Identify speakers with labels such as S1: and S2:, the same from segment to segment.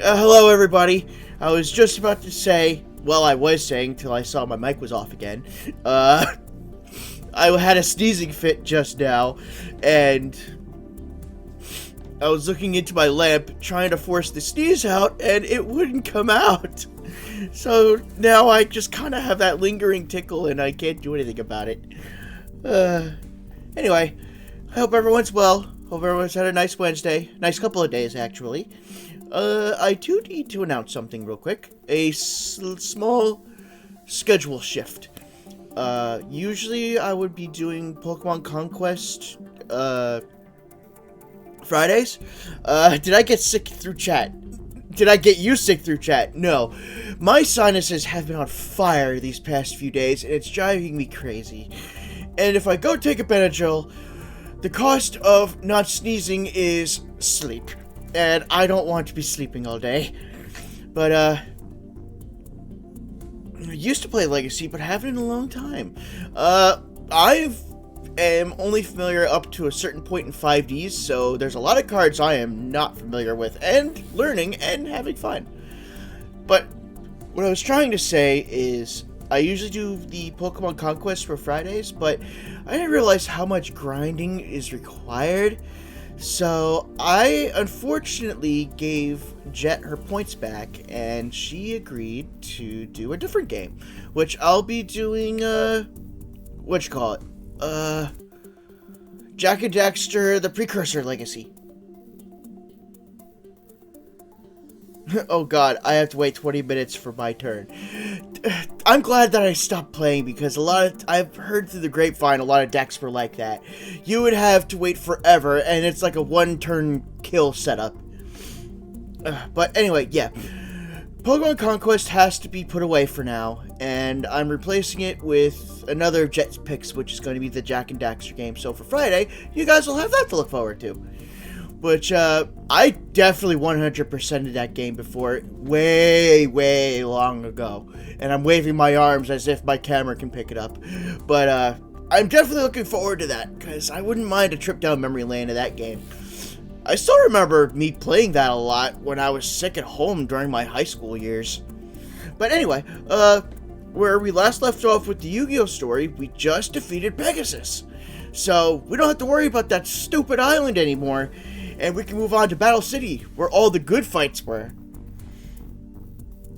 S1: Hello, everybody. I was just about to say, well, I was saying till I saw my mic was off again. I had a sneezing fit just now, and I was looking into my lamp trying to force the sneeze out, and it wouldn't come out. So now I just kind of have that lingering tickle, and I can't do anything about it. Anyway, I hope everyone's well. Hope everyone's had a nice Wednesday. Nice couple of days, actually. I do need to announce something real quick. A small schedule shift. Usually I would be doing Pokemon Conquest, Fridays. Did I get sick through chat? Did I get you sick through chat? No. My sinuses have been on fire these past few days, and it's driving me crazy. And if I go take a Benadryl, the cost of not sneezing is sleep. And I don't want to be sleeping all day. But, I used to play Legacy, but haven't in a long time. I am only familiar up to a certain point in 5Ds, so there's a lot of cards I am not familiar with, and learning and having fun. But what I was trying to say is, I usually do the Pokemon Conquest for Fridays, but I didn't realize how much grinding is required. So I unfortunately gave Jet her points back, and she agreed to do a different game, which I'll be doing, Jak and Daxter, the Precursor Legacy. Oh god, I have to wait 20 minutes for my turn. I'm glad that I stopped playing, because I've heard through the grapevine a lot of decks were like that. You would have to wait forever, and it's like a one-turn kill setup. But anyway, yeah. Pokemon Conquest has to be put away for now, and I'm replacing it with another Jet Picks, which is going to be the Jak and Daxter game. So for Friday, you guys will have that to look forward to. Which, I definitely 100%ed that game before, way long ago. And I'm waving my arms as if my camera can pick it up. But, I'm definitely looking forward to that, because I wouldn't mind a trip down memory lane of that game. I still remember me playing that a lot when I was sick at home during my high school years. But anyway, where we last left off with the Yu-Gi-Oh story, we just defeated Pegasus. So, we don't have to worry about that stupid island anymore. And we can move on to Battle City, where all the good fights were.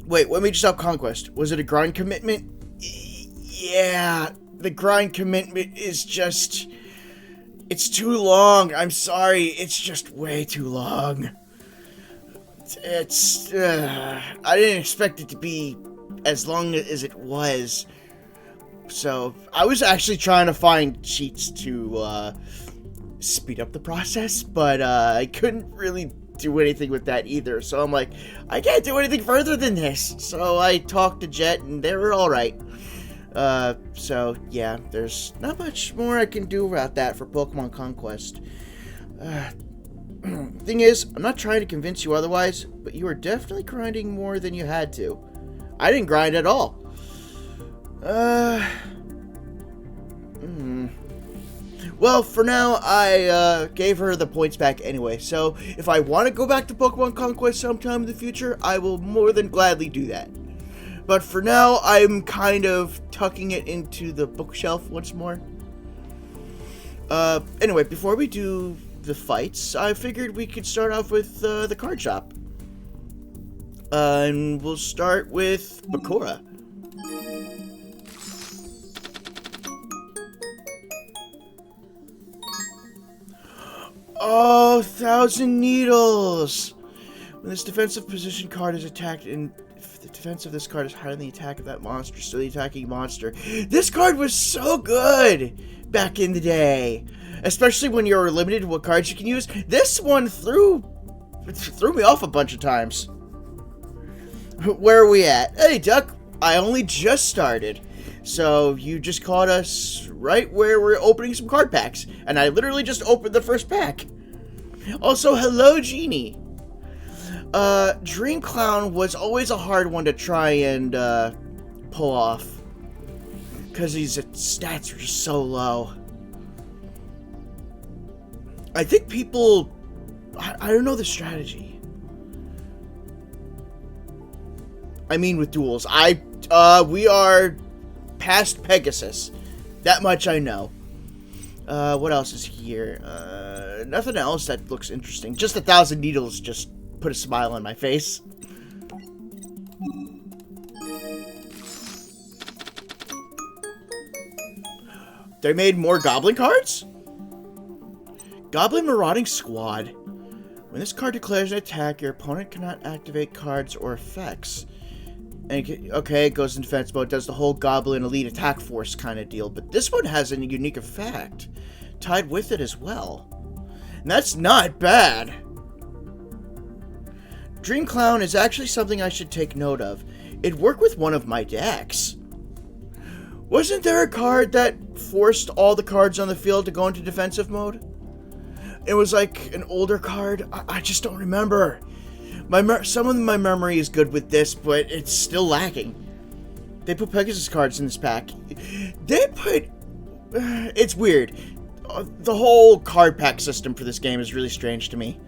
S1: Wait, what made you stop Conquest? Was it a grind commitment? Yeah, the grind commitment is just... It's too long. I'm sorry. It's just way too long. It's... I didn't expect it to be as long as it was. So, I was actually trying to find cheats to, speed up the process, but I couldn't really do anything with that either, so I'm like, I can't do anything further than this. So I talked to Jet, and they were alright. So yeah, there's not much more I can do about that for Pokemon Conquest. Thing is, I'm not trying to convince you otherwise, but you are definitely grinding more than you had to. I didn't grind at all. Well, for now, I gave her the points back anyway, so if I want to go back to Pokemon Conquest sometime in the future, I will more than gladly do that. But for now, I'm kind of tucking it into the bookshelf once more. Anyway, before we do the fights, I figured we could start off with the card shop. And we'll start with Bakura. Oh, Thousand Needles! When this defensive position card is attacked, and if the defense of this card is higher than the attack of that monster, so the attacking monster. This card was so good back in the day, especially when you were limited to what cards you can use. This one threw me off a bunch of times. Where are we at? Hey, Duck, I only just started. So, you just caught us right where we're opening some card packs. And I literally just opened the first pack. Also, hello, Genie. Dream Clown was always a hard one to try and, pull off. Because his stats are just so low. I think people... I don't know the strategy. I mean with duels. We are past Pegasus. That much I know. What else is here? Nothing else that looks interesting. Just 1,000 needles just put a smile on my face. They made more goblin cards? Goblin Marauding Squad. When this card declares an attack, your opponent cannot activate cards or effects. And okay, it goes in defense mode, does the whole Goblin Elite Attack Force kind of deal. But this one has a unique effect tied with it as well. And that's not bad. Dream Clown is actually something I should take note of. It'd work with one of my decks. Wasn't there a card that forced all the cards on the field to go into defensive mode? It was like an older card. I just don't remember. Some of my memory is good with this, but it's still lacking. They put Pegasus cards in this pack. They put... It's weird. The whole card pack system for this game is really strange to me.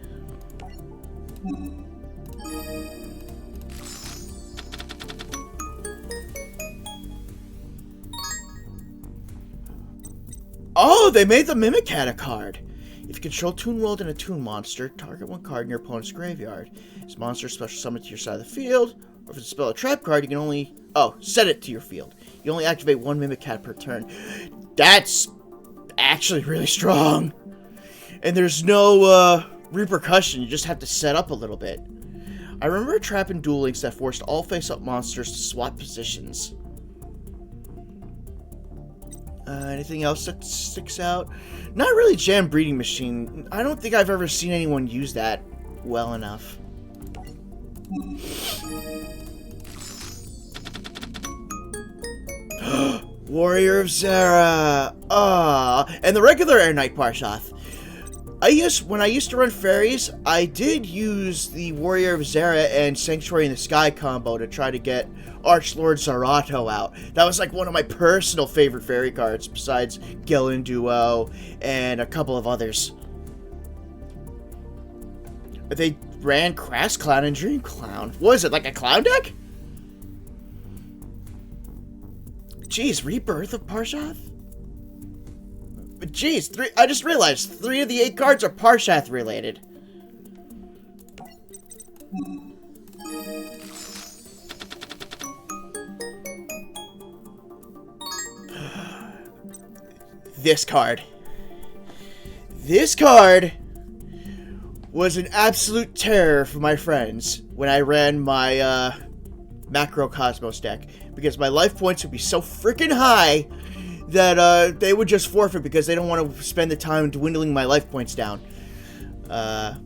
S1: Oh, they made the Mimicat a card. If you control Toon World and a Toon monster, target one card in your opponent's graveyard. This monster is special summoned to your side of the field, or if it's a spell or trap card, you can only... Oh, set it to your field. You only activate one Mimicat per turn. That's actually really strong. And there's no repercussion, you just have to set up a little bit. I remember a trap in Duel Links that forced all face-up monsters to swap positions. Anything else that sticks out? Not really Jam Breeding Machine. I don't think I've ever seen anyone use that well enough. Warrior of Zera! And the regular Air Knight Parshoth. When I used to run fairies, I did use the Warrior of Zera and Sanctuary in the Sky combo to try to get Archlord Zerato out. That was like one of my personal favorite fairy cards, besides Gillen Duo and a couple of others. But they ran Crass Clown and Dream Clown. What is it, like a clown deck? Jeez, Rebirth of Parshoth? Jeez, I just realized 3 of the 8 cards are Parshoth related. This card. This card was an absolute terror for my friends when I ran my Macrocosmos deck, because my life points would be so freaking high that they would just forfeit because they don't want to spend the time dwindling my life points down. And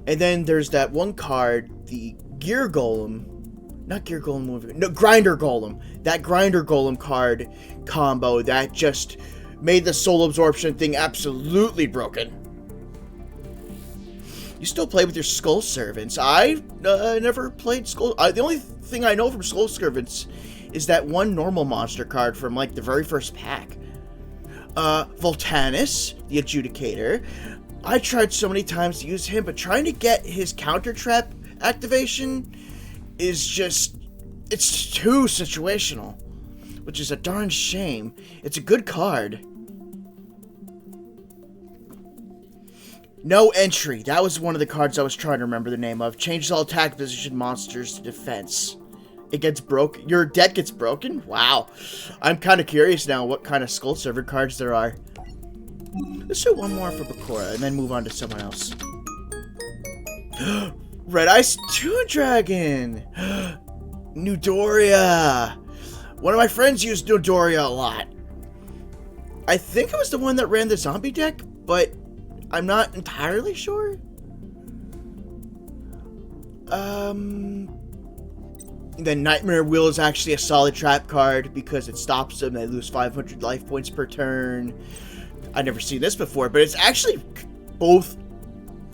S1: then there's that one card, the Gear Golem. Not Gear Golem, no, Grinder Golem. That Grinder Golem card combo that just made the Soul Absorption thing absolutely broken. You still play with your Skull Servants. I never played Skull... the only thing I know from Skull Servants is that one normal monster card from, like, the very first pack. Voltanus, the Adjudicator. I tried so many times to use him, but trying to get his counter trap activation is just... It's too situational. Which is a darn shame. It's a good card. No Entry. That was one of the cards I was trying to remember the name of. Changes all attack position monsters to defense. It gets broken. Your deck gets broken? Wow. I'm kind of curious now what kind of Skull Server cards there are. Let's do one more for Bakura and then move on to someone else. Red Ice Toon Dragon! Newdoria! One of my friends used Newdoria a lot. I think it was the one that ran the zombie deck, but I'm not entirely sure. Then Nightmare Wheel is actually a solid trap card because it stops them. They lose 500 life points per turn. I've never seen this before, but it's actually both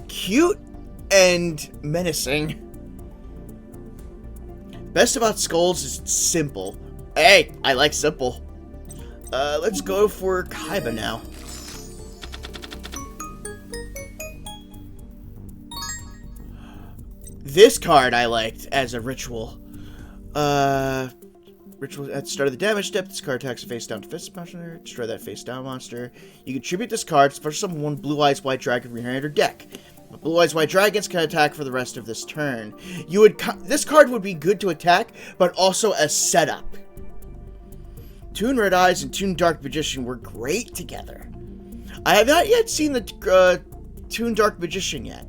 S1: cute and menacing. Best about Skulls is it's simple. Hey, I like simple. Let's go for Kaiba now. This card I liked as a ritual. Ritual at the start of the damage step, this card attacks a face down to fist monster. Destroy that face down monster. You contribute this card to summon one Blue Eyes White Dragon from your hand or deck. But Blue Eyes White Dragons can attack for the rest of this turn. This card would be good to attack, but also as setup. Toon Red Eyes and Toon Dark Magician were great together. I have not yet seen the Toon Dark Magician yet.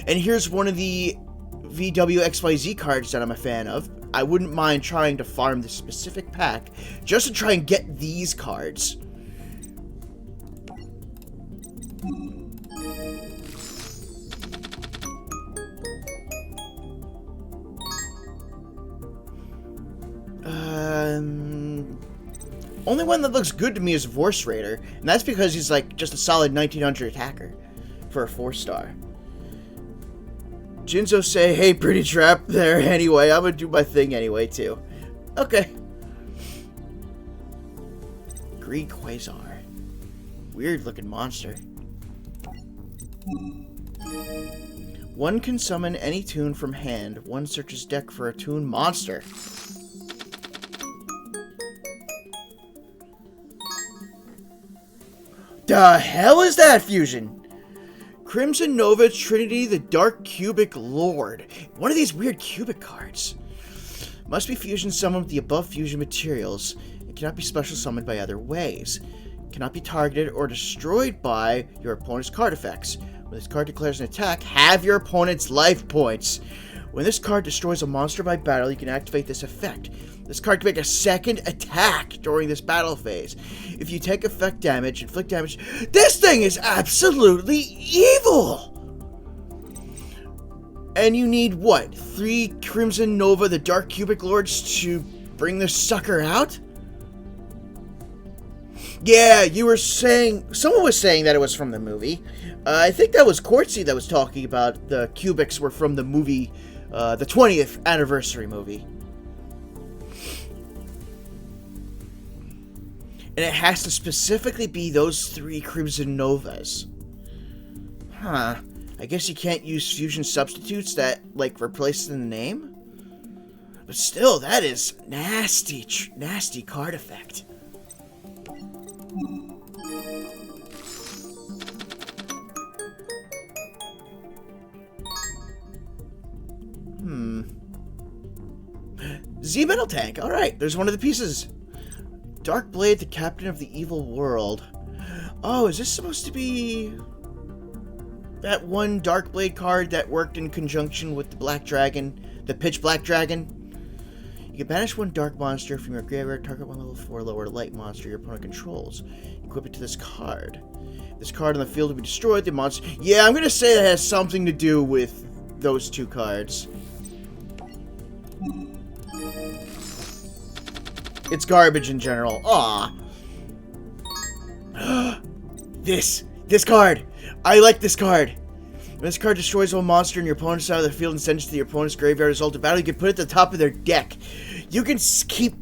S1: And here's one of the VWXYZ cards that I'm a fan of. I wouldn't mind trying to farm this specific pack just to try and get these cards. Only one that looks good to me is Vorse Raider, and that's because he's like just a solid 1900 attacker for a 4-star. Jinzo say, hey, pretty trap there anyway. I'm gonna do my thing anyway, too. Okay. Greek Quasar. Weird looking monster. One can summon any toon from hand. One searches deck for a toon monster. The hell is that fusion? Crimson Nova Trinity, the Dark Cubic Lord. One of these weird cubic cards. Must be fusion summoned with the above fusion materials. It cannot be special summoned by other ways. It cannot be targeted or destroyed by your opponent's card effects. When this card declares an attack, have your opponent's life points. When this card destroys a monster by battle, you can activate this effect. This card can make a second attack during this battle phase. If you take inflict damage, this thing is absolutely evil! And you need, what, 3 Crimson Nova, the Dark Cubic Lords to bring this sucker out? Yeah, you were saying, someone was saying that it was from the movie. I think that was Quartzy that was talking about the cubics were from the movie, the 20th anniversary movie. And it has to specifically be those 3 Crimson Novas. Huh. I guess you can't use fusion substitutes that, like, replace the name? But still, that is nasty, nasty card effect. Z-Metal Tank. Alright, there's one of the pieces. Dark Blade, the captain of the evil world. Oh, is this supposed to be that one Dark Blade card that worked in conjunction with the Black Dragon, the Pitch Black Dragon? You can banish one dark monster from your graveyard, target one level 4 lower light monster your opponent controls. Equip it to this card. This card on the field will be destroyed, the monster... Yeah, I'm going to say that has something to do with those 2 cards. It's garbage in general. Aw. This card. I like this card. When this card destroys one monster in your opponent's side of the field and sends it to your opponent's graveyard as result of battle, you can put it at the top of their deck. You can keep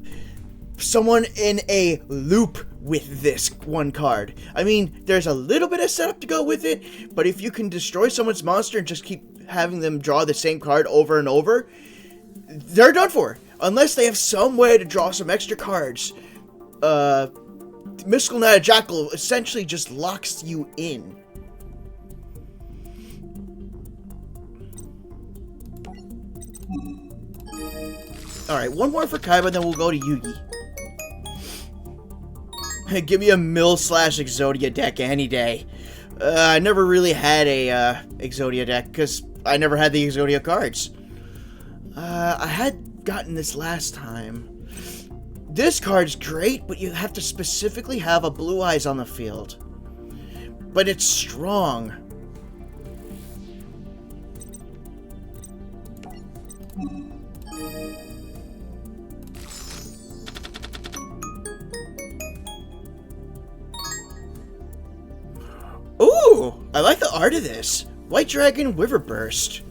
S1: someone in a loop with this one card. I mean, there's a little bit of setup to go with it, but if you can destroy someone's monster and just keep having them draw the same card over and over, they're done for. Unless they have some way to draw some extra cards. Mystical Knight of Jackal essentially just locks you in. Alright, one more for Kaiba, then we'll go to Yugi. Give me a Mill/Exodia deck any day. I never really had a Exodia deck, because I never had the Exodia cards. I had gotten this last time. This card's great, but you have to specifically have a Blue Eyes on the field. But it's strong. Ooh, I like the art of this. White Dragon Wyverburst.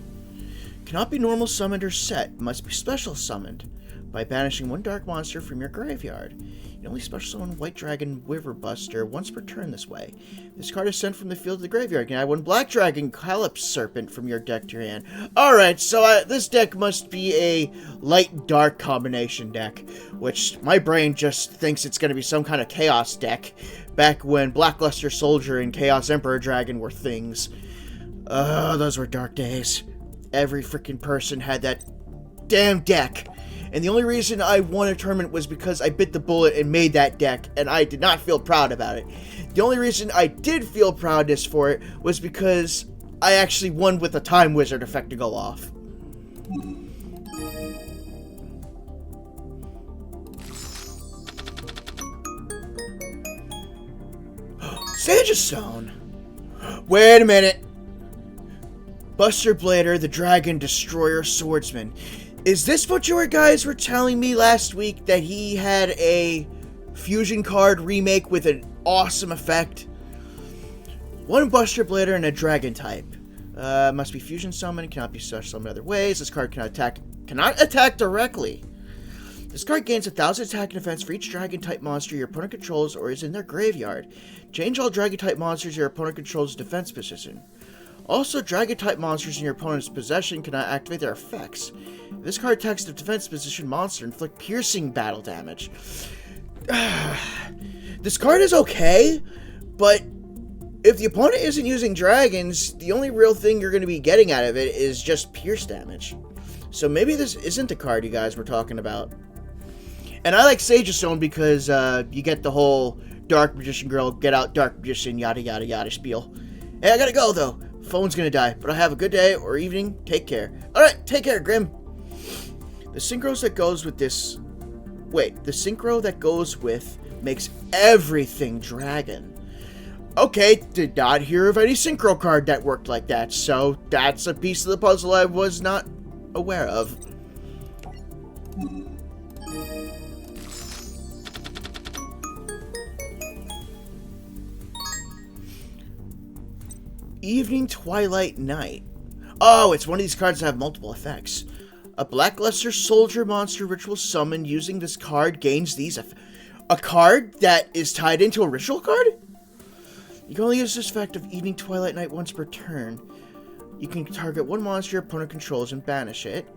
S1: Cannot be normal summoned or set. Must be special summoned. by banishing one dark monster from your graveyard. You only special summon White Dragon Wyverbuster once per turn this way. This card is sent from the field to the graveyard. You can add one Black Dragon Calypso Serpent from your deck to your hand. Alright, so this deck must be a light-dark combination deck, which my brain just thinks it's going to be some kind of Chaos deck, back when Blackluster Soldier and Chaos Emperor Dragon were things. Those were dark days. Every freaking person had that damn deck. And the only reason I won a tournament was because I bit the bullet and made that deck, and I did not feel proud about it. The only reason I did feel proudness for it was because I actually won with the Time Wizard effect to go off. Sage Stone. Wait a minute. Buster Blader, the Dragon Destroyer Swordsman. Is this what you guys were telling me last week, that he had a fusion card remake with an awesome effect? One Buster Blader and a Dragon type. Must be fusion summoned, cannot be such summoned other ways. This card cannot attack directly. This card gains 1,000 attack and defense for each Dragon type monster your opponent controls or is in their graveyard. Change all Dragon type monsters your opponent controls defense position. Also, Dragon-type monsters in your opponent's possession cannot activate their effects. If this card attacks the defense position monster, inflict piercing battle damage. This card is okay, but if the opponent isn't using dragons, the only real thing you're going to be getting out of it is just pierce damage. So maybe this isn't the card you guys were talking about. And I like Sage Stone because you get the whole Dark Magician Girl, get out Dark Magician, yada yada yada spiel. Hey, I gotta go though. Phone's gonna die, but I have a good day or evening. Take care. Alright, take care, Grim. The synchro that goes with this... Wait, the synchro that goes with makes everything dragon. Okay, did not hear of any synchro card that worked like that, so that's a piece of the puzzle I was not aware of. Evening Twilight Night. Oh, it's one of these cards that have multiple effects. A Blackluster Soldier monster ritual summoned using this card gains these effects. A card that is tied into a ritual card? You can only use this effect of Evening Twilight Night once per turn. You can target one monster your opponent controls and banish it.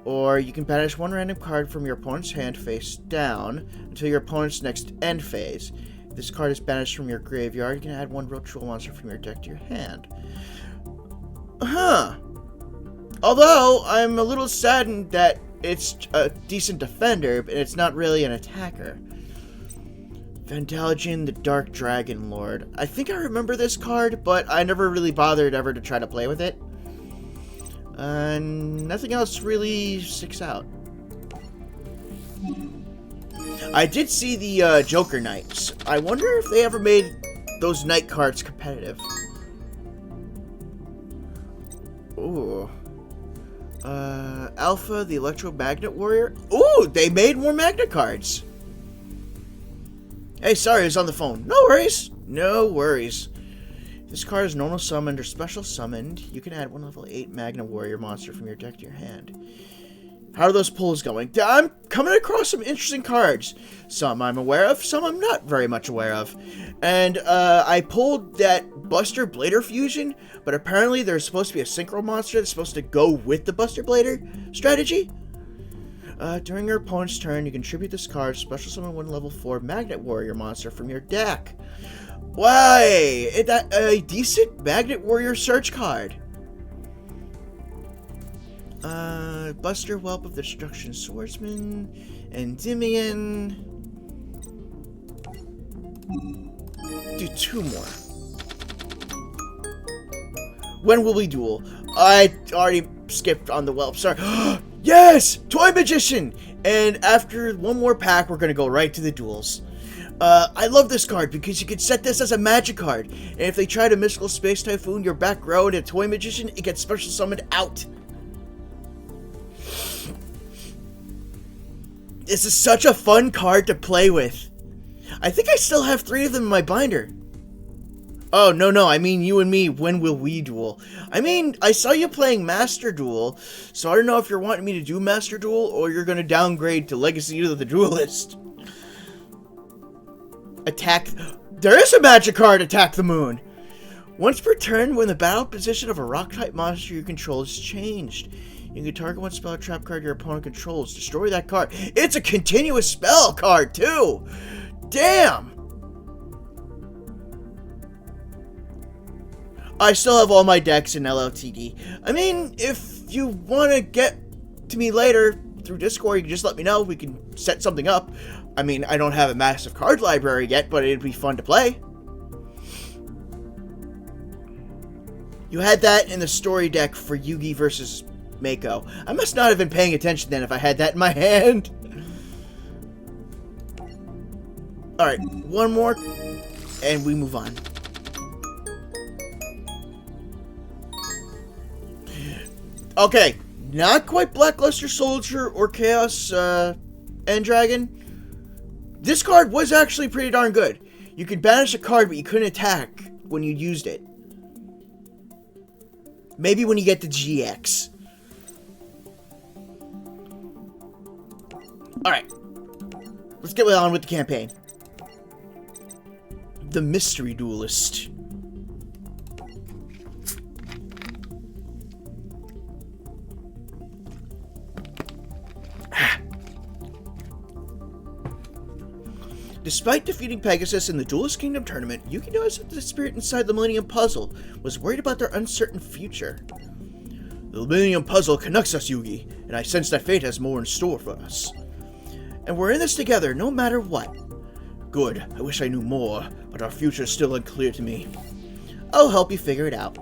S1: Or you can banish one random card from your opponent's hand face down until your opponent's next end phase. If this card is banished from your graveyard, you can add one ritual monster from your deck to your hand. Huh. Although, I'm a little saddened that it's a decent defender, but it's not really an attacker. Vandaligen, the Dark Dragon Lord. I think I remember this card, but I never really bothered ever to try to play with it. Nothing else really sticks out. I did see the Joker Knights. I wonder if they ever made those Knight cards competitive. Ooh. Alpha, the Electromagnet Warrior. Ooh, they made more Magnet cards. Hey, sorry, I was on the phone. No worries. No worries. If this card is normal summoned or special summoned, you can add one level 8 Magnet Warrior monster from your deck to your hand. How are those pulls going? I'm coming across some interesting cards. Some I'm aware of, some I'm not very much aware of. And I pulled that Buster Blader fusion, but apparently there's supposed to be a synchro monster that's supposed to go with the Buster Blader strategy. During your opponent's turn, you contribute this card, special summon one level 4 Magnet Warrior monster from your deck. Why? Is that a decent Magnet Warrior search card? Buster Whelp of the Destruction Swordsman, Endymion. Do 2 more. When will we duel? I already skipped on the Whelp, sorry. Yes! Toy Magician! And after one more pack, we're gonna go right to the duels. I love this card because you can set this as a magic card. And if they try to Mystical Space Typhoon your back row to Toy Magician, it gets special summoned out. This is such a fun card to play with. I think I still have 3 of them in my binder. Oh, no, I mean you and me, when will we duel? I mean, I saw you playing Master Duel, so I don't know if you're wanting me to do Master Duel, or you're gonna downgrade to Legacy of the Duelist. Attack... There is a magic card, Attack the Moon! Once per turn, when the battle position of a rock-type monster you control is changed, you can target one spell or trap card your opponent controls. Destroy that card. It's a continuous spell card, too! Damn! I still have all my decks in LLTD. I mean, if you want to get to me later through Discord, you can just let me know. We can set something up. I mean, I don't have a massive card library yet, but it'd be fun to play. You had that in the story deck for Yugi versus Mako. I must not have been paying attention then if I had that in my hand. Alright, one more, and we move on. Okay, not quite Blackluster Soldier or Chaos End Dragon. This card was actually pretty darn good. You could banish a card, but you couldn't attack when you used it. Maybe when you get the GX. Alright, let's get on with the campaign. The Mystery Duelist. Despite defeating Pegasus in the Duelist Kingdom tournament, Yugi noticed that the spirit inside the Millennium Puzzle was worried about their uncertain future. The Millennium Puzzle connects us, Yugi, and I sense that fate has more in store for us. And we're in this together, no matter what. Good, I wish I knew more, but our future is still unclear to me. I'll help you figure it out.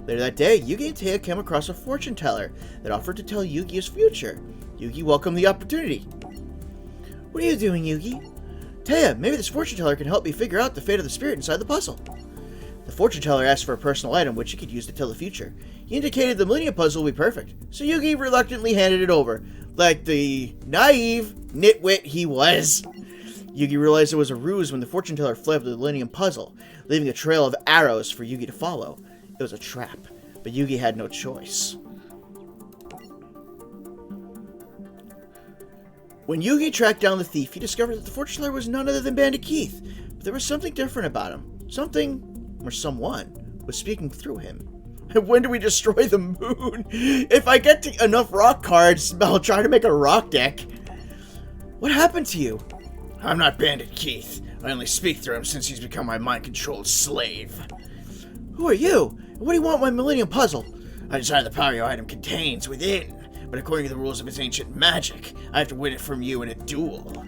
S1: Later that day, Yugi and Taya came across a fortune teller that offered to tell Yugi his future. Yugi welcomed the opportunity. What are you doing, Yugi? Taya, maybe this fortune teller can help me figure out the fate of the spirit inside the puzzle. The fortune teller asked for a personal item which he could use to tell the future. He indicated the Millennium Puzzle would be perfect, so Yugi reluctantly handed it over, like the naive nitwit he was. Yugi realized it was a ruse when the fortune teller fled with the Millennium Puzzle, leaving a trail of arrows for Yugi to follow. It was a trap, but Yugi had no choice. When Yugi tracked down the thief, he discovered that the fortune teller was none other than Bandit Keith. But there was something different about him. Something, or someone, was speaking through him. When do we destroy the moon? If I get enough rock cards, I'll try to make a rock deck. What happened to you? I'm not Bandit Keith. I only speak through him since he's become my mind-controlled slave. Who are you? And what do you want with my Millennium Puzzle? I desire the power your item contains within. But according to the rules of its ancient magic, I have to win it from you in a duel.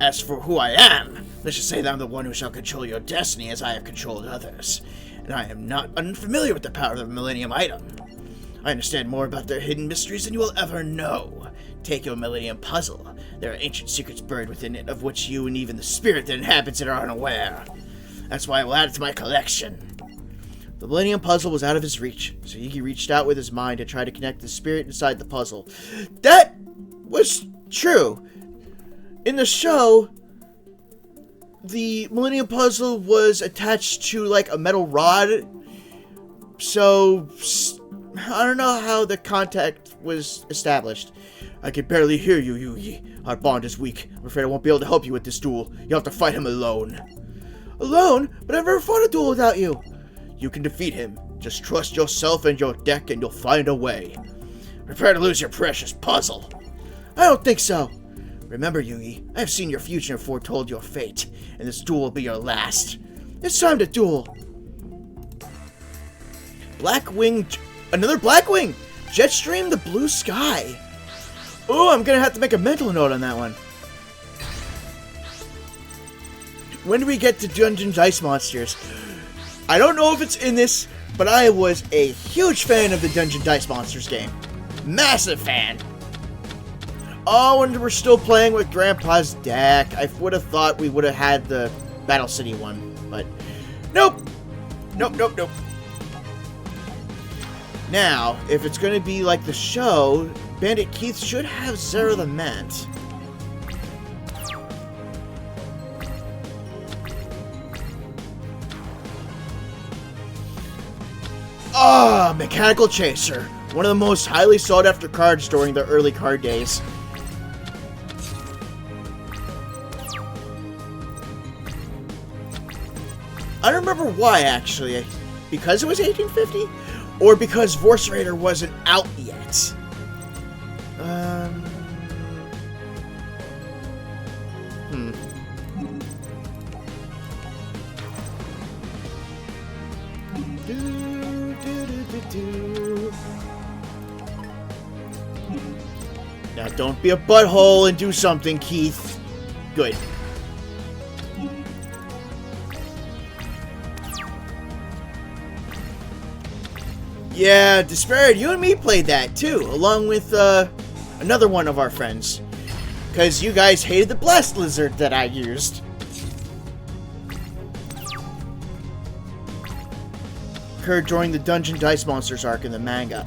S1: As for who I am, let's just say that I'm the one who shall control your destiny as I have controlled others. And I am not unfamiliar with the power of the Millennium item. I understand more about their hidden mysteries than you will ever know. Take your Millennium Puzzle. There are ancient secrets buried within it, of which you and even the spirit that inhabits it are unaware. That's why I will add it to my collection. The Millennium Puzzle was out of his reach, so Yugi reached out with his mind to try to connect the spirit inside the puzzle. That was true. In the show, the Millennium Puzzle was attached to, like, a metal rod, so I don't know how the contact was established. I can barely hear you, Yugi. Our bond is weak. I'm afraid I won't be able to help you with this duel. You'll have to fight him alone. Alone? But I've never fought a duel without you. You can defeat him. Just trust yourself and your deck and you'll find a way. Prepare to lose your precious puzzle. I don't think so. Remember, Yugi, I have seen your future and foretold your fate, and this duel will be your last. It's time to duel. Blackwing... Another Blackwing! Jetstream the blue sky. Oh, I'm gonna have to make a mental note on that one. When do we get to Dungeon Dice Monsters? I don't know if it's in this, but I was a huge fan of the Dungeon Dice Monsters game. Massive fan. Oh, and we're still playing with Grandpa's deck. I would have thought we would have had the Battle City one, but nope. Nope. Now, if it's going to be like the show, Bandit Keith should have Zera the Mant. Ah, Mechanical Chaser. One of the most highly sought after cards during the early card days. I don't remember why, actually. Because it was 1850? Or because Vorse Raider wasn't out yet? Now don't be a butthole and do something, Keith. Good. Yeah, Despaired, you and me played that too, along with another one of our friends. Because you guys hated the Blast Lizard that I used. Occurred during the Dungeon Dice Monsters arc in the manga.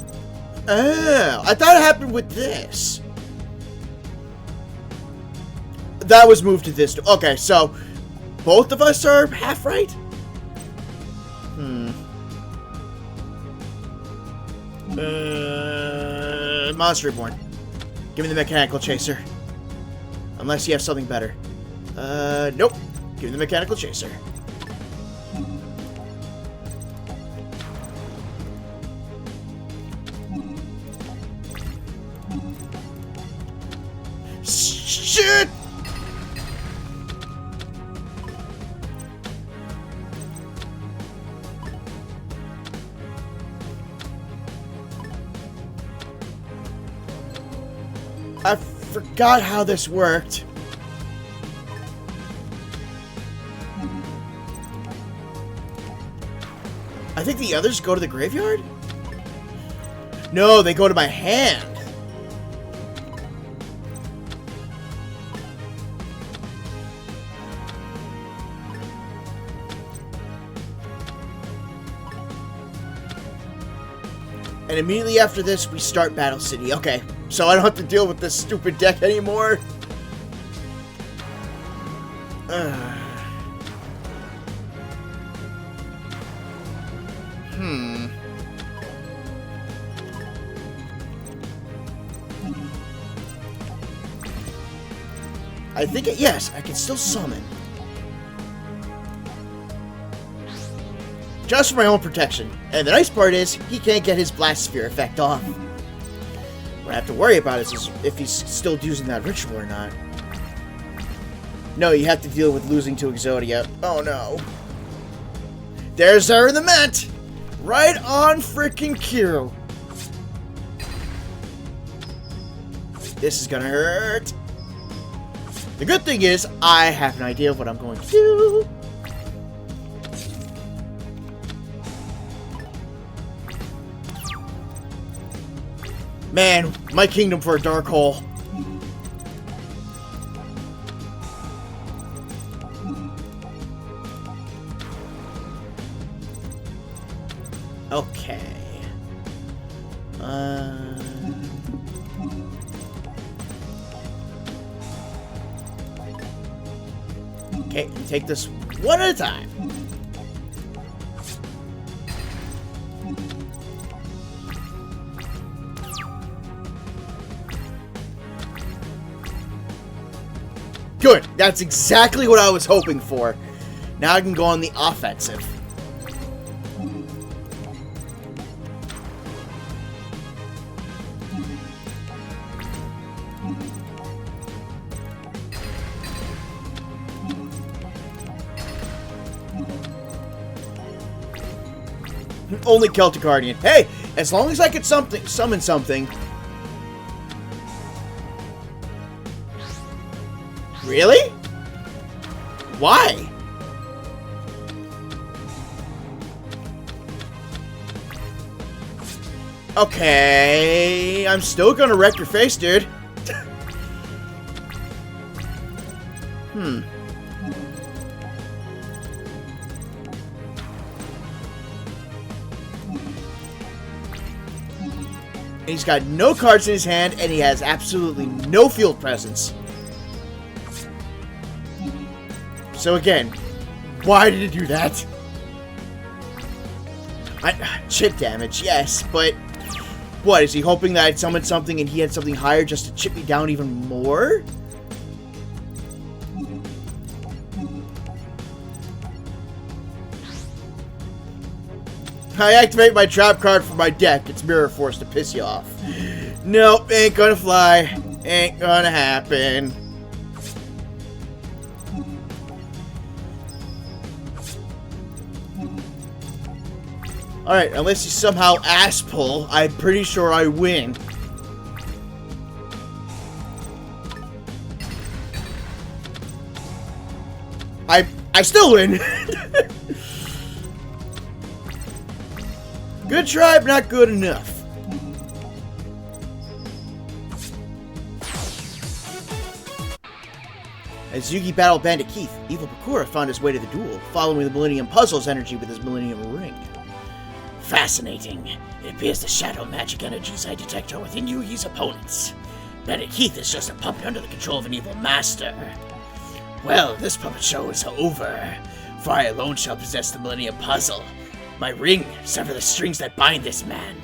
S1: Oh, I thought it happened with this. That was moved to this. Okay, so both of us are half right? Monster Reborn. Give me the Mechanical Chaser. Unless you have something better. Nope. Give me the Mechanical Chaser. Shit! I forgot how this worked. I think the others go to the graveyard? No, they go to my hand. And immediately after this, we start Battle City. Okay, so I don't have to deal with this stupid deck anymore. I think, yes, I can still summon. Just for my own protection. And the nice part is, he can't get his Blast Sphere effect off. What I have to worry about is if he's still using that ritual or not. No, you have to deal with losing to Exodia. Oh no. There's her in the mat! Right on frickin' cue. This is gonna hurt. The good thing is, I have an idea of what I'm going to do. Man, my kingdom for a dark hole. Okay. Okay, take this one at a time. Good. That's exactly what I was hoping for. Now I can go on the offensive. Only Celtic Guardian. Hey, as long as I could summon something. Really? Why? Okay, I'm still gonna wreck your face, dude. He's got no cards in his hand, and he has absolutely no field presence. So again, why did he do that? Chip damage, yes, but what, is he hoping that I'd summon something and he had something higher just to chip me down even more? I activate my trap card from my deck. It's Mirror Force to piss you off. Nope, ain't gonna fly. Ain't gonna happen. Alright, unless you somehow ass pull, I'm pretty sure I win. I still win! Good try, but not good enough. As Yugi battled Bandit Keith, Evil Bakura found his way to the duel, following the Millennium Puzzle's energy with his Millennium Ring. Fascinating. It appears the shadow magic energies I detect are within Yugi's opponents. Bandit Keith is just a puppet under the control of an evil master. Well, this puppet show is over, for I alone shall possess the Millennium Puzzle. My ring, sever the strings that bind this man.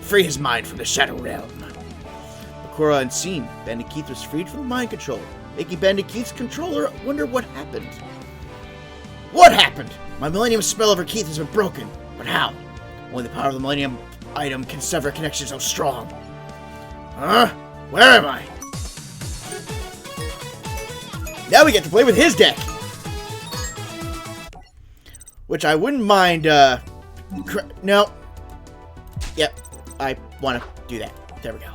S1: Free his mind from the Shadow Realm. Bakura unseen, Bandit Keith was freed from mind control, making Bandit Keith's controller wonder what happened. What happened? My Millennium spell over Keith has been broken, but how? Only the power of the Millennium item can sever a connection so strong. Huh? Where am I? Now we get to play with his deck! Which I wouldn't mind, no. Yep, I want to do that. There we go.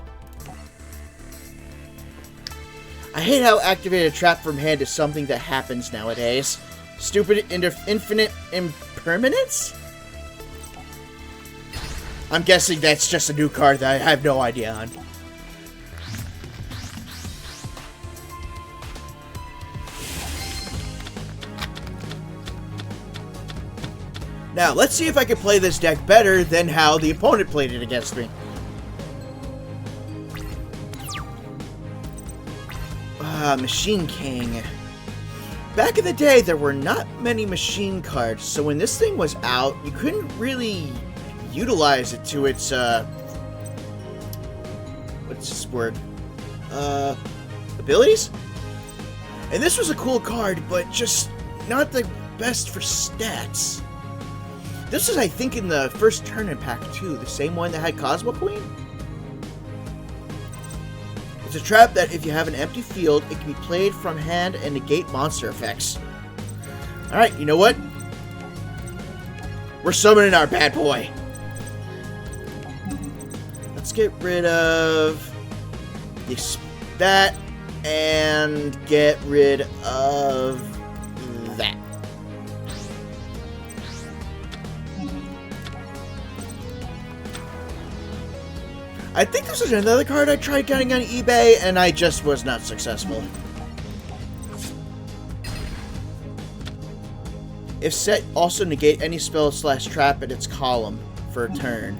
S1: I hate how activated a trap from hand is something that happens nowadays. Stupid infinite impermanence? I'm guessing that's just a new card that I have no idea on. Now, let's see if I can play this deck better than how the opponent played it against me. Machine King. Back in the day, there were not many machine cards, so when this thing was out, you couldn't really utilize it to its, what's this word? Abilities? And this was a cool card, but just not the best for stats. This was, I think, in the first tournament pack, too. The same one that had Cosmo Queen? It's a trap that, if you have an empty field, it can be played from hand and negate monster effects. Alright, you know what? We're summoning our bad boy. Let's get rid of this, that, and get rid of that. I think this is another card I tried getting on eBay, and I just was not successful. If set, also negate any spell / trap in its column for a turn.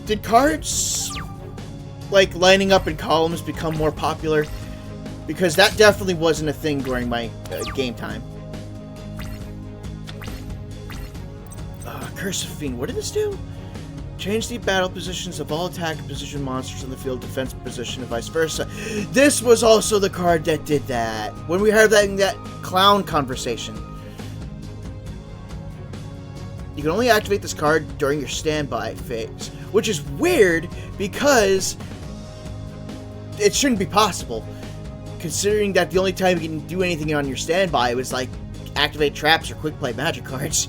S1: Did cards, like, lining up in columns become more popular? Because that definitely wasn't a thing during my game time. Curse of Fiend, what did this do? Change the battle positions of all attack position monsters in the field defense position and vice versa. This was also the card that did that. When we had that clown conversation. You can only activate this card during your standby phase. Which is weird because it shouldn't be possible. Considering that the only time you can do anything on your standby was like activate traps or quick play magic cards.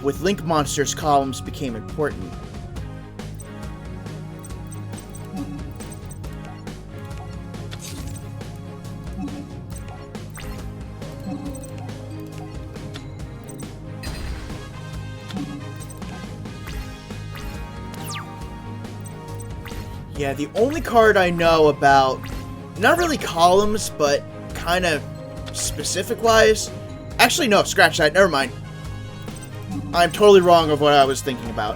S1: With Link Monsters, columns became important. Yeah, the only card I know about, not really columns, but kind of specific-wise. Actually, no, scratch that, never mind. I'm totally wrong of what I was thinking about.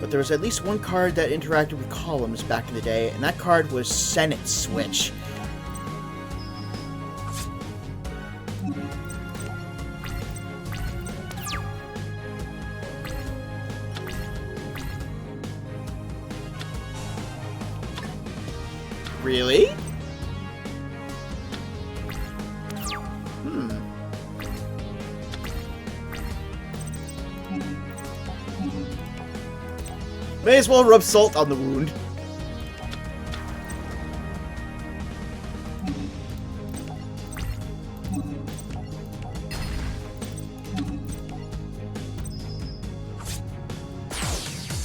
S1: But but there was at least one card that interacted with columns back in the day, and that card was Senate Switch. Really? May as well rub salt on the wound.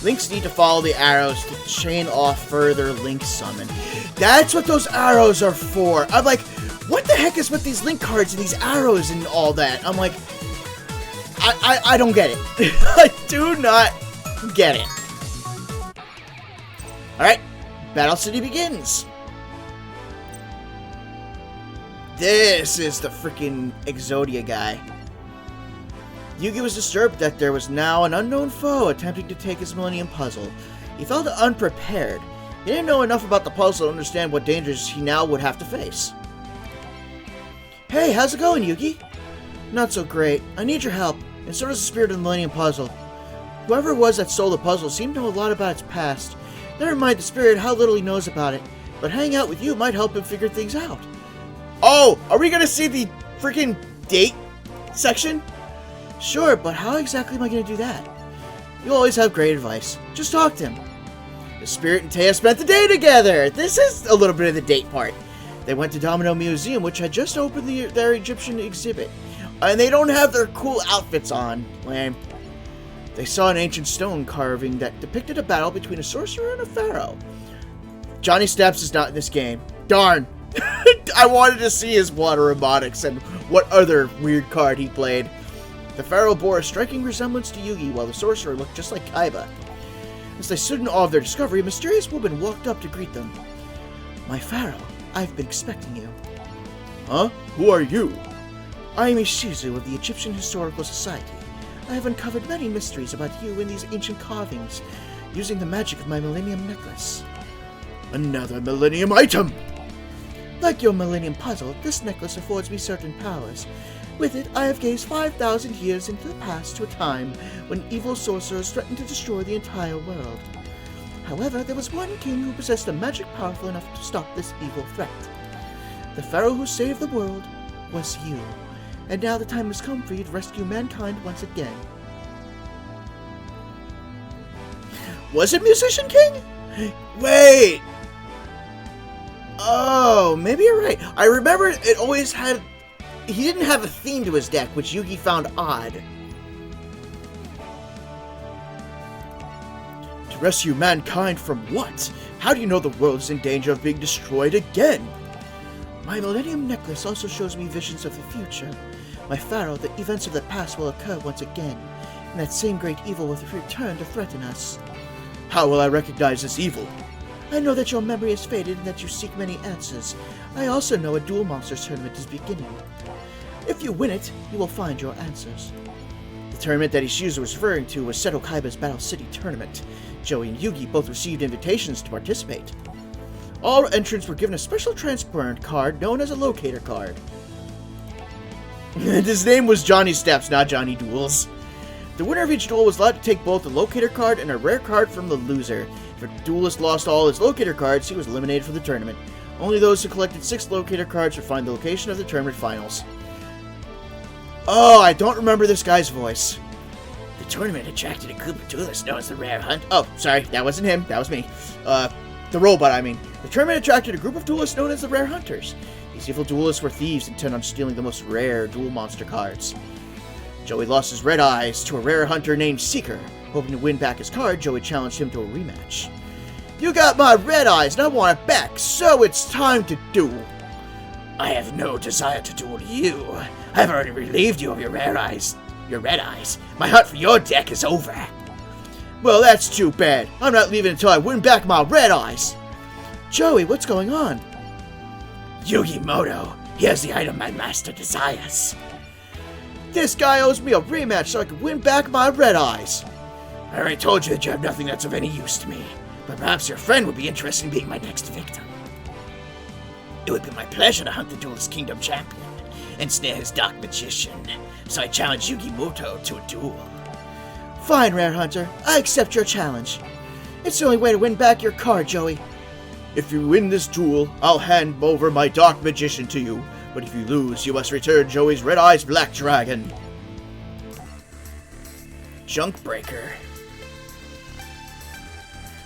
S1: Links need to follow the arrows to chain off further Link summon. That's what those arrows are for. I'm like, what the heck is with these Link cards and these arrows and all that? I'm like, I don't get it. I do not get it. Alright, Battle City begins. This is the freaking Exodia guy. Yugioh was disturbed that there was now an unknown foe attempting to take his Millennium Puzzle. He felt unprepared. He didn't know enough about the puzzle to understand what dangers he now would have to face. Hey, how's it going, Yugi? Not so great. I need your help, and so does the spirit of the Millennium Puzzle. Whoever it was that stole the puzzle seemed to know a lot about its past. Never mind the spirit how little he knows about it, but hanging out with you might help him figure things out. Oh, are we gonna see the freaking date section? Sure, but how exactly am I gonna do that? You always have great advice. Just talk to him. The spirit and Taya spent the day together. This is a little bit of the date part. They went to Domino Museum, which had just opened their Egyptian exhibit. And they don't have their cool outfits on. Lame. They saw an ancient stone carving that depicted a battle between a sorcerer and a pharaoh. Johnny Steps is not in this game. Darn. I wanted to see his water robotics and what other weird card he played. The pharaoh bore a striking resemblance to Yugi, while the sorcerer looked just like Kaiba. As they stood in awe of their discovery, a mysterious woman walked up to greet them. My pharaoh, I've been expecting you. Huh? Who are you? I am Ishizu of the Egyptian Historical Society. I have uncovered many mysteries about you in these ancient carvings, using the magic of my Millennium Necklace. Another Millennium item! Like your Millennium Puzzle, this necklace affords me certain powers. With it, I have gazed 5,000 years into the past to a time when evil sorcerers threatened to destroy the entire world. However, there was one king who possessed a magic powerful enough to stop this evil threat. The pharaoh who saved the world was you. And now the time has come for you to rescue mankind once again. Was it Musician King? Wait! Oh, maybe you're right. I remember it always had... He didn't have a theme to his deck, which Yugi found odd. To rescue mankind from what? How do you know the world is in danger of being destroyed again? My Millennium Necklace also shows me visions of the future. My pharaoh, the events of the past will occur once again, and that same great evil will return to threaten us. How will I recognize this evil? I know that your memory is faded and that you seek many answers. I also know a Duel Monsters tournament is beginning. If you win it, you will find your answers. The tournament that Ishizu was referring to was Seto Kaiba's Battle City tournament. Joey and Yugi both received invitations to participate. All entrants were given a special transparent card known as a locator card. His name was Johnny Steps, not Johnny Duels. The winner of each duel was allowed to take both a locator card and a rare card from the loser. If a duelist lost all his locator cards, he was eliminated from the tournament. Only those who collected 6 locator cards would find the location of the tournament finals. Oh, I don't remember this guy's voice. The tournament attracted a group of duelists known as the Rare Hunt. Oh, sorry, that wasn't him. That was me. The robot, I mean. The tournament attracted a group of duelists known as the Rare Hunters. These evil duelists were thieves intent on stealing the most rare duel monster cards. Joey lost his red eyes to a rare hunter named Seeker. Hoping to win back his card, Joey challenged him to a rematch. You got my red eyes and I want it back, so it's time to duel. I have no desire to duel you. I've already relieved you of your rare eyes. Your red eyes. My hunt for your deck is over. Well, that's too bad. I'm not leaving until I win back my red eyes. Joey, what's going on? Yugimoto, here's the item my master desires. This guy owes me a rematch so I can win back my red eyes.
S2: I already told you that you have nothing that's of any use to me, but perhaps your friend would be interested in being my next victim. It would be my pleasure to hunt the Duelist Kingdom champion and snare his dark magician, so I challenge Yugioh to a duel.
S1: Fine, Rare Hunter. I accept your challenge. It's the only way to win back your card, Joey.
S3: If you win this duel, I'll hand over my Dark Magician to you, but if you lose, you must return Joey's Red Eyes Black Dragon.
S2: Junk Breaker.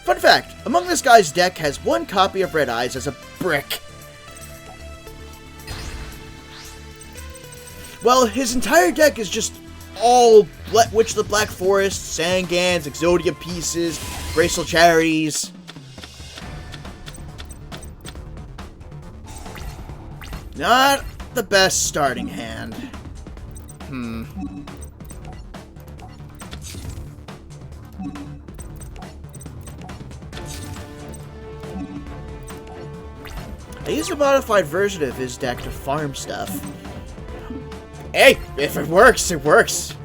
S1: Fun fact, among this guy's deck has one copy of Red Eyes as a brick. Well, his entire deck is just all Witch of the Black Forest, Sangans, Exodia pieces, Graceful Charities. Not the best starting hand. I used a modified version of his deck to farm stuff. Hey, if it works, it works.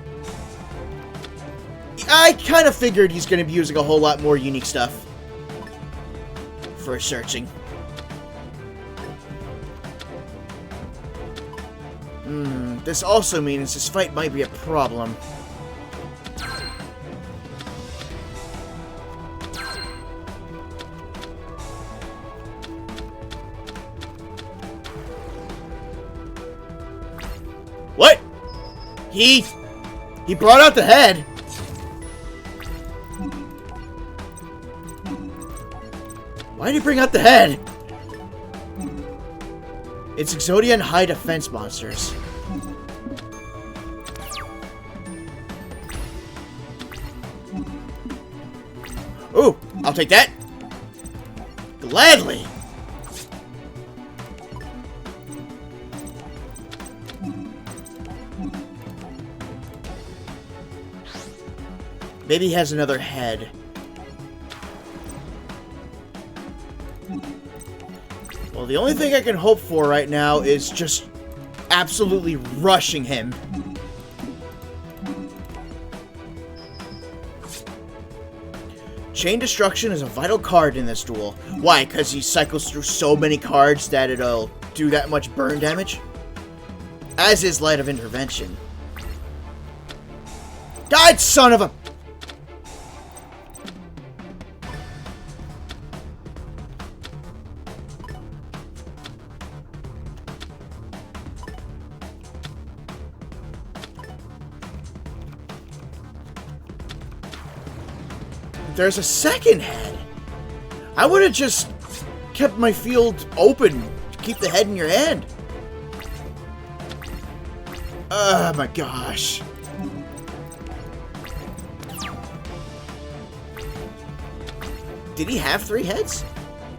S1: I kind of figured he's going to be using a whole lot more unique stuff for searching. This also means this fight might be a problem. What? He brought out the head. Why did he bring out the head? It's Exodia and high defense monsters. Ooh, I'll take that. Gladly. Maybe he has another head. Well, the only thing I can hope for right now is just absolutely rushing him. Chain Destruction is a vital card in this duel. Why? Because he cycles through so many cards that it'll do that much burn damage? As is Light of Intervention. God, son of a... There's a second head. I would have just kept my field open to keep the head in your hand. Oh my gosh. Did he have 3 heads?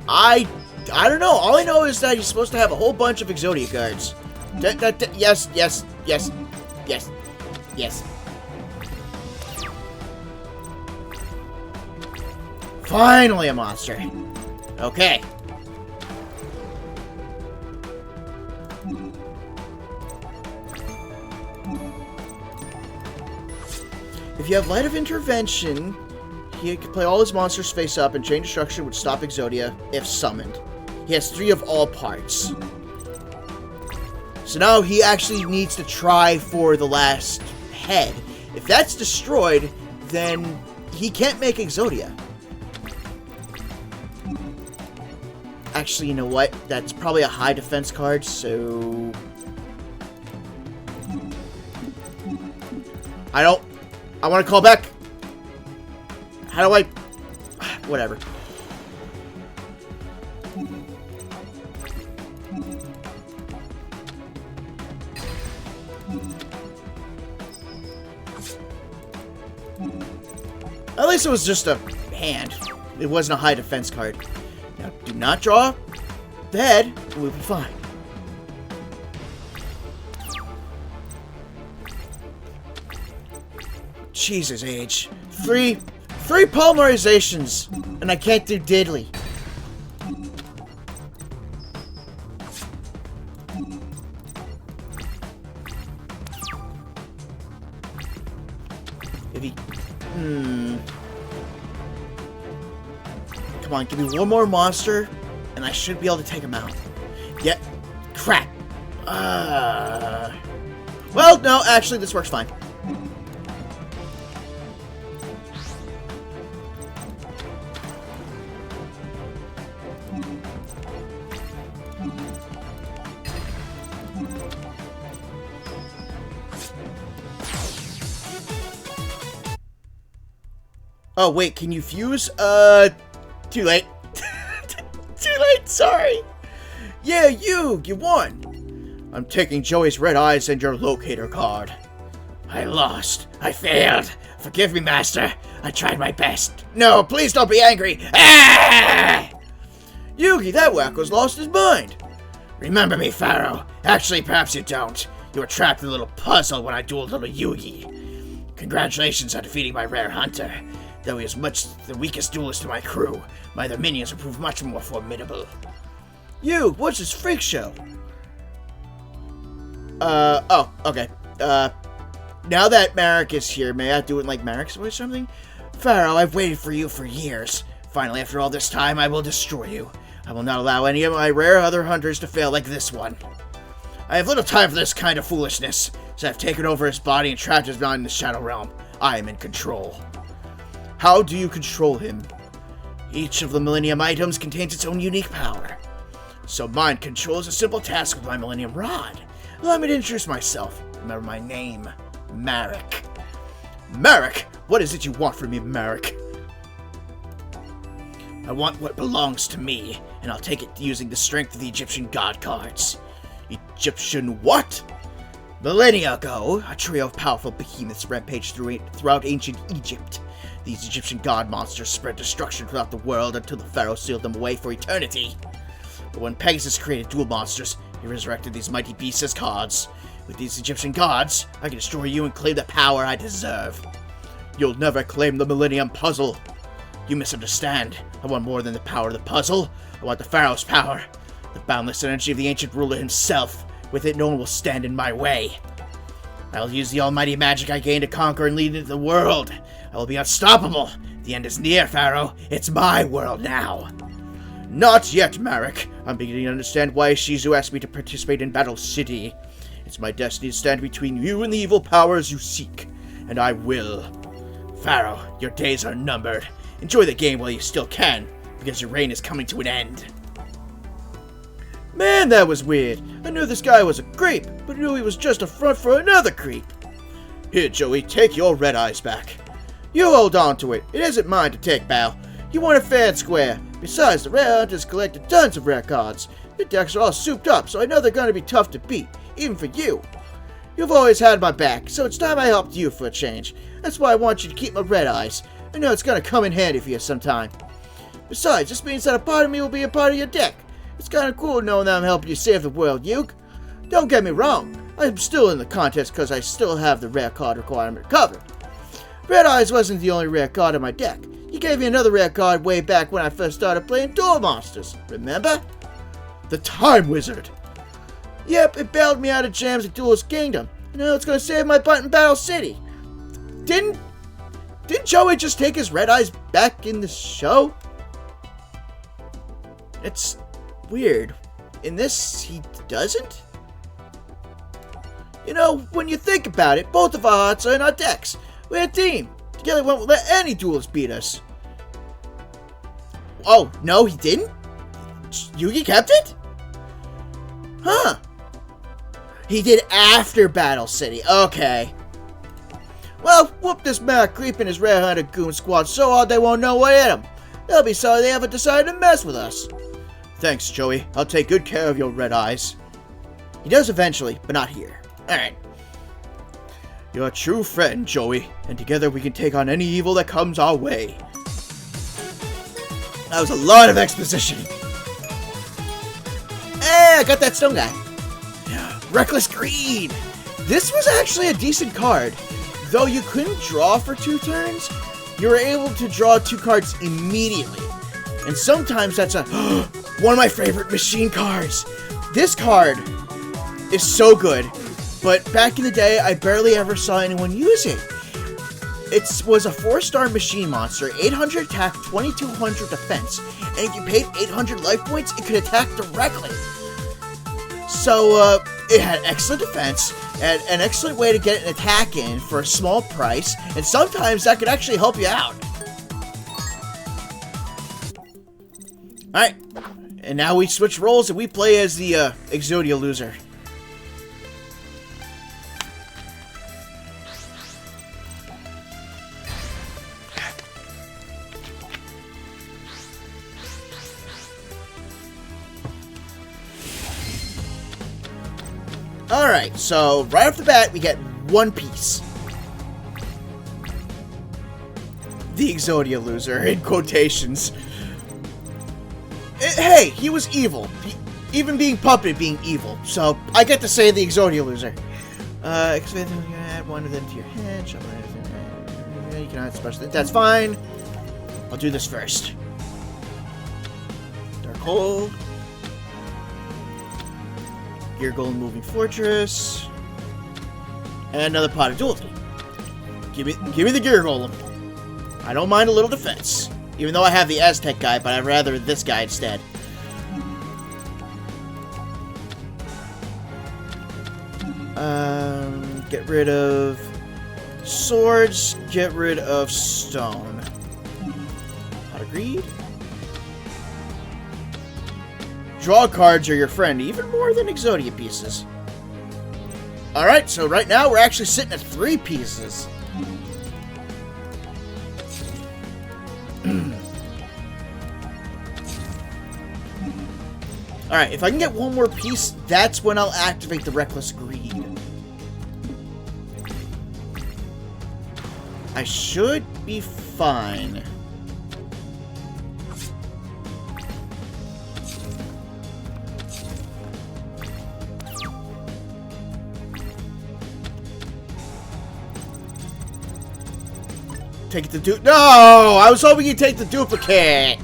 S1: I don't know. All I know is that he's supposed to have a whole bunch of Exodia cards. Yes, yes, yes, yes, yes. Finally a monster. Okay. If you have Light of Intervention, he can play all his monsters face up, and Chain Destruction would stop Exodia if summoned. He has 3 of all parts. So now he actually needs to try for the last head. If that's destroyed, then he can't make Exodia. Actually, you know what? That's probably a high defense card, so... I want to call back. How do I... Whatever. At least it was just a hand. It wasn't a high defense card. Now, do not draw the head, and we'll be fine. Jesus age. Three polymerizations, and I can't do diddly. Come on, give me one more monster, and I should be able to take him out. Yeah. Crap. Well, no, actually, this works fine. Oh, wait, can you fuse? Too late. Too late, sorry. Yeah, you won. I'm taking Joey's red eyes and your locator card.
S2: I lost. I failed. Forgive me, Master. I tried my best.
S1: No, please don't be angry. Ah! Yugi, that wacko's lost his mind.
S2: Remember me, Pharaoh. Actually, perhaps you don't. You were trapped in a little puzzle when I dueled little Yugi. Congratulations on defeating my rare hunter. Though he is much the weakest duelist in my crew, my other minions have proved much more formidable.
S1: You, what's this freak show? Oh, okay. Now that Marek is here, may I do it like Marek's voice or something? Pharaoh, I've waited for you for years. Finally, after all this time, I will destroy you. I will not allow any of my rare other hunters to fail like this one. I have little time for this kind of foolishness, so I've taken over his body and trapped his mind in the Shadow Realm. I am in control. How do you control him? Each of the Millennium items contains its own unique power. So mind control is a simple task with my Millennium Rod. Allow me to introduce myself. Remember my name, Marek. Marek? What is it you want from me, Marek?
S2: I want what belongs to me, and I'll take it using the strength of the Egyptian god cards.
S1: Egyptian what? Millennia ago, a trio of powerful behemoths rampaged throughout ancient Egypt. These Egyptian god monsters spread destruction throughout the world until the pharaoh sealed them away for eternity. But when Pegasus created dual monsters, he resurrected these mighty beasts as gods. With these Egyptian gods, I can destroy you and claim the power I deserve. You'll never claim the Millennium Puzzle. You misunderstand. I want more than the power of the puzzle. I want the pharaoh's power. The boundless energy of the ancient ruler himself. With it, no one will stand in my way. I'll use the almighty magic I gained to conquer and lead into the world. I will be unstoppable. The end is near, Pharaoh. It's my world now. Not yet, Marek. I'm beginning to understand why Shizu asked me to participate in Battle City. It's my destiny to stand between you and the evil powers you seek. And I will. Pharaoh, your days are numbered. Enjoy the game while you still can, because your reign is coming to an end. Man, that was weird. I knew this guy was a creep, but knew he was just a front for another creep. Here, Joey, take your red eyes back. You hold on to it. It isn't mine to take, pal. You want it fair and square. Besides, the rare hunters collected tons of rare cards. The decks are all souped up, so I know they're going to be tough to beat, even for you. You've always had my back, so it's time I helped you for a change. That's why I want you to keep my red eyes. I know it's going to come in handy for you sometime. Besides, this means that a part of me will be a part of your deck. It's kind of cool knowing that I'm helping you save the world, Yug. Don't get me wrong. I'm still in the contest because I still have the rare card requirement covered. Red Eyes wasn't the only rare card in my deck. You gave me another rare card way back when I first started playing Duel Monsters. Remember? The Time Wizard. Yep, it bailed me out of jams at Duelist Kingdom. You know, it's going to save my butt in Battle City. Didn't Joey just take his red eyes back in the show? It's weird. In this, he doesn't? You know, when you think about it, both of our hearts are in our decks. We're a team. Together we won't let any duelist beat us. Oh, no, he didn't? Yugi kept it? Huh. He did after Battle City. Okay. Well, whoop this Marek creep and his rare hunter goon squad so hard they won't know what hit them. They'll be sorry they ever decided to mess with us. Thanks, Joey. I'll take good care of your red eyes. He does eventually, but not here. Alright. You're a true friend, Joey, and together we can take on any evil that comes our way. That was a lot of exposition. Hey, I got that stone guy. Reckless Greed. This was actually a decent card. Though you couldn't draw for 2 turns, you were able to draw 2 cards immediately. And sometimes that's a one of my favorite machine cards. This card is so good, but back in the day, I barely ever saw anyone use it. It was a 4-star machine monster, 800 attack, 2200 defense, and if you paid 800 life points, it could attack directly. So, it had excellent defense, and an excellent way to get an attack in for a small price, and sometimes that could actually help you out. Alright, and now we switch roles and we play as the Yugioh loser. Alright, so right off the bat, we get one piece. The Yugioh loser, in quotations. Hey, he was evil. Even being puppet being evil. So, I get to say the Yugioh loser. Expand, you add one of them to your head. You cannot special. That's fine. I'll do this first. Dark Hole. Gear Golem Moving Fortress. And another Pot of Duality. Give me the Gear Golem. I don't mind a little defense. Even though I have the Aztec guy, but I'd rather this guy instead. Get rid of swords, get rid of stone. Pot of Greed. Draw cards are your friend, even more than Exodia pieces. Alright, so right now we're actually sitting at 3 pieces. Alright, if I can get one more piece, that's when I'll activate the Reckless Greed. I should be fine. Take the No! I was hoping you'd take the duplicate!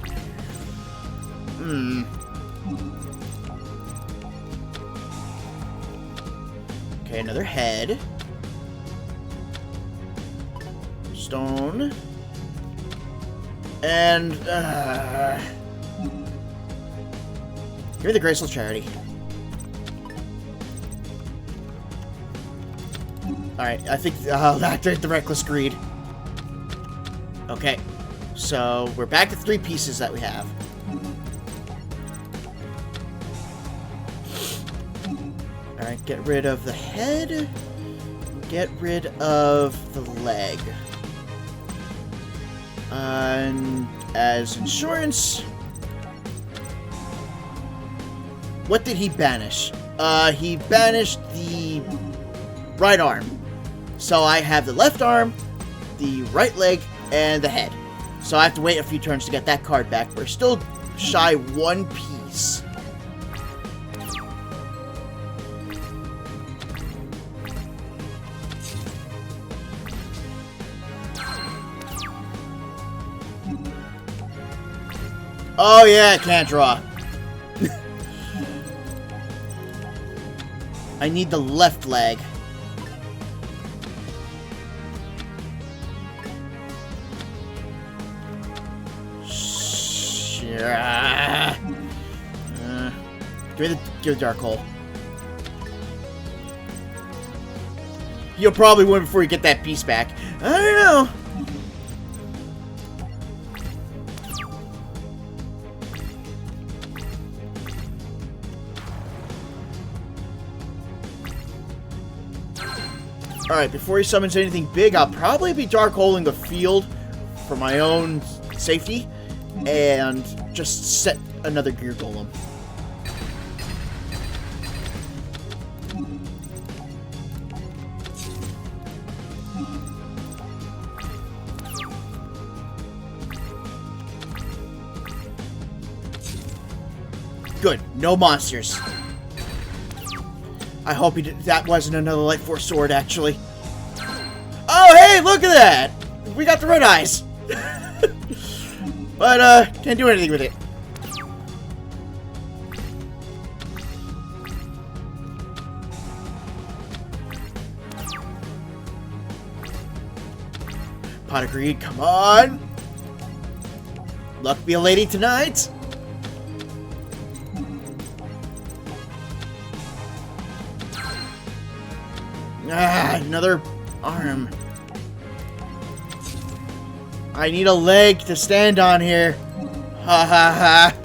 S1: Okay, another head. Stone. And, give me the Graceful Charity. Alright, I think I'll activate the Reckless Greed. Okay, so we're back to 3 pieces that we have. Alright, get rid of the head. Get rid of the leg. And as insurance... What did he banish? He banished the right arm. So I have the left arm, the right leg, and the head. So I have to wait a few turns to get that card back. We're still shy 1 piece. Oh yeah, I can't draw. I need the left leg. Give me the Dark Hole. You'll probably win before you get that piece back. I don't know. Alright, before he summons anything big, I'll probably be Dark Holing the field for my own safety and just set another Gear Golem. Good. No monsters. I hope that wasn't another Light Force sword, actually. Oh, hey, look at that! We got the red eyes. But, can't do anything with it. Pot of greed, come on! Luck be a lady tonight! Ah, another arm. I need a leg to stand on here. Ha ha ha.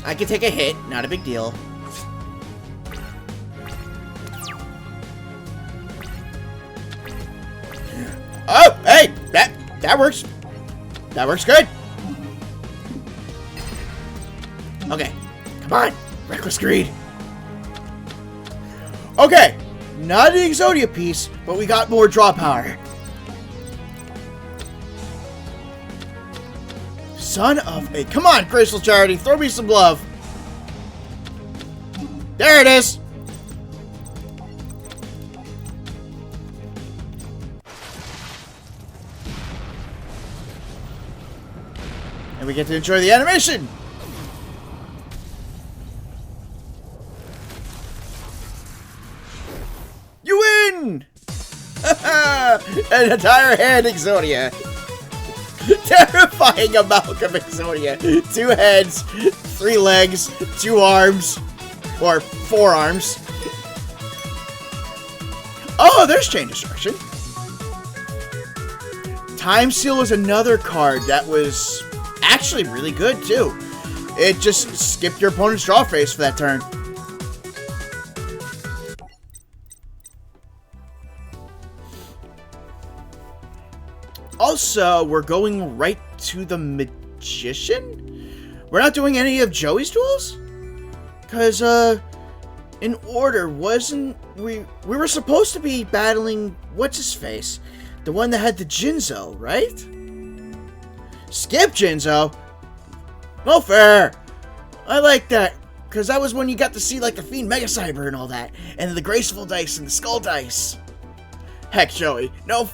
S1: I can take a hit, not a big deal. Oh, hey, that works. That works good. Okay, come on, reckless greed. Okay, not an Exodia piece, but we got more draw power. Son of a... Come on, Crystal Charity, throw me some love. There it is. And we get to enjoy the animation. You win! An entire hand Exodia. Terrifying amalgam Exodia. 2 heads, 3 legs, 2 arms, or 4 arms. Oh, there's Chain Destruction. Time Seal was another card that was actually really good too. It just skipped your opponent's draw phase for that turn. Also, we're going right to the Magician? We're not doing any of Joey's duels? Because, in order, wasn't... We were supposed to be battling... What's-his-face? The one that had the Jinzo, right? Skip Jinzo? No fair! I like that, because that was when you got to see, like, the Fiend Mega Cyber and all that. And the Graceful Dice and the Skull Dice. Heck, Joey. No...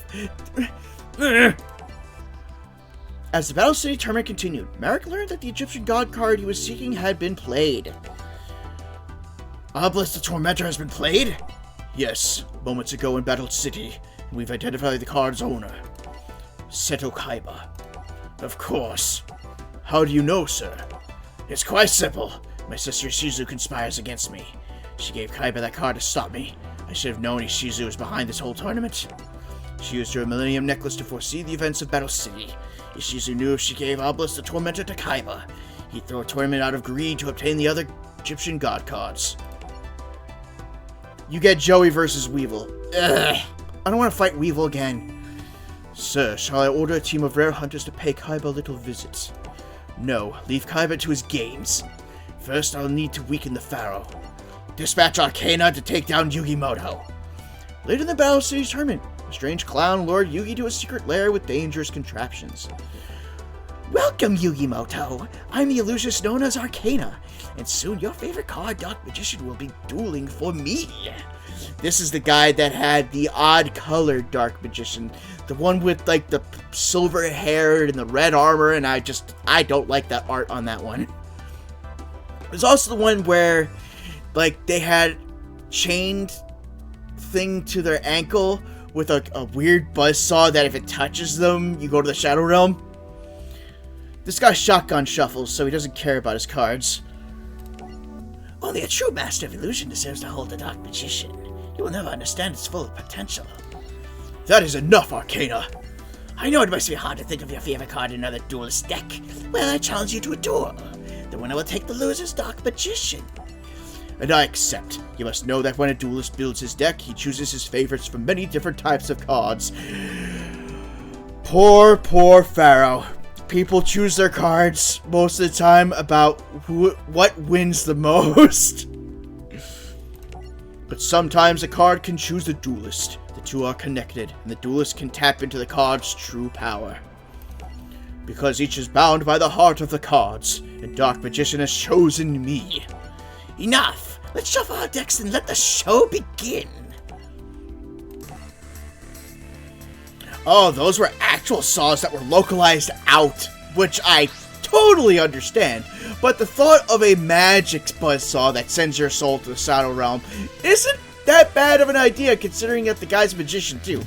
S1: As the Battle City tournament continued, Merrick learned that the Egyptian god card he was seeking had been played. Obelisk the Tormentor has been played? Yes, moments ago in Battle City, and we've identified the card's owner. Seto Kaiba. Of course. How do you know, sir? It's quite simple. My sister Shizu conspires against me. She gave Kaiba that card to stop me. I should have known Shizu was behind this whole tournament. She used her Millennium Necklace to foresee the events of Battle City. Ishizu knew if she gave Obelisk the Tormentor to Kaiba, he'd throw a tournament out of greed to obtain the other Egyptian god cards. You get Joey versus Weevil. Ugh. I don't want to fight Weevil again. Sir, shall I order a team of rare hunters to pay Kaiba a little visit? No, leave Kaiba to his games. First, I'll need to weaken the Pharaoh. Dispatch Arcana to take down Yugimoto. Later in the Battle City tournament, a strange clown lured Yugi to a secret lair with dangerous contraptions. Welcome, Yugimoto. I'm the illusionist known as Arcana, and soon your favorite card, Dark Magician, will be dueling for me. This is the guy that had the odd-colored Dark Magician, the one with, like, the silver hair and the red armor, and I don't like that art on that one. There's also the one where, like, they had chained thing to their ankle with a weird buzzsaw that if it touches them, you go to the Shadow Realm. This guy shotgun shuffles, so he doesn't care about his cards. Only a true master of illusion deserves to hold the Dark Magician. You will never understand its full potential. That is enough, Arcana. I know it must be hard to think of your favorite card in another duelist deck. Well, I challenge you to a duel. The winner will take the loser's Dark Magician. And I accept. You must know that when a duelist builds his deck, he chooses his favorites from many different types of cards. Poor Pharaoh. People choose their cards most of the time about what wins the most. But sometimes a card can choose the duelist. The two are connected, and the duelist can tap into the card's true power. Because each is bound by the heart of the cards, and Dark Magician has chosen me. Enough! Let's shuffle our decks and let the show begin! Oh, those were actual saws that were localized out, which I totally understand. But the thought of a magic buzzsaw that sends your soul to the Shadow Realm isn't that bad of an idea, considering that the guy's a magician too.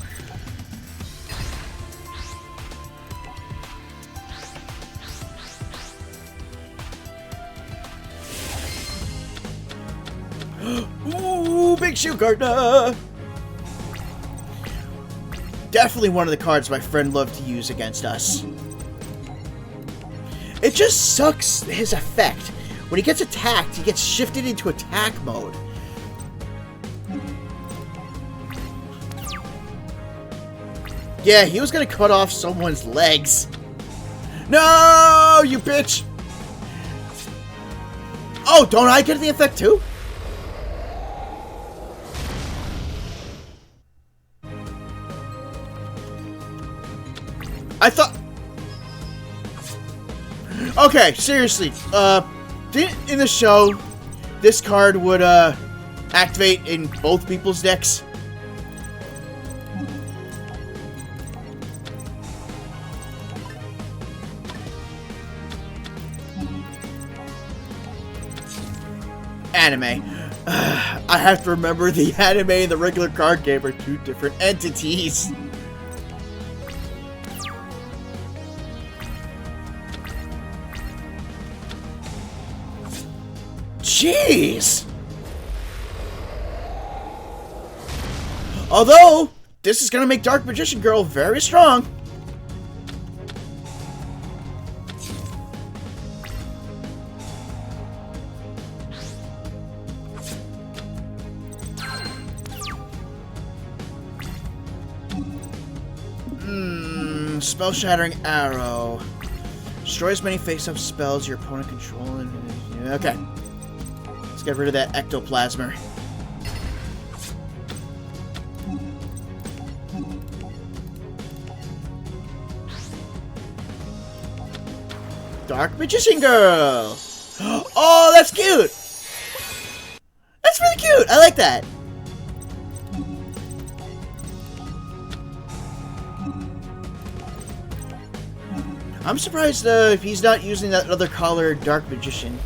S1: Ooh, big shoe gardener! Definitely one of the cards my friend loved to use against us. It just sucks his effect. When he gets attacked, he gets shifted into attack mode. Yeah, he was gonna cut off someone's legs. No, you bitch! Oh, don't I get the effect too? I thought... Okay, seriously. In the show, this card would, activate in both people's decks? Anime. I have to remember the anime and the regular card game are two different entities. Jeez! Although, this is gonna make Dark Magician Girl very strong. Spell Shattering Arrow. Destroy as many face-up spells your opponent controls. Okay. Let's get rid of that ectoplasmer. Dark Magician Girl! Oh, that's cute! That's really cute! I like that! I'm surprised if he's not using that other color, Dark Magician.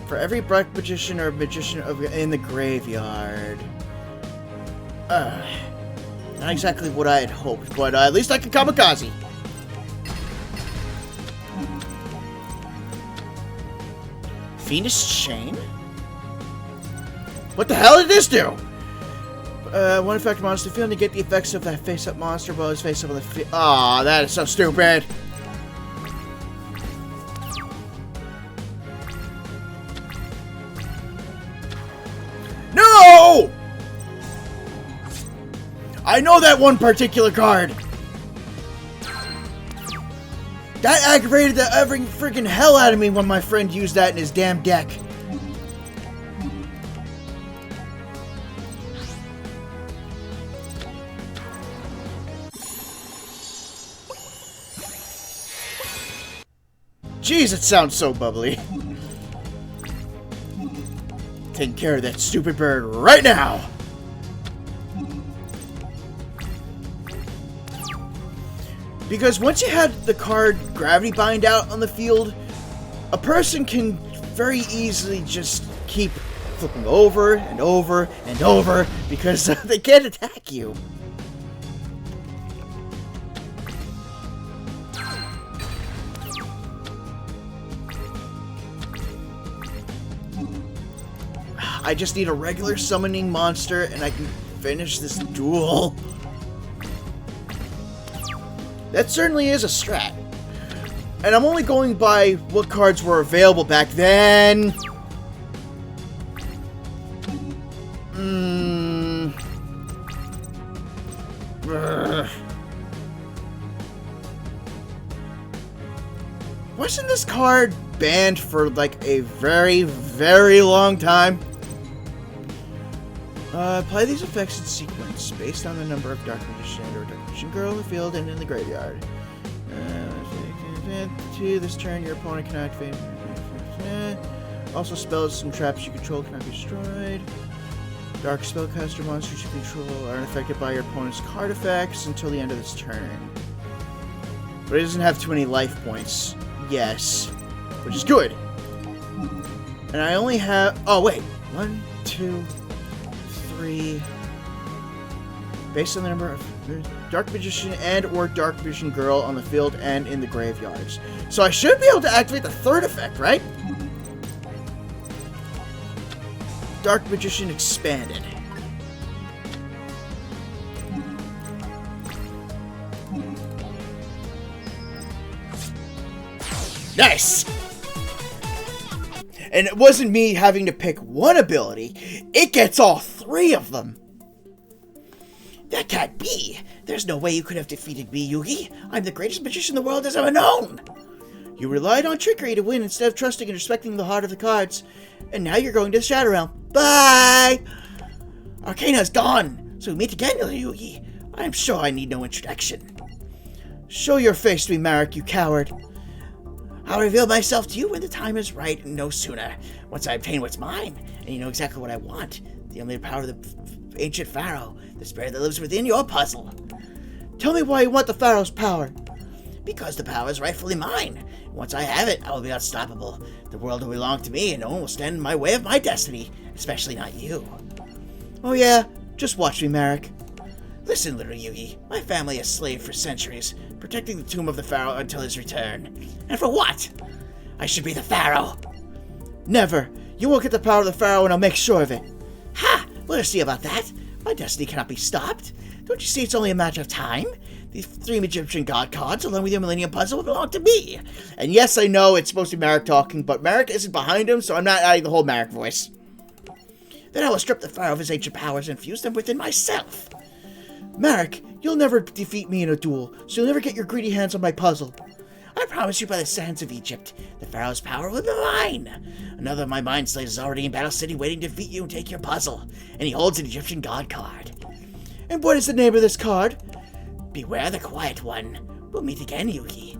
S1: For every Dark Magician or Magician in the graveyard. Not exactly what I had hoped, but at least I can kamikaze. Fiendish Chain? What the hell did this do? One effect monster field to get the effects of that face-up monster while his face-up on the field. Aw, that is so stupid. No! I know that one particular card. That aggravated the ever freaking hell out of me when my friend used that in his damn deck. Jeez, it sounds so bubbly. Taking care of that stupid bird right now. Because once you had the card Gravity Bind out on the field, a person can very easily just keep flipping over and over and over because they can't attack you. I just need a regular summoning monster and I can finish this duel. That certainly is a strat. And I'm only going by what cards were available back then. Wasn't this card banned for like a very, very long time? Apply these effects in sequence based on the number of Dark Magician or Dark Magician Girl in the field and in the graveyard. This turn, your opponent can activate. Also, spells and traps you control cannot be destroyed. Dark spellcaster monsters you control are unaffected by your opponent's card effects until the end of this turn. But it doesn't have too many life points. Yes. Which is good. And I only have... Oh, wait. 1, 2, 3... Based on the number of Dark Magician and or Dark Magician Girl on the field and in the graveyards. So I should be able to activate the third effect, right? Dark Magician Expanded. Nice! And it wasn't me having to pick one ability, it gets all three of them.
S2: That can't be. There's no way you could have defeated me, Yugi. I'm the greatest magician the world has ever known.
S1: You relied on trickery to win instead of trusting and respecting the heart of the cards. And now you're going to the Shadow Realm. Bye!
S2: Arcana's gone, so we meet again, Yugi. I'm sure I need no introduction.
S1: Show your face to me, Marek, you coward.
S2: I'll reveal myself to you when the time is right, and no sooner. Once I obtain what's mine, and you know exactly what I want. The unlimited power of the ancient pharaoh, the spirit that lives within your puzzle.
S1: Tell me why you want the pharaoh's power.
S2: Because the power is rightfully mine. Once I have it, I will be unstoppable. The world will belong to me, and no one will stand in my way of my destiny, especially not you.
S1: Oh yeah? Just watch me, Marek.
S2: Listen, little Yugi. My family has slaved for centuries, protecting the tomb of the pharaoh until his return. And for what? I should be the pharaoh.
S1: Never. You won't get the power of the pharaoh, and I'll make sure of it.
S2: Ha! We'll see about that. My destiny cannot be stopped. Don't you see it's only a matter of time? The 3 Egyptian god cards, along with your Millennium Puzzle, will belong to me.
S1: And yes, I know it's supposed to be Marek talking, but Marek isn't behind him, so I'm not adding the whole Marek voice.
S2: Then I will strip the pharaoh of his ancient powers and fuse them within myself.
S1: Marek, you'll never defeat me in a duel, so you'll never get your greedy hands on my puzzle.
S2: I promise you by the sands of Egypt, the pharaoh's power will be mine. Another of my mind slayers is already in Battle City waiting to defeat you and take your puzzle, and he holds an Egyptian god card.
S1: And what is the name of this card?
S2: Beware the Quiet One. We'll meet again, Yugi.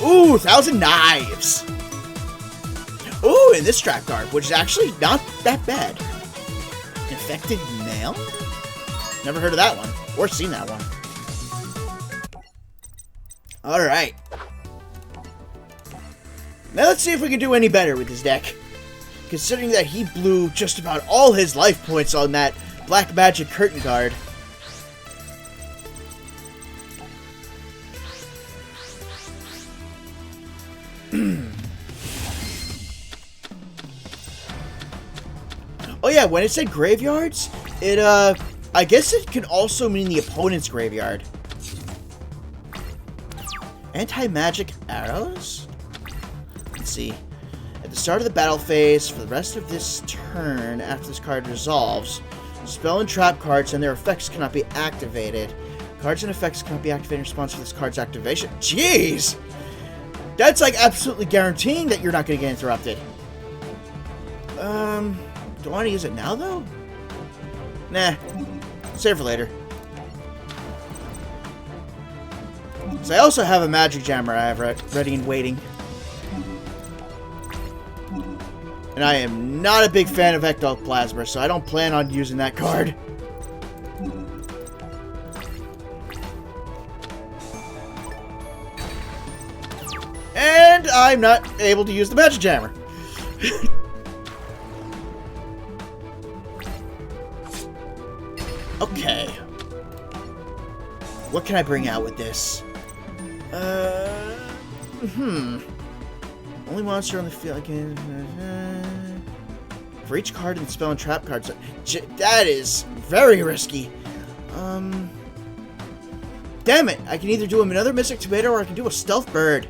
S1: Ooh, 1,000 knives! Ooh, and this trap card, which is actually not that bad. Infected Nail? Never heard of that one, or seen that one. Alright. Now let's see if we can do any better with this deck. Considering that he blew just about all his life points on that Black Magic Curtain card. Oh yeah, when it said graveyards, it, I guess it can also mean the opponent's graveyard. Anti-magic arrows? Let's see. At the start of the battle phase, for the rest of this turn, after this card resolves, spell and trap cards and their effects cannot be activated. Cards and effects cannot be activated in response to this card's activation. Jeez! That's like absolutely guaranteeing that you're not going to get interrupted. Do I want to use it now, though? Nah. Save for later. So I also have a magic jammer I have ready and waiting. And I am not a big fan of Ectoplasma, so I don't plan on using that card. And I'm not able to use the magic jammer. Okay. What can I bring out with this? Only monster on the field again. For each card in the spell and trap cards. That is very risky. Damn it! I can either do another Mystic Tomato or I can do a Stealth Bird.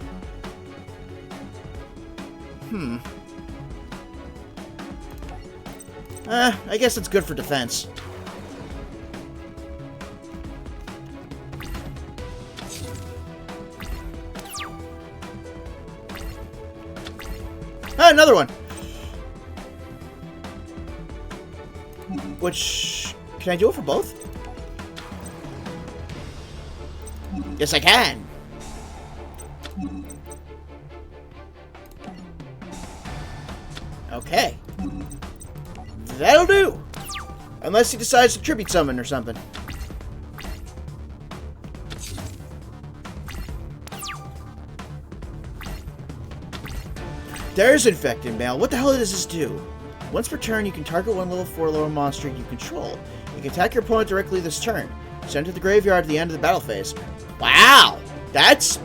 S1: I guess it's good for defense. Another one! Which... can I do it for both? Yes, I can. Okay. That'll do. Unless he decides to tribute summon or something. There's infected mail. What the hell does this do? Once per turn, you can target one level 4 lower monster you control. You can attack your opponent directly this turn. Send it to the graveyard at the end of the battle phase. Wow! That's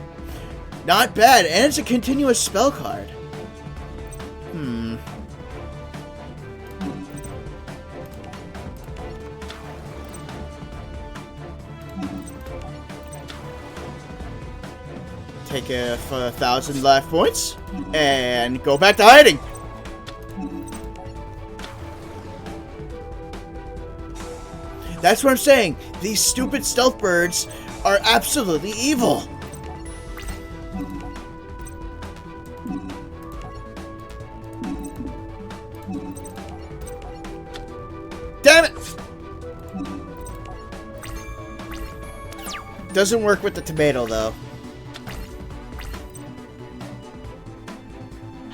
S1: not bad. And it's a continuous spell card. Take a 1,000 life points and go back to hiding. That's what I'm saying. These stupid stealth birds are absolutely evil. Damn it! Doesn't work with the tomato though.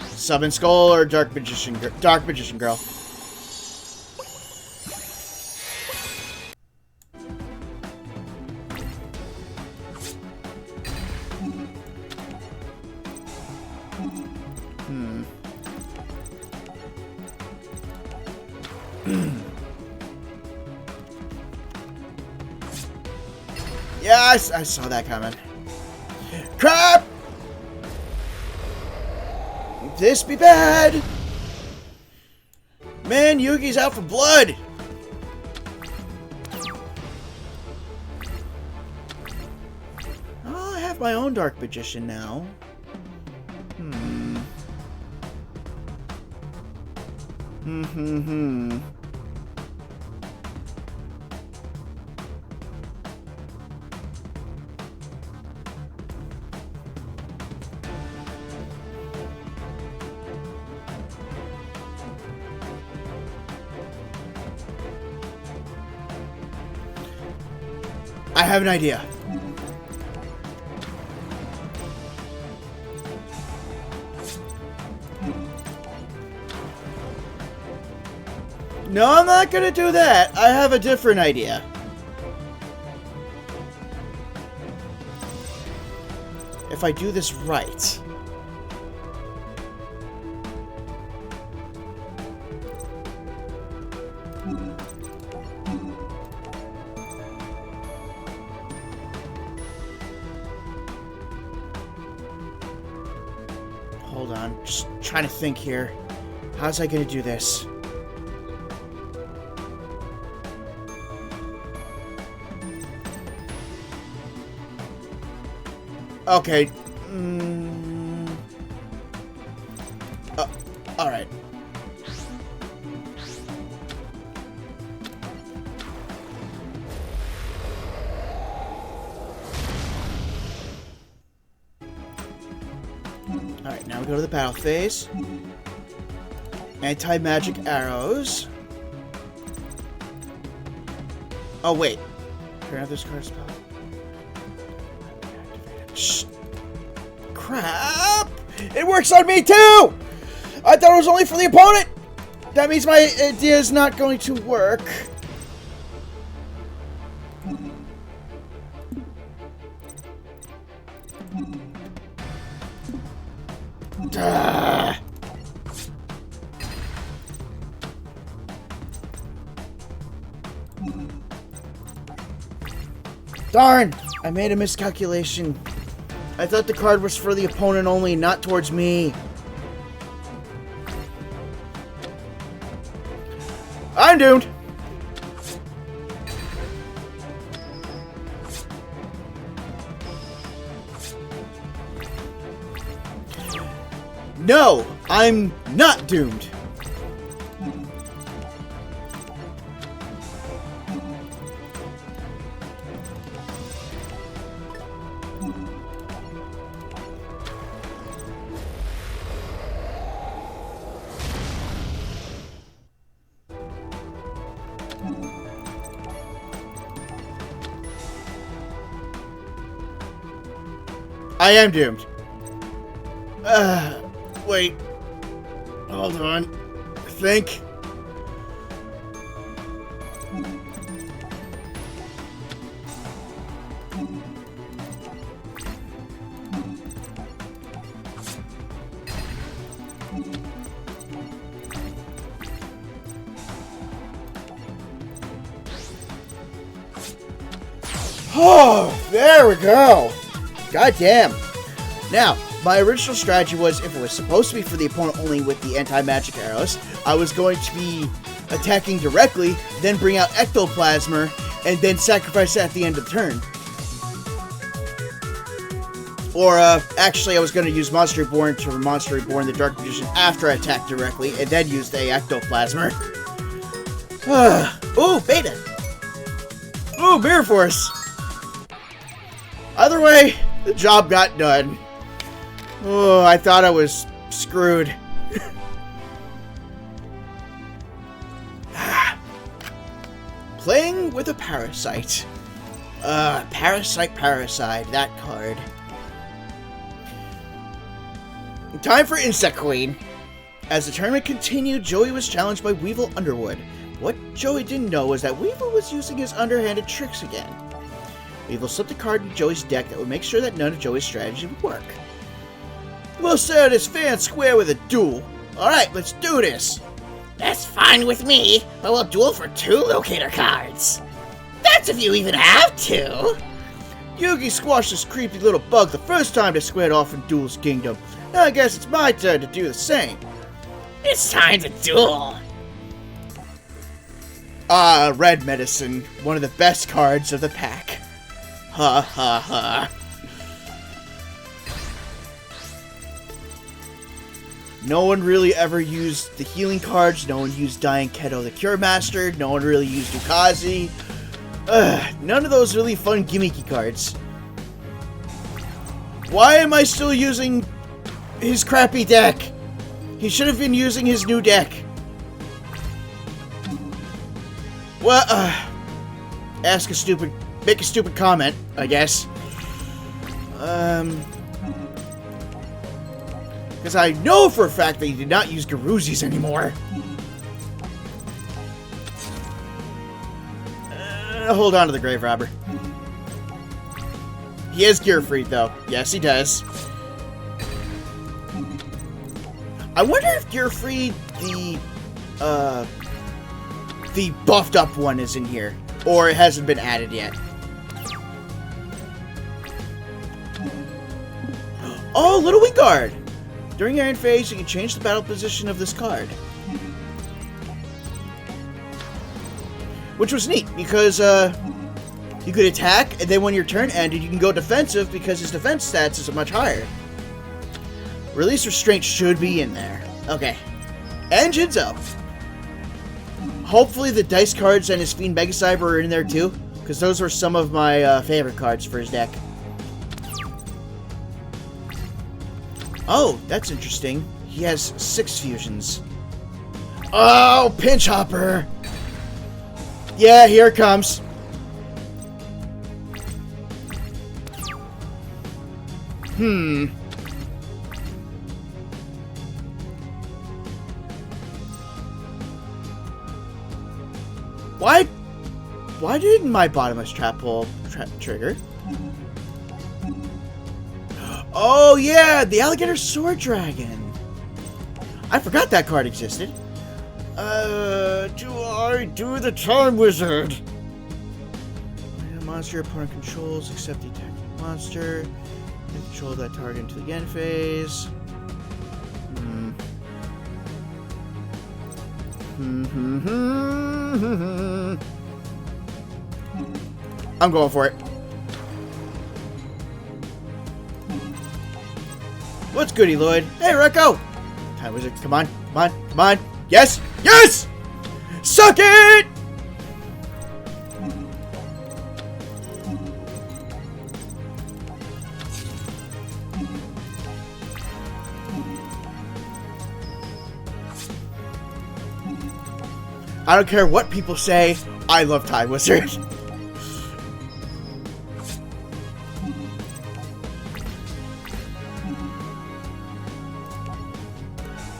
S1: Summon Skull or Dark Magician Girl. Yeah, I saw that coming. Crap! This be bad! Man, Yugi's out for blood! Oh, I have my own Dark Magician now. I have an idea. No, I'm not gonna do that. I have a different idea. If I do this right. Hold on, just trying to think here. How's I gonna do this? Okay. Alright. Alright, now we go to the battle phase. Anti-magic arrows. Oh, wait. Turn off this card spell. Shh. Crap! It works on me too! I thought it was only for the opponent! That means my idea is not going to work. Duh. Darn! I made a miscalculation. I thought the card was for the opponent only, not towards me. I'm doomed! No! I'm not doomed! I am doomed. Wait. Hold on. Think. Oh, there we go. God damn. Now, my original strategy was, if it was supposed to be for the opponent only with the anti-magic arrows, I was going to be attacking directly, then bring out Ectoplasmer, and then sacrifice it at the end of the turn. Or, actually, I was going to use Monster Reborn to Monster Reborn the Dark Magician after I attacked directly, and then use the Ectoplasmer. Ooh, Beta! Ooh, Mirror Force! Either way, the job got done. Oh, I thought I was screwed. Playing with a Parasite. Parasite, that card. Time for Insect Queen. As the tournament continued, Joey was challenged by Weevil Underwood. What Joey didn't know was that Weevil was using his underhanded tricks again. Weevil slipped a card in Joey's deck that would make sure that none of Joey's strategy would work. We'll set this fan square with a duel. Alright, let's do this.
S2: That's fine with me, but we'll duel for 2 locator cards. That's if you even have 2.
S1: Yugi squashed this creepy little bug the first time they squared off in Duel's Kingdom. Now I guess it's my turn to do the same.
S2: It's time to duel.
S1: Red Medicine. One of the best cards of the pack. Ha ha ha. No one really ever used the healing cards. No one used Dying Keto the Cure Master. No one really used Dukazi. None of those really fun gimmicky cards. Why am I still using his crappy deck? He should have been using his new deck. Well, make a stupid comment, I guess. Because I know for a fact that he did not use Garuzis anymore. Hold on to the Grave Robber. He has Gear Freed, though. Yes, he does. I wonder if Gear Freed, the buffed up one is in here. Or it hasn't been added yet. Oh, Little Wing Guard! During your end phase, you can change the battle position of this card. Which was neat, because you could attack, and then when your turn ended, you can go defensive, because his defense stats is much higher. Release Restraint should be in there. Okay. And Jinzo. Hopefully the dice cards and his Fiend Mega Cyber are in there too, because those were some of my favorite cards for his deck. Oh, that's interesting. He has 6 fusions. Oh, Pinch Hopper! Yeah, here it comes. Why didn't my Bottomless Trap pull trigger? Oh yeah, the Alligator Sword Dragon. I forgot that card existed. Do I do the Time Wizard? A monster your opponent controls, except the attacking monster. And control that target until the end phase. I'm going for it. What's goody, Lloyd? Hey, Rekko! Time Wizard, come on, come on, come on. Yes! Yes! Suck it! I don't care what people say, I love Time Wizard.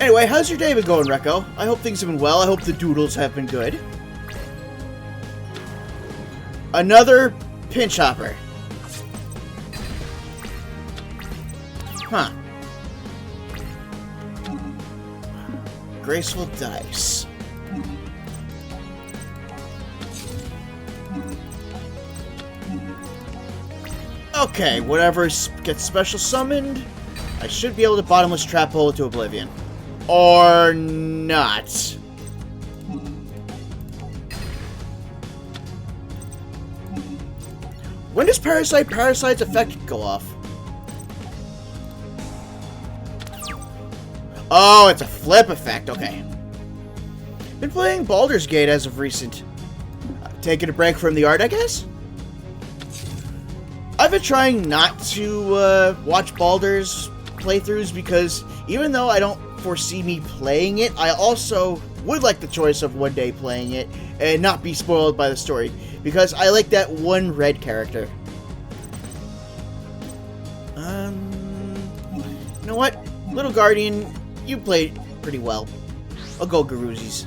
S1: Anyway, how's your day been going, Rekko? I hope things have been well. I hope the doodles have been good. Another pinch hopper. Huh. Graceful dice. Okay, whatever gets special summoned, I should be able to bottomless trap hole to oblivion. Or not. When does Parasite's effect go off? Oh, it's a flip effect. Okay. Been playing Baldur's Gate as of recent. Taking a break from the art, I guess? I've been trying not to watch Baldur's playthroughs because even though I don't foresee me playing it, I also would like the choice of one day playing it and not be spoiled by the story because I like that one red character. You know what? Little Guardian, you played pretty well. I'll go Garuzzi's.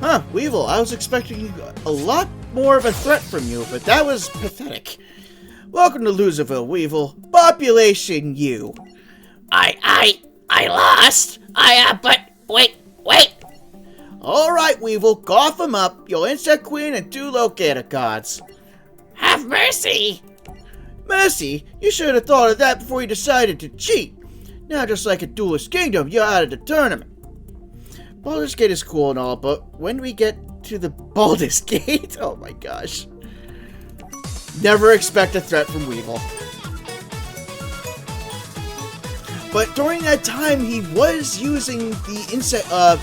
S1: Huh, Weevil, I was expecting a lot more of a threat from you, but that was pathetic. Welcome to Loserville, Weevil. Population U.
S2: I lost. But wait.
S1: Alright, Weevil, cough him up, your Insect Queen and 2 Locator cards.
S2: Have mercy.
S1: Mercy? You should have thought of that before you decided to cheat. Now, just like a Duelist Kingdom, you're out of the tournament. Baldur's Gate is cool and all, but when we get to the Baldur's Gate, oh my gosh. Never expect a threat from Weevil. But during that time, he was using the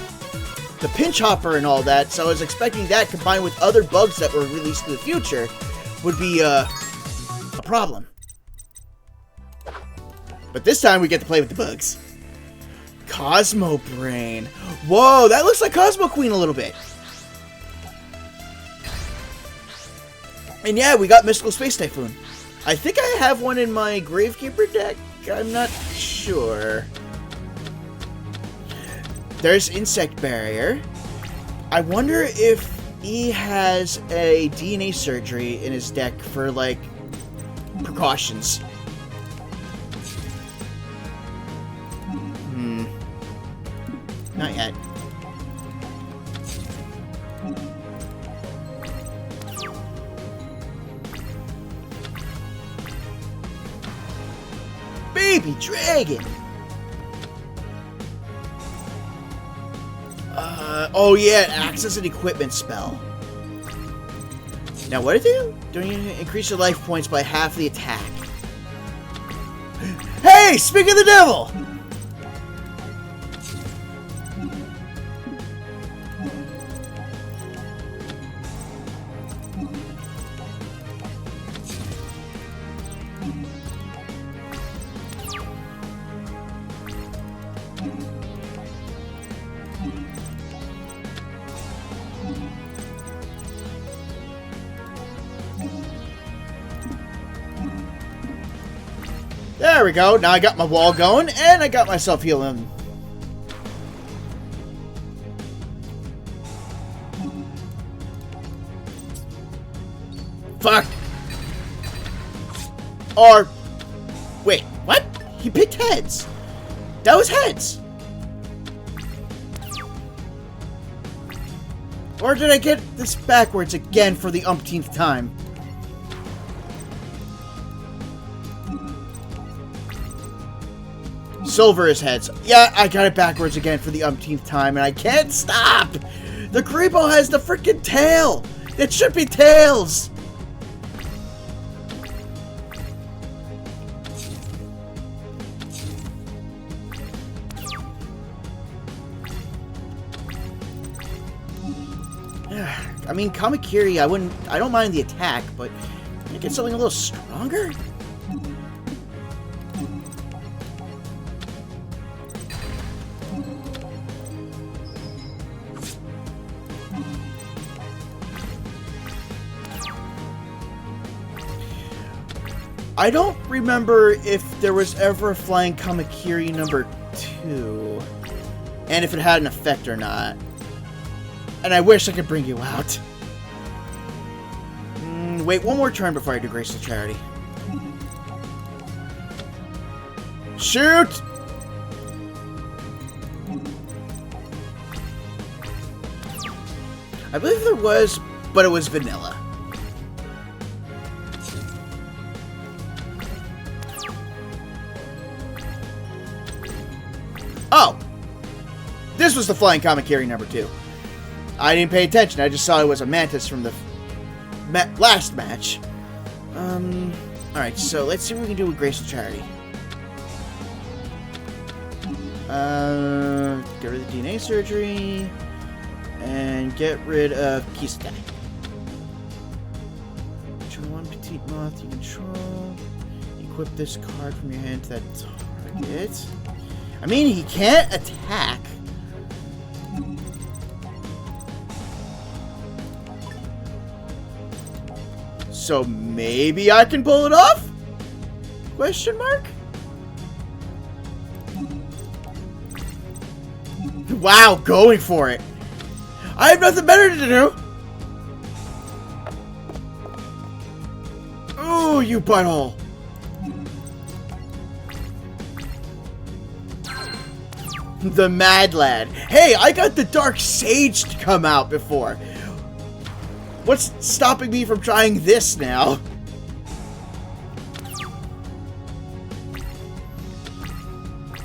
S1: pinch hopper and all that, so I was expecting that combined with other bugs that were released in the future would be a problem. But this time we get to play with the bugs. Cosmo Brain. Whoa, that looks like Cosmo Queen a little bit. And yeah, we got Mystical Space Typhoon. I think I have one in my Gravekeeper deck. I'm not sure. There's Insect Barrier. I wonder if he has a DNA surgery in his deck for, like, precautions. Not yet. Baby Dragon! Oh yeah, it acts as an equipment spell. Now what do you do? Don't you increase your life points by half the attack? Hey! Speak of the devil! There we go. Now I got my wall going, and I got myself healing. Fuck. Or... wait, what? He picked heads. That was heads. Or did I get this backwards again for the umpteenth time? Silver is heads. Yeah, I got it backwards again for the umpteenth time, and I can't stop! The Creepo has the freaking tail! It should be tails! I mean, Kamakiri, I don't mind the attack, but can I get something a little stronger? I don't remember if there was ever a Flying Kamakiri number 2. And if it had an effect or not. And I wish I could bring you out. Wait, one more turn before I do Graceful Charity. Shoot! I believe there was, but it was vanilla. Oh! This was the Flying Kamakiri number 2. I didn't pay attention. I just saw it was a Mantis from the last match. Alright, so let's see what we can do with Graceful Charity. Get rid of the DNA surgery. And get rid of Kisakai. Control 1 Petite Moth you control. Equip this card from your hand to that target. I mean, he can't attack. So maybe I can pull it off? Question mark? Wow, going for it. I have nothing better to do. Ooh, you butthole. The Mad Lad. Hey, I got the Dark Sage to come out before. What's stopping me from trying this now?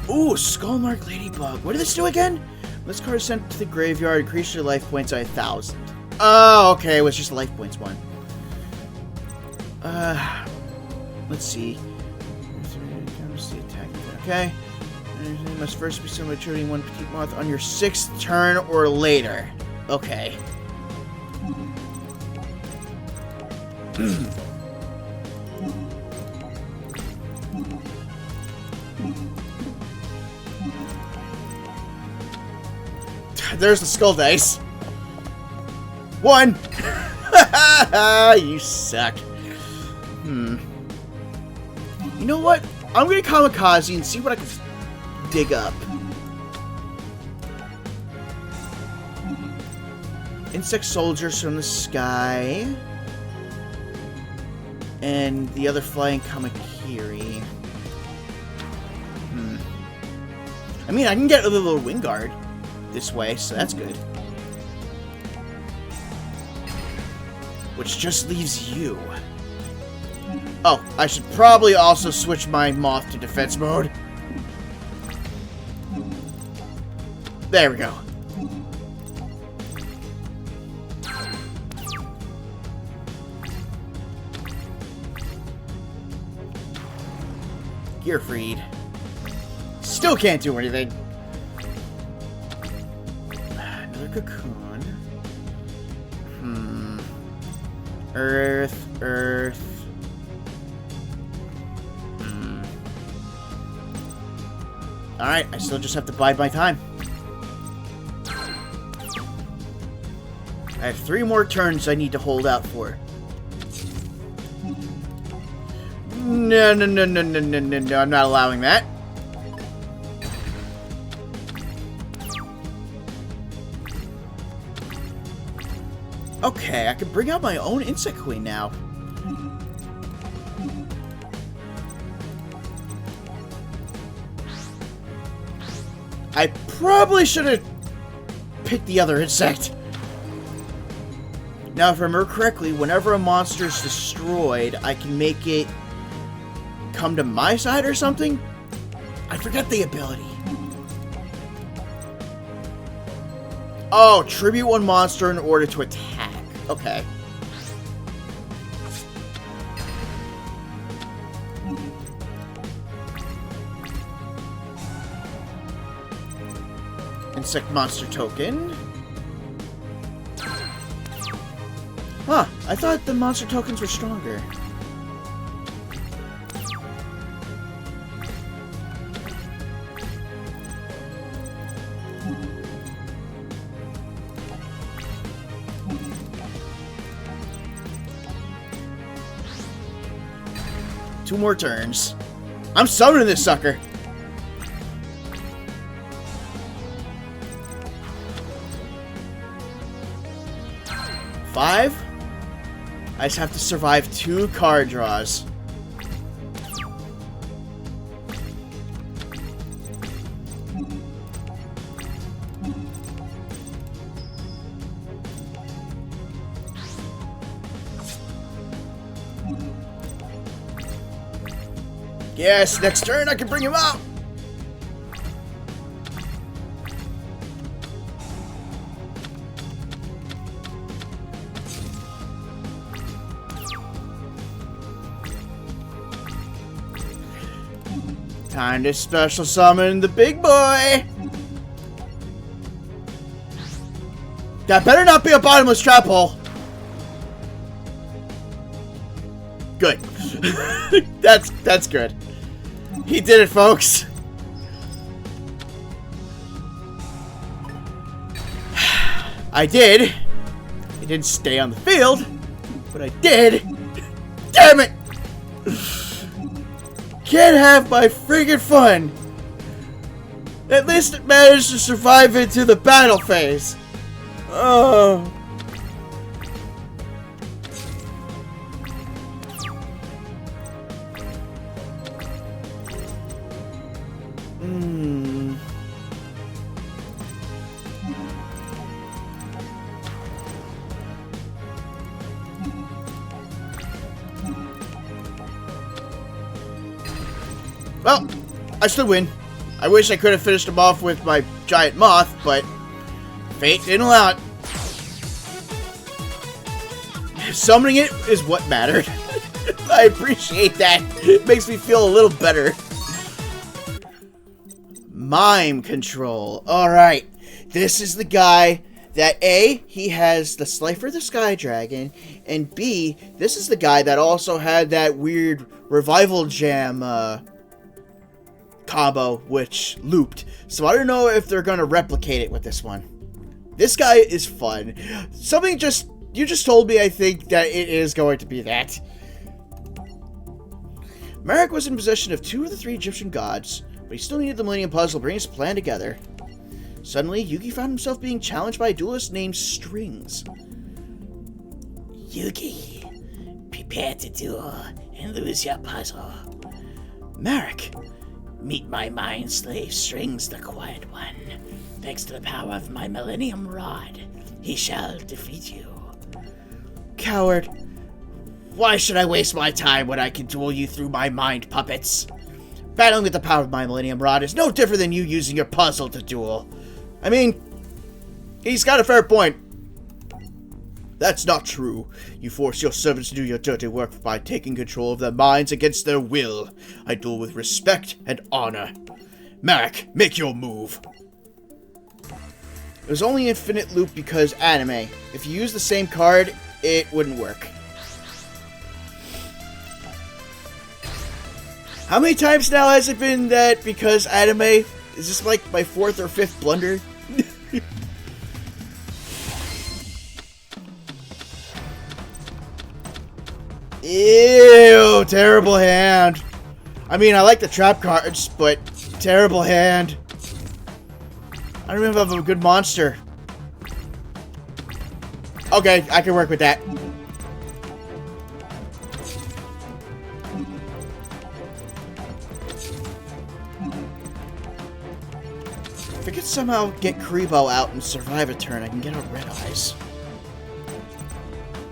S1: Ooh, Skullmark Ladybug. What did this do again? This card is sent to the graveyard. Increase your life points by 1,000. Oh, okay. It was just a life points one. Let's see. Okay. You must first be summoned to one Petite Moth on your 6th turn or later. Okay. There's the skull dice. 1. You suck. You know what? I'm gonna kamikaze and see what I can dig up. Insect soldiers from the sky. And the other flying kamakiri. I mean, I can get a little wing guard this way, so that's good. Which just leaves you. Oh, I should probably also switch my moth to defense mode. There we go. You're freed. Still can't do anything. Another cocoon. Earth. Alright, I still just have to bide my time. I have 3 more turns I need to hold out for. No, I'm not allowing that. Okay, I can bring out my own Insect Queen now. I probably should have picked the other insect. Now, if I remember correctly, whenever a monster is destroyed, I can make it come to my side or something? I forgot the ability. Oh, tribute one monster in order to attack. Okay. Insect monster token. Huh, I thought the monster tokens were stronger. 2 more turns. I'm summoning this sucker. Five. I just have to survive 2 card draws. Yes, next turn I can bring him out. Time to special summon the big boy. That better not be a bottomless trap hole. Good. That's good. He did it, folks. I did. I didn't stay on the field, but I did. Damn it! Can't have my friggin' fun. At least it managed to survive into the battle phase. Oh. Well, I still win. I wish I could have finished him off with my giant moth, but fate didn't allow it. Summoning it is what mattered. I appreciate that. It makes me feel a little better. Mime control. Alright. This is the guy that A, he has the Slifer the Sky Dragon, and B, this is the guy that also had that weird revival jam combo which looped. So I don't know if they're gonna replicate it with this one. This guy is fun. You just told me, I think, that it is going to be that. Marek was in possession of 2 of the 3 Egyptian gods, but he still needed the Millennium Puzzle to bring his plan together. Suddenly, Yugi found himself being challenged by a duelist named Strings.
S2: Yugi, prepare to duel and lose your puzzle.
S1: Marek,
S2: meet my mind slave Strings the Quiet One. Thanks to the power of my Millennium Rod, he shall defeat you.
S1: Coward. Why should I waste my time when I can duel you through my mind puppets? Battling with the power of my Millennium Rod is no different than you using your puzzle to duel. I mean, he's got a fair point. That's not true. You force your servants to do your dirty work by taking control of their minds against their will. I duel with respect and honor. Marek, make your move. It was only infinite loop because anime. If you use the same card, it wouldn't work. How many times now has it been that because anime? Is this like my 4th or 5th blunder? Ew, terrible hand. I mean, I like the trap cards, but terrible hand. I don't even have a good monster. Okay, I can work with that. If I could somehow get Kribo out and survive a turn, I can get out Red Eyes.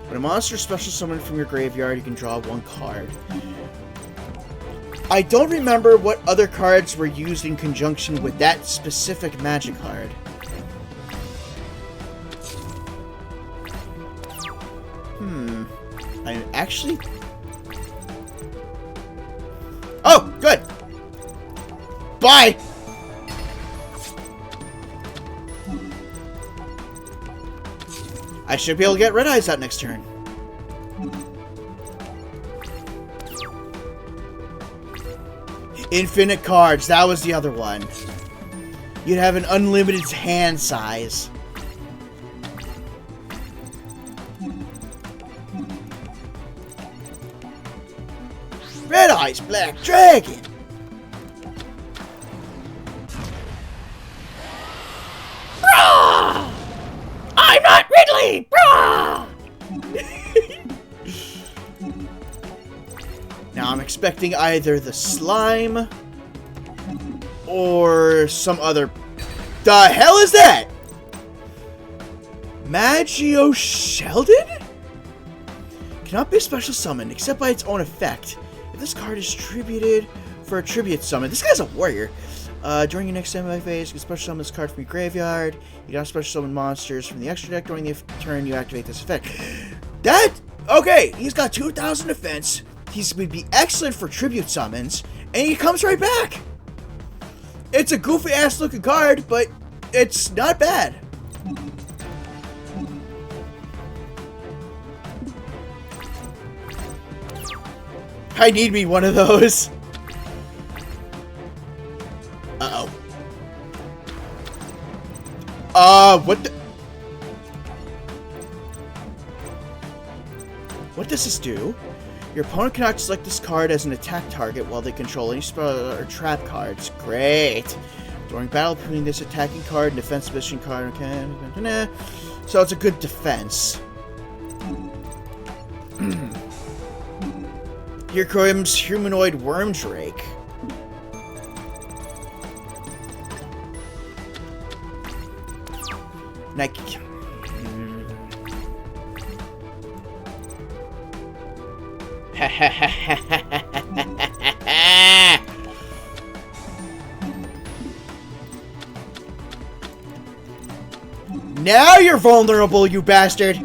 S1: When a monster is special summoned from your graveyard, you can draw 1 card. I don't remember what other cards were used in conjunction with that specific magic card. I actually... Oh, good! Bye! I should be able to get Red Eyes out next turn. Infinite cards, that was the other one. You'd have an unlimited hand size. Red Eyes Black Dragon!
S2: Brah! I'm not Ridley! Brah!
S1: Now I'm expecting either the slime or some other... The hell is that? Yugioh Sheldon? Cannot be a special summon except by its own effect. If this card is tributed for a tribute summon, this guy's a warrior. During your next standby phase, you can special summon this card from your graveyard. You can special summon monsters from the extra deck. During the turn, you activate this effect. Okay, he's got 2,000 defense. He's would be excellent for tribute summons, and he comes right back. It's a goofy ass looking card, but it's not bad. I need me one of those. Uh-oh. What the... What does this do? Your opponent cannot select this card as an attack target while they control any spell or trap cards. Great. During battle between this attacking card and defense position card, okay. So it's a good defense. Here comes Humanoid Worm Drake. Nike. Now you're vulnerable, you bastard!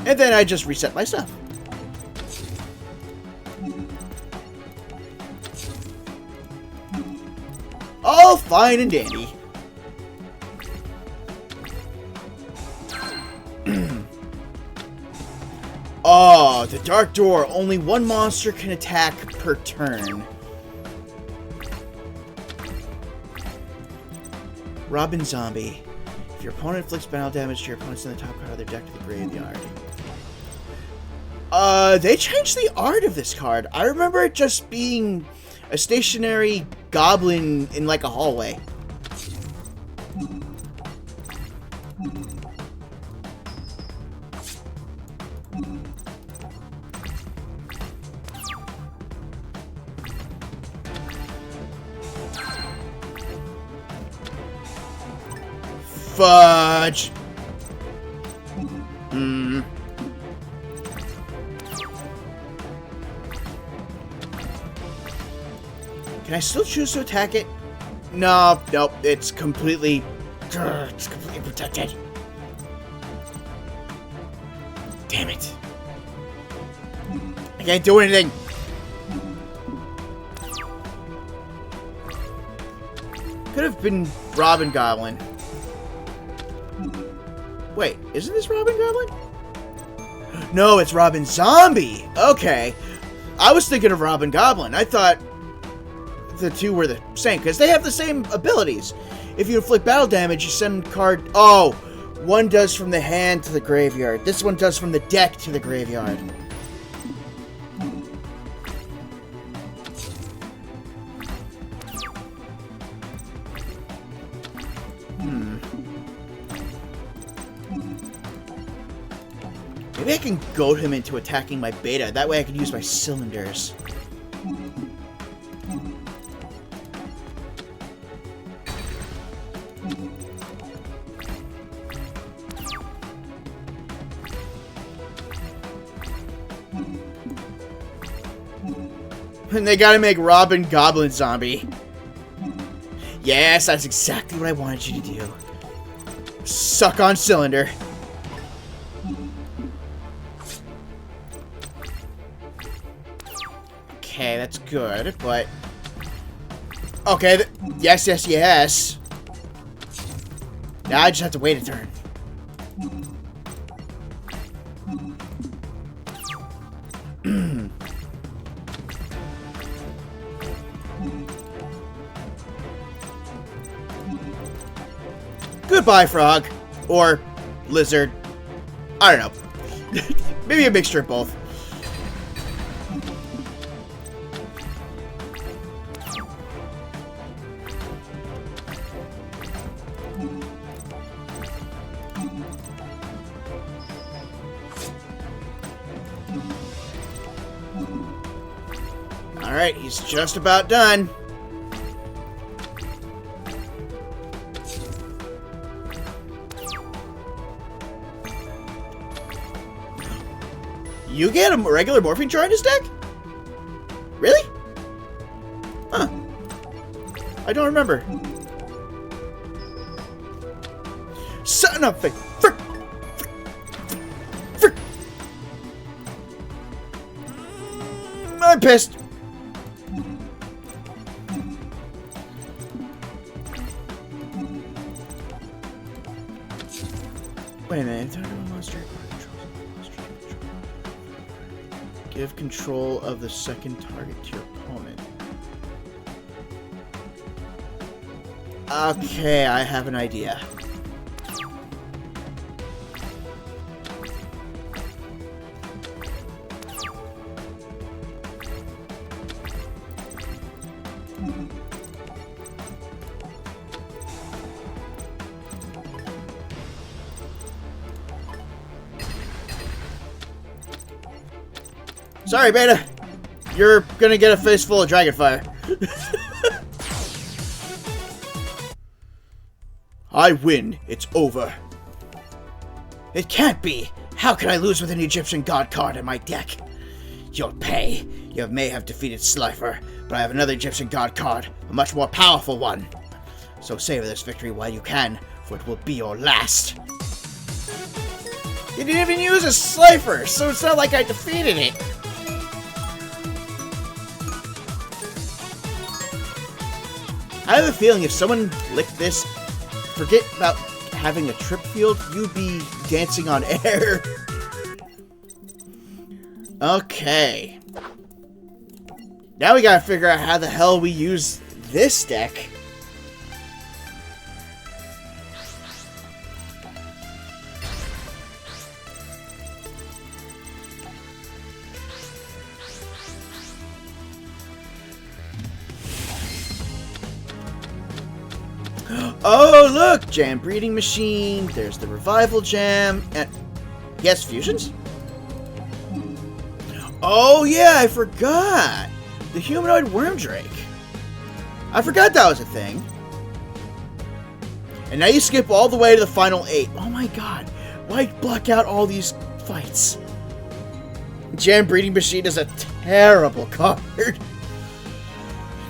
S1: And then I just reset my stuff. All fine and dandy. Oh, the Dark Door. Only one monster can attack per turn. Robin Zombie. If your opponent inflicts battle damage to your opponent, send the top card of their deck to the graveyard. They changed the art of this card. I remember it just being a stationary goblin in like a hallway. Fudge. Can I still choose to attack it? No, nope. It's completely protected. Damn it. I can't do anything. Could have been Robin Goblin. Wait, isn't this Robin Goblin? No, it's Robin Zombie. Okay. I was thinking of Robin Goblin. I thought the two were the same, because they have the same abilities. If you inflict battle damage, you send card... Oh! One does from the hand to the graveyard. This one does from the deck to the graveyard. Maybe I can goad him into attacking my beta. That way I can use my cylinders. And they gotta make Robin Goblin Zombie. Yes, that's exactly what I wanted you to do. Suck on cylinder. Okay, that's good, but... Okay, yes, yes, yes. Now I just have to wait a turn. Goodbye, frog. Or lizard. I don't know. Maybe a mixture of both. Alright, he's just about done. You get a regular morphine jar in his deck? Really? Huh. I don't remember. Son of a... Frick! Frick! I'm pissed. Wait a minute. Give control of the second target to your opponent. Okay, I have an idea. Sorry, Beta. You're gonna get a face full of dragon fire. I win. It's over. It can't be. How can I lose with an Egyptian god card in my deck? You'll pay. You may have defeated Slifer, but I have another Egyptian god card, a much more powerful one. So savor this victory while you can, for it will be your last. You didn't even use a Slifer, so it's not like I defeated it. I have a feeling if someone licked this, forget about having a trip field, you'd be dancing on air. Okay. Now we gotta figure out how the hell we use this deck. Oh, look! Jam breeding machine. There's the revival jam. And yes, fusions? Oh, yeah, I forgot. The humanoid wormdrake. I forgot that was a thing. And now you skip all the way to the final 8. Oh my god. Why block out all these fights? Jam breeding machine is a terrible card.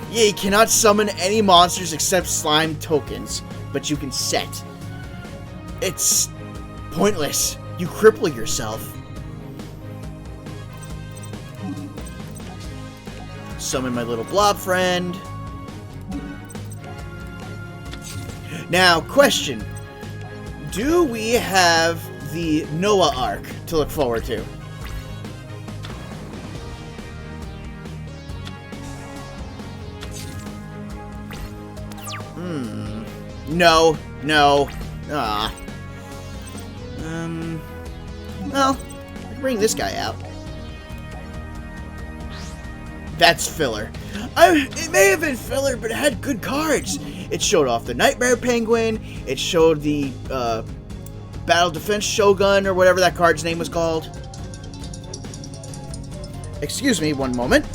S1: Yeah, you cannot summon any monsters except slime tokens, but you can set. It's pointless. You cripple yourself. Summon my little blob friend. Now, question. Do we have the Noah arc to look forward to? No. Ah. Well, I can bring this guy out. That's filler. It may have been filler, but it had good cards. It showed off the Nightmare Penguin. It showed the Battle Defense Shogun, or whatever that card's name was called. Excuse me, one moment.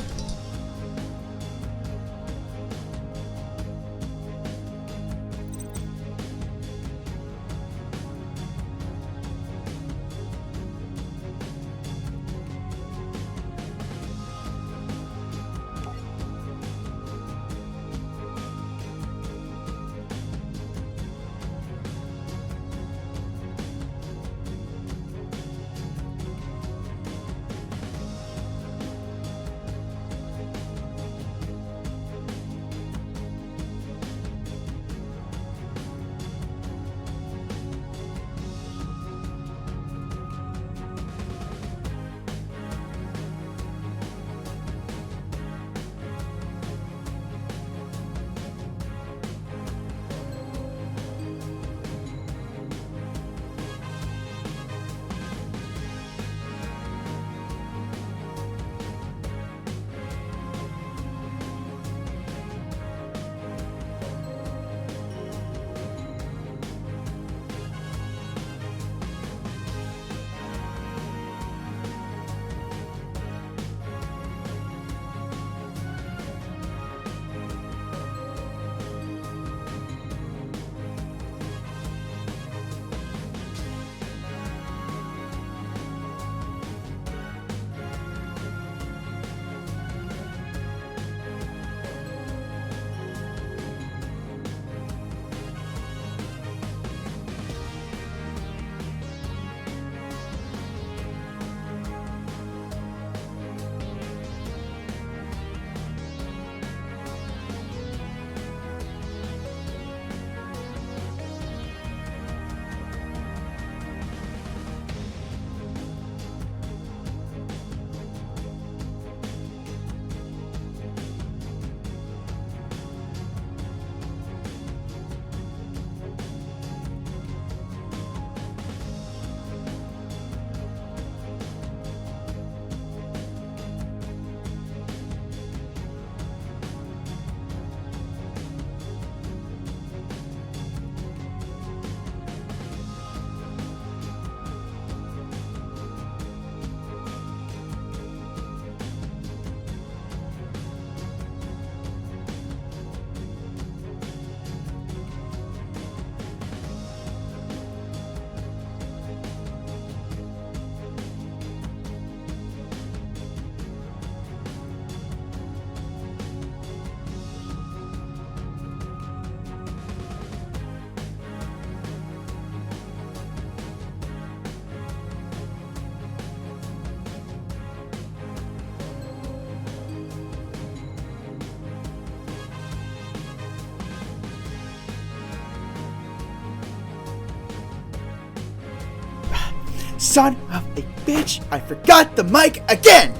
S1: Son of a bitch! I forgot the mic again!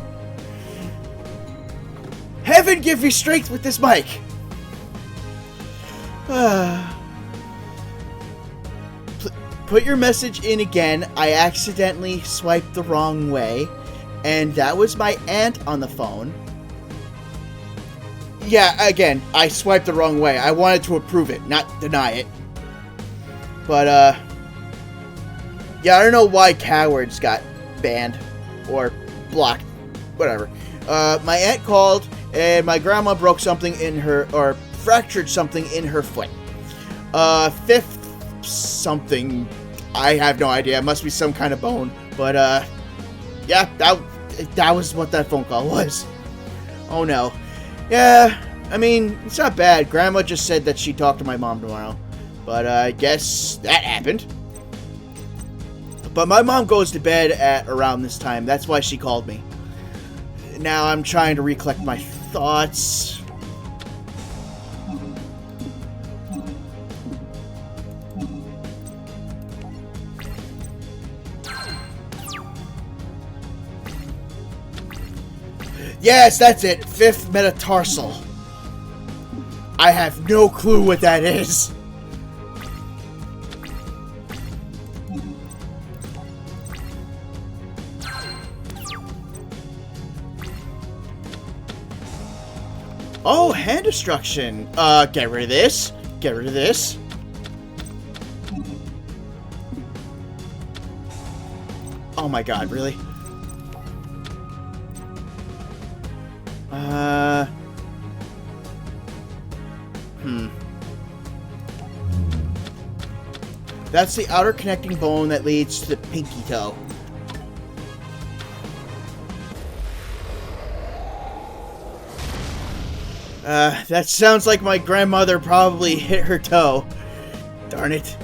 S1: Heaven give me strength with this mic! Put your message in again. I accidentally swiped the wrong way. And that was my aunt on the phone. Yeah, again, I swiped the wrong way. I wanted to approve it, not deny it. But, yeah, I don't know why cowards got banned. Or blocked. Whatever. My aunt called, and my grandma broke something in her, or fractured something in her foot. Fifth something. I have no idea. It must be some kind of bone. But, yeah, that was what that phone call was. Oh, no. Yeah, I mean, it's not bad. Grandma just said that she'd talk to my mom tomorrow. But I guess that happened. But my mom goes to bed at around this time. That's why she called me. Now I'm trying to recollect my thoughts. Yes, that's it. Fifth metatarsal. I have no clue what that is. Oh, hand destruction. Get rid of this. Get rid of this. Oh my god, really? That's the outer connecting bone that leads to the pinky toe. That sounds like my grandmother probably hit her toe. Darn it.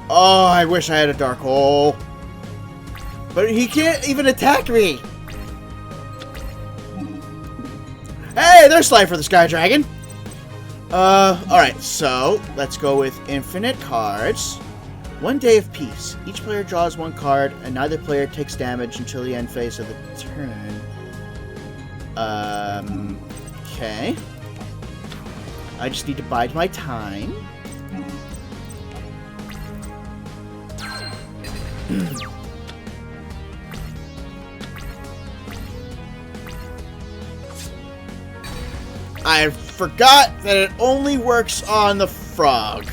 S1: Oh, I wish I had a dark hole. But he can't even attack me. Hey, there's Slifer the Sky Dragon. Alright, so let's go with infinite cards. 1 day of peace. Each player draws 1 card, and neither player takes damage until the end phase of the turn. Okay. I just need to bide my time. I forgot that it only works on the frog.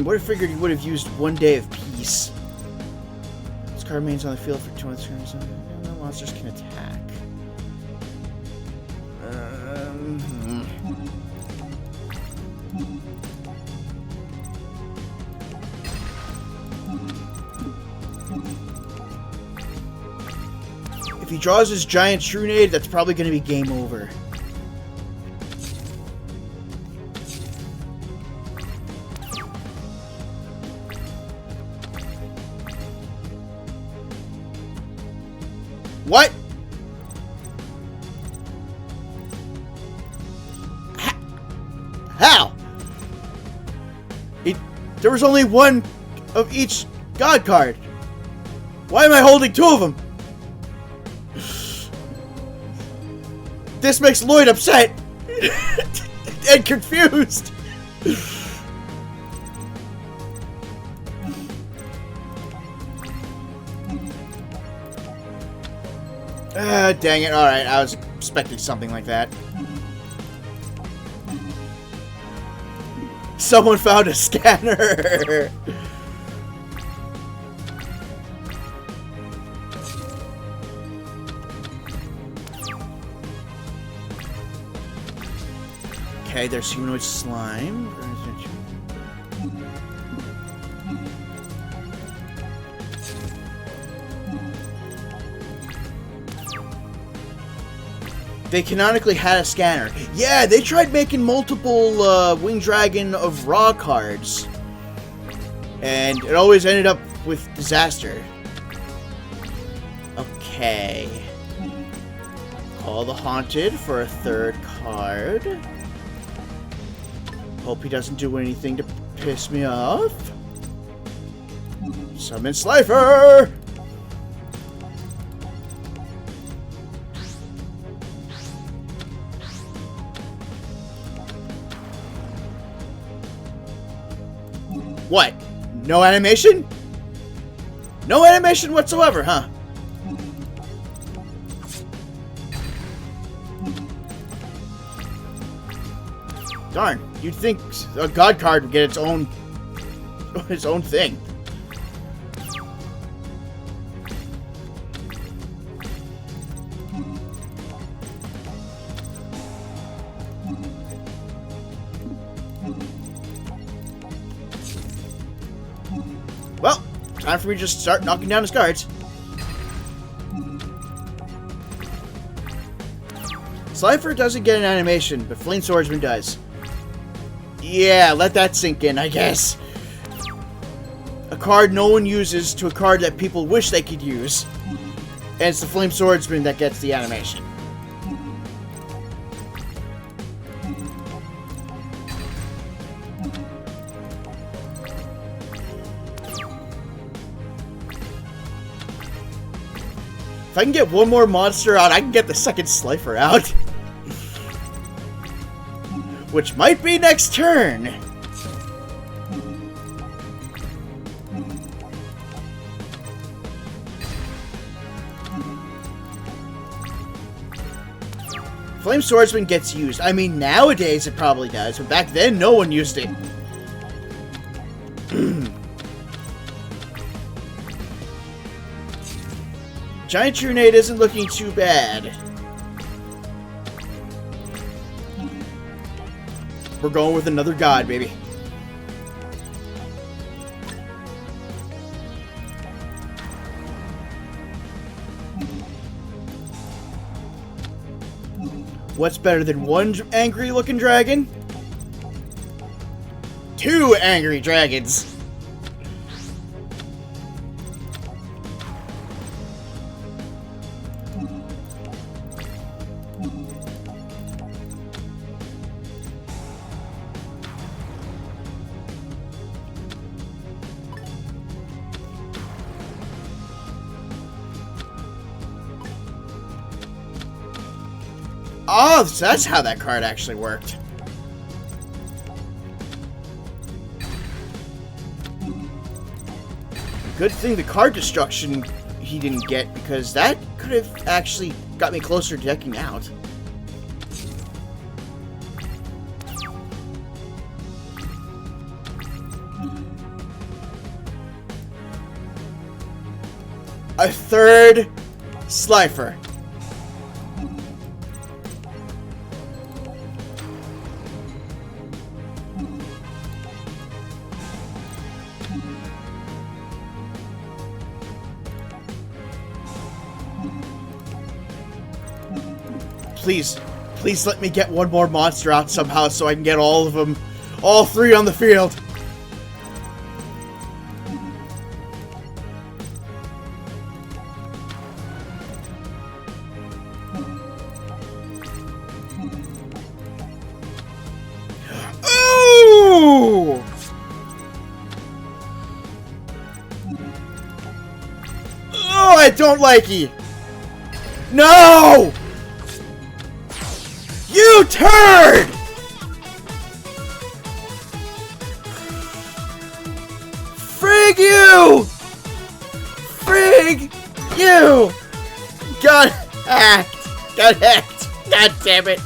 S1: Would have figured he would have used 1 day of peace. This card remains on the field for 2 turns. No monsters can attack. If he draws his giant Trunade, that's probably going to be game over. What? How? There was only 1 of each god card. Why am I holding 2 of them? This makes Lloyd upset and confused. Dang it. Alright, I was expecting something like that. Someone found a scanner. Okay, there's humanoid slime. They canonically had a scanner. Yeah, they tried making multiple Winged Dragon of Raw cards. And it always ended up with disaster. Okay. Call the Haunted for a third card. Hope he doesn't do anything to piss me off. Summon Slifer! What? No animation? No animation whatsoever, huh? Darn, you'd think a god card would get its own thing. Well, time for me to just start knocking down his cards. Slifer doesn't get an animation, but Flame Swordsman does. Yeah, let that sink in, I guess. A card no one uses to a card that people wish they could use. And it's the Flame Swordsman that gets the animation. If I can get one more monster out, I can get the second Slifer out. Which might be next turn. Flame Swordsman gets used. I mean, nowadays it probably does, but back then no one used it. Giant Trunade isn't looking too bad. We're going with another god, baby. What's better than one angry-looking dragon? Two angry dragons. Oh, so that's how that card actually worked. Good thing the card destruction he didn't get, because that could have actually got me closer to decking out. A third Slifer. Please let me get one more monster out somehow so I can get all of them, all three on the field. Ooh! Oh, I don't like you. No! You turd! Frig you! Frig you! Got hacked! Got hacked! God damn it!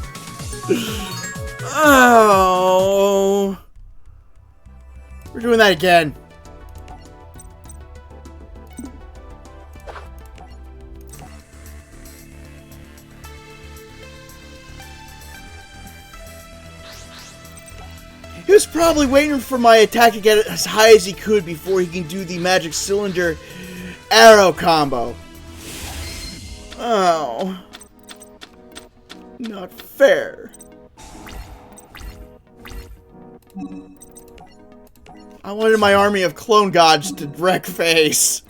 S1: Oh! We're doing that again. He was probably waiting for my attack to get as high as he could before he can do the magic cylinder arrow combo. Oh. Not fair. I wanted my army of clone gods to wreck face.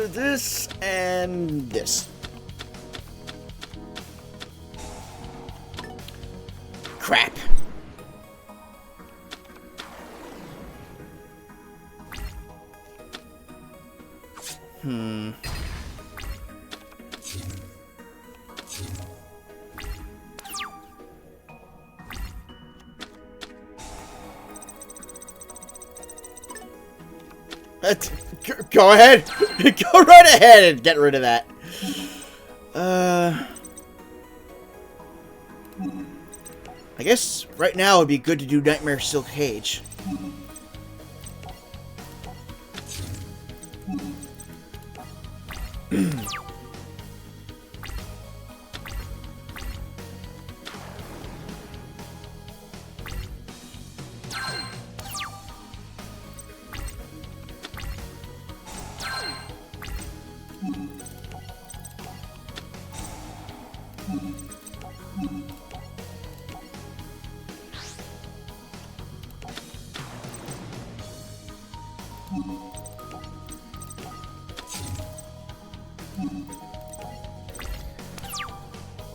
S1: This and this.
S2: Crap.
S1: Go ahead. Go right ahead and get rid of that. I guess right now it'd be good to do Nightmare Silk Cage.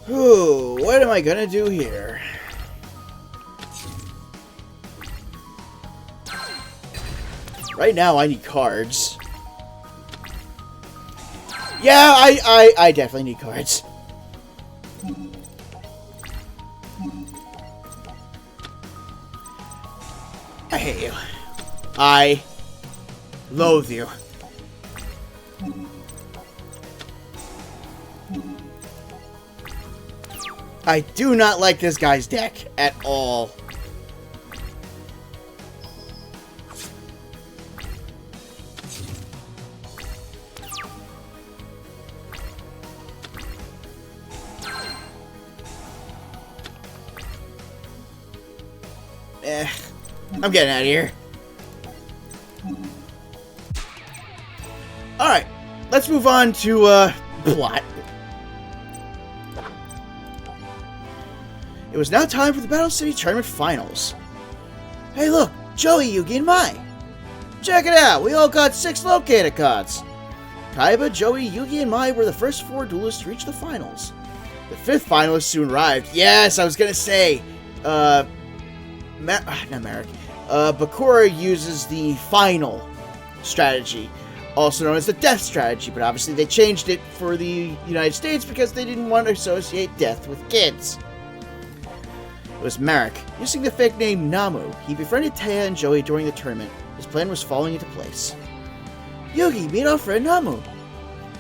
S1: Ooh, what am I gonna do here? Right now, I need cards. Yeah, I definitely need cards.
S2: I hate you.
S1: I loathe you. I do not like this guy's deck at all. I'm getting out of here. Alright, let's move on to, plot. It was now time for the Battle City Tournament Finals. Hey look, Joey, Yugi, and Mai. Check it out, we all got 6 locator cards. Kaiba, Joey, Yugi, and Mai were the first 4 duelists to reach the finals. The 5th finalist soon arrived. Yes, I was gonna say, not Merrick. Bakura uses the final strategy, also known as the death strategy, but obviously they changed it for the United States because they didn't want to associate death with kids. It was Marek. Using the fake name Namu, he befriended Taya and Joey during the tournament. His plan was falling into place. Yugi, meet our friend Namu.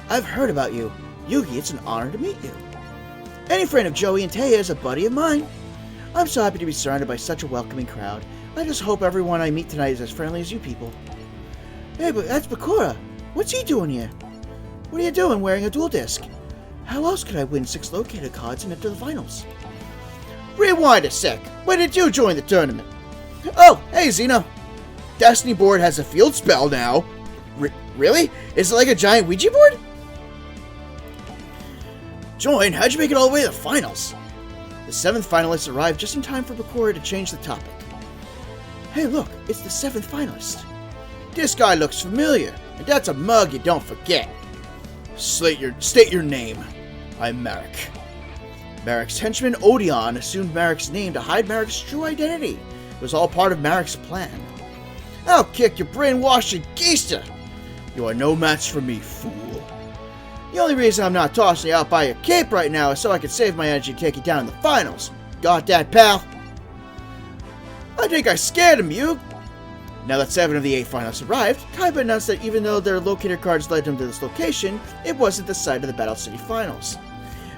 S1: I've heard about you. Yugi, it's an honor to meet you. Any friend of Joey and Taya is a buddy of mine. I'm so happy to be surrounded by such a welcoming crowd. I just hope everyone I meet tonight is as friendly as you people. Hey, but that's Bakura. What's he doing here? What are you doing wearing a duel disc? How else could I win 6 locator cards and enter the finals? Rewind a sec. When did you join the tournament? Oh, hey, Xeno. Destiny board has a field spell now. Really? Is it like a giant Ouija board? Join? How'd you make it all the way to the finals? The 7th finalist arrived just in time for Bakura to change the topic. Hey, look, it's the 7th finalist. This guy looks familiar, and that's a mug you don't forget. State your name. I'm Marek. Marek's henchman Odeon assumed Marek's name to hide Marek's true identity. It was all part of Marek's plan. I'll kick your brainwashing geista! You are no match for me, fool. The only reason I'm not tossing you out by your cape right now is so I can save my energy and take you down in the finals. Got that, pal? I think I scared him, you. Now that 7 of the 8 finalists arrived, Kaiba announced that even though their locator cards led them to this location, it wasn't the site of the Battle City Finals.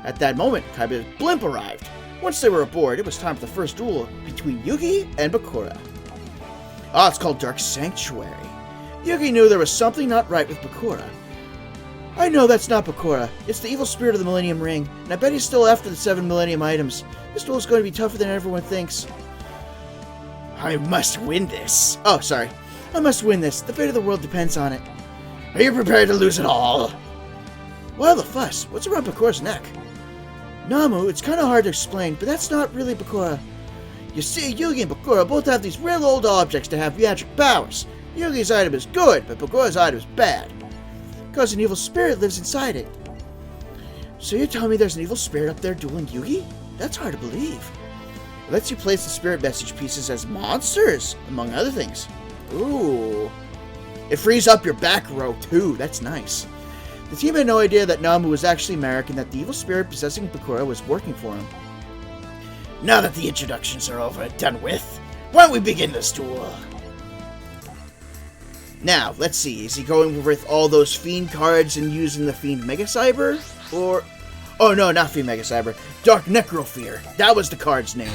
S1: At that moment, Kaiba's blimp arrived. Once they were aboard, it was time for the first duel between Yugi and Bakura. Ah, it's called Dark Sanctuary. Yugi knew there was something not right with Bakura. I know that's not Bakura. It's the evil spirit of the Millennium Ring, and I bet he's still after the 7 Millennium items. This duel is going to be tougher than everyone thinks. I must win this. Oh, sorry. I must win this. The fate of the world depends on it.
S2: Are you prepared to lose it all?
S3: Why all the fuss? What's around Bakura's neck? Namu, it's kind of hard to explain, but that's not really Bakura. You see, Yugi and Bakura both have these real old objects that have magic powers. Yugi's item is good, but Bakura's item is bad. Because an evil spirit lives inside it. So you're telling me there's an evil spirit up there dueling Yugi? That's hard to believe. It lets you place the spirit message pieces as monsters, among other things. Ooh. It frees up your back row, too. That's nice. The team had no idea that Namu was actually Merrick and that the evil spirit possessing Bakura was working for him.
S2: Now that the introductions are over and done with, why don't we begin this duel?
S3: Now, let's see. Is he going with all those Fiend cards and using the Fiend Mega Cyber? Or... Oh, no, not Fiend Mega Cyber. Dark Necrofear. That was the card's name.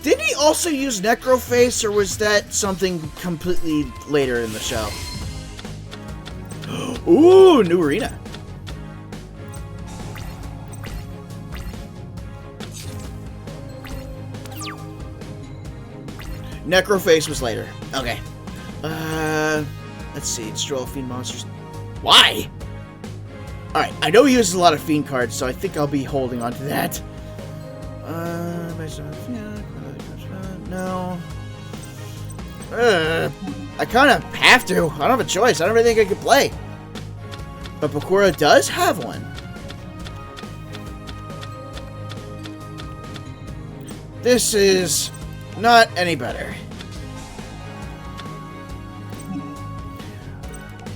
S3: Didn't he also use Necroface, or was that something completely later in the show? Ooh, new arena. Necroface was later. Okay. Let's see. Destroy Fiend monsters.
S2: Why?
S3: Alright, I know he uses a lot of Fiend cards, so I think I'll be holding on to that. No. I kind of have to. I don't have a choice. I don't really think I could play. But Bakura does have one. This is not any better.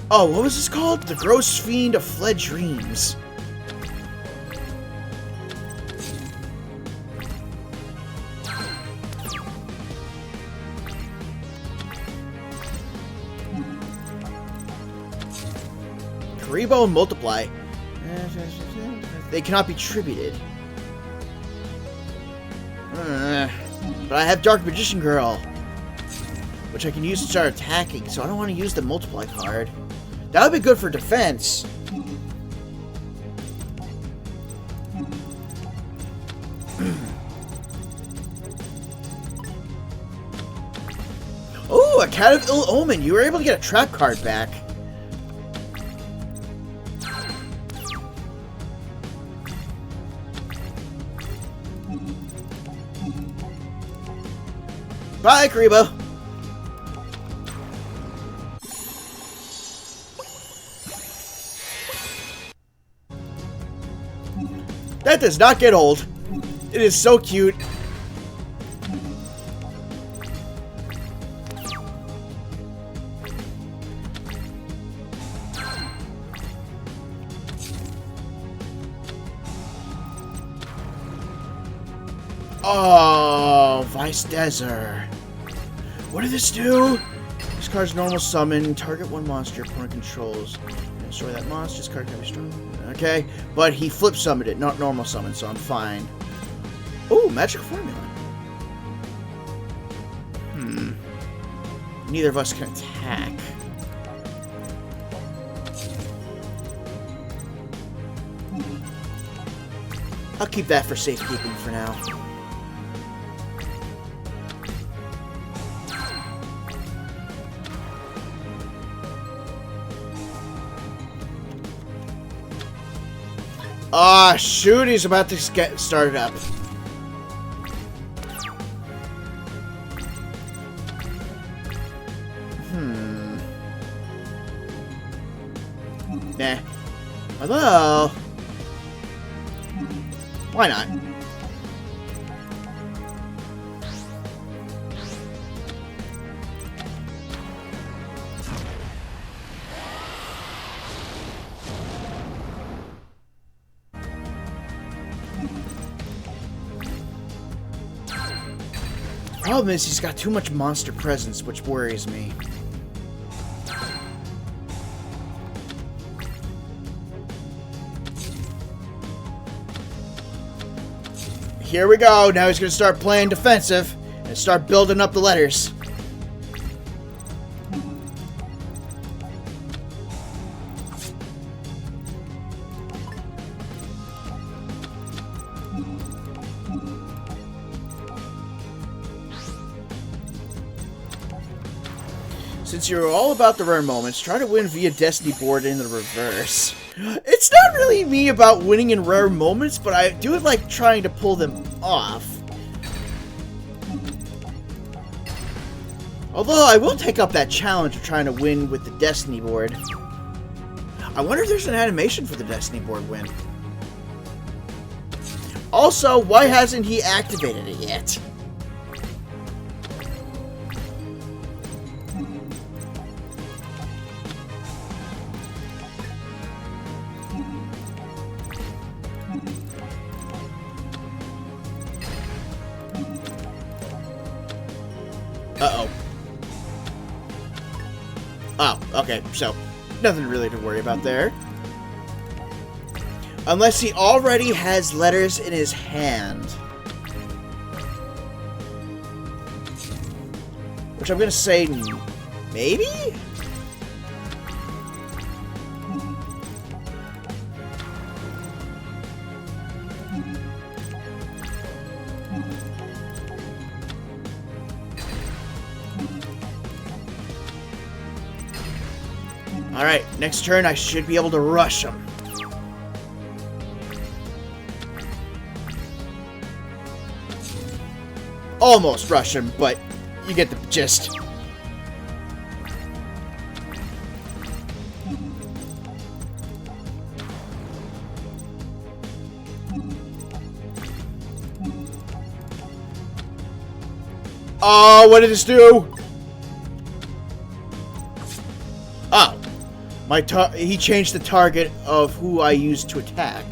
S3: Oh, what was this called? The Gross Fiend of Fled Dreams. Karibo and Multiply. They cannot be tributed. But I have Dark Magician Girl, which I can use to start attacking, so I don't want to use the Multiply card. That would be good for defense. Oh, a Cat of Ill Omen. You were able to get a trap card back. Bye, Karibo. That does not get old. It is so cute. Oh, Vice Desert. What did this do? This card's normal summon. Target one monster your opponent controls. Destroy that monster. This card can be strong. Okay, but he flip summoned it, not normal summon, so I'm fine. Oh, magic formula. Neither of us can attack. I'll keep that for safekeeping for now. Ah, shoot, he's about to get started up. Nah. Although... why not? Problem is, he's got too much monster presence, which worries me. Here we go. Now he's going to start playing defensive and start building up the letters. So
S1: Since you're all about the rare moments, try to win via Destiny board in the reverse. It's not really me about winning in rare moments, but I do like trying to pull them off. Although I will take up that challenge of trying to win with the Destiny board. I wonder if there's an animation for the Destiny board win. Also, why hasn't he activated it yet? Uh-oh. Oh, okay, so nothing really to worry about there. Unless he already has letters in his hand. Which I'm gonna say, maybe? Alright, next turn I should be able to rush him. Almost rush him, but you get the gist. Oh, what did this do? Oh. He changed the target of who I used to attack.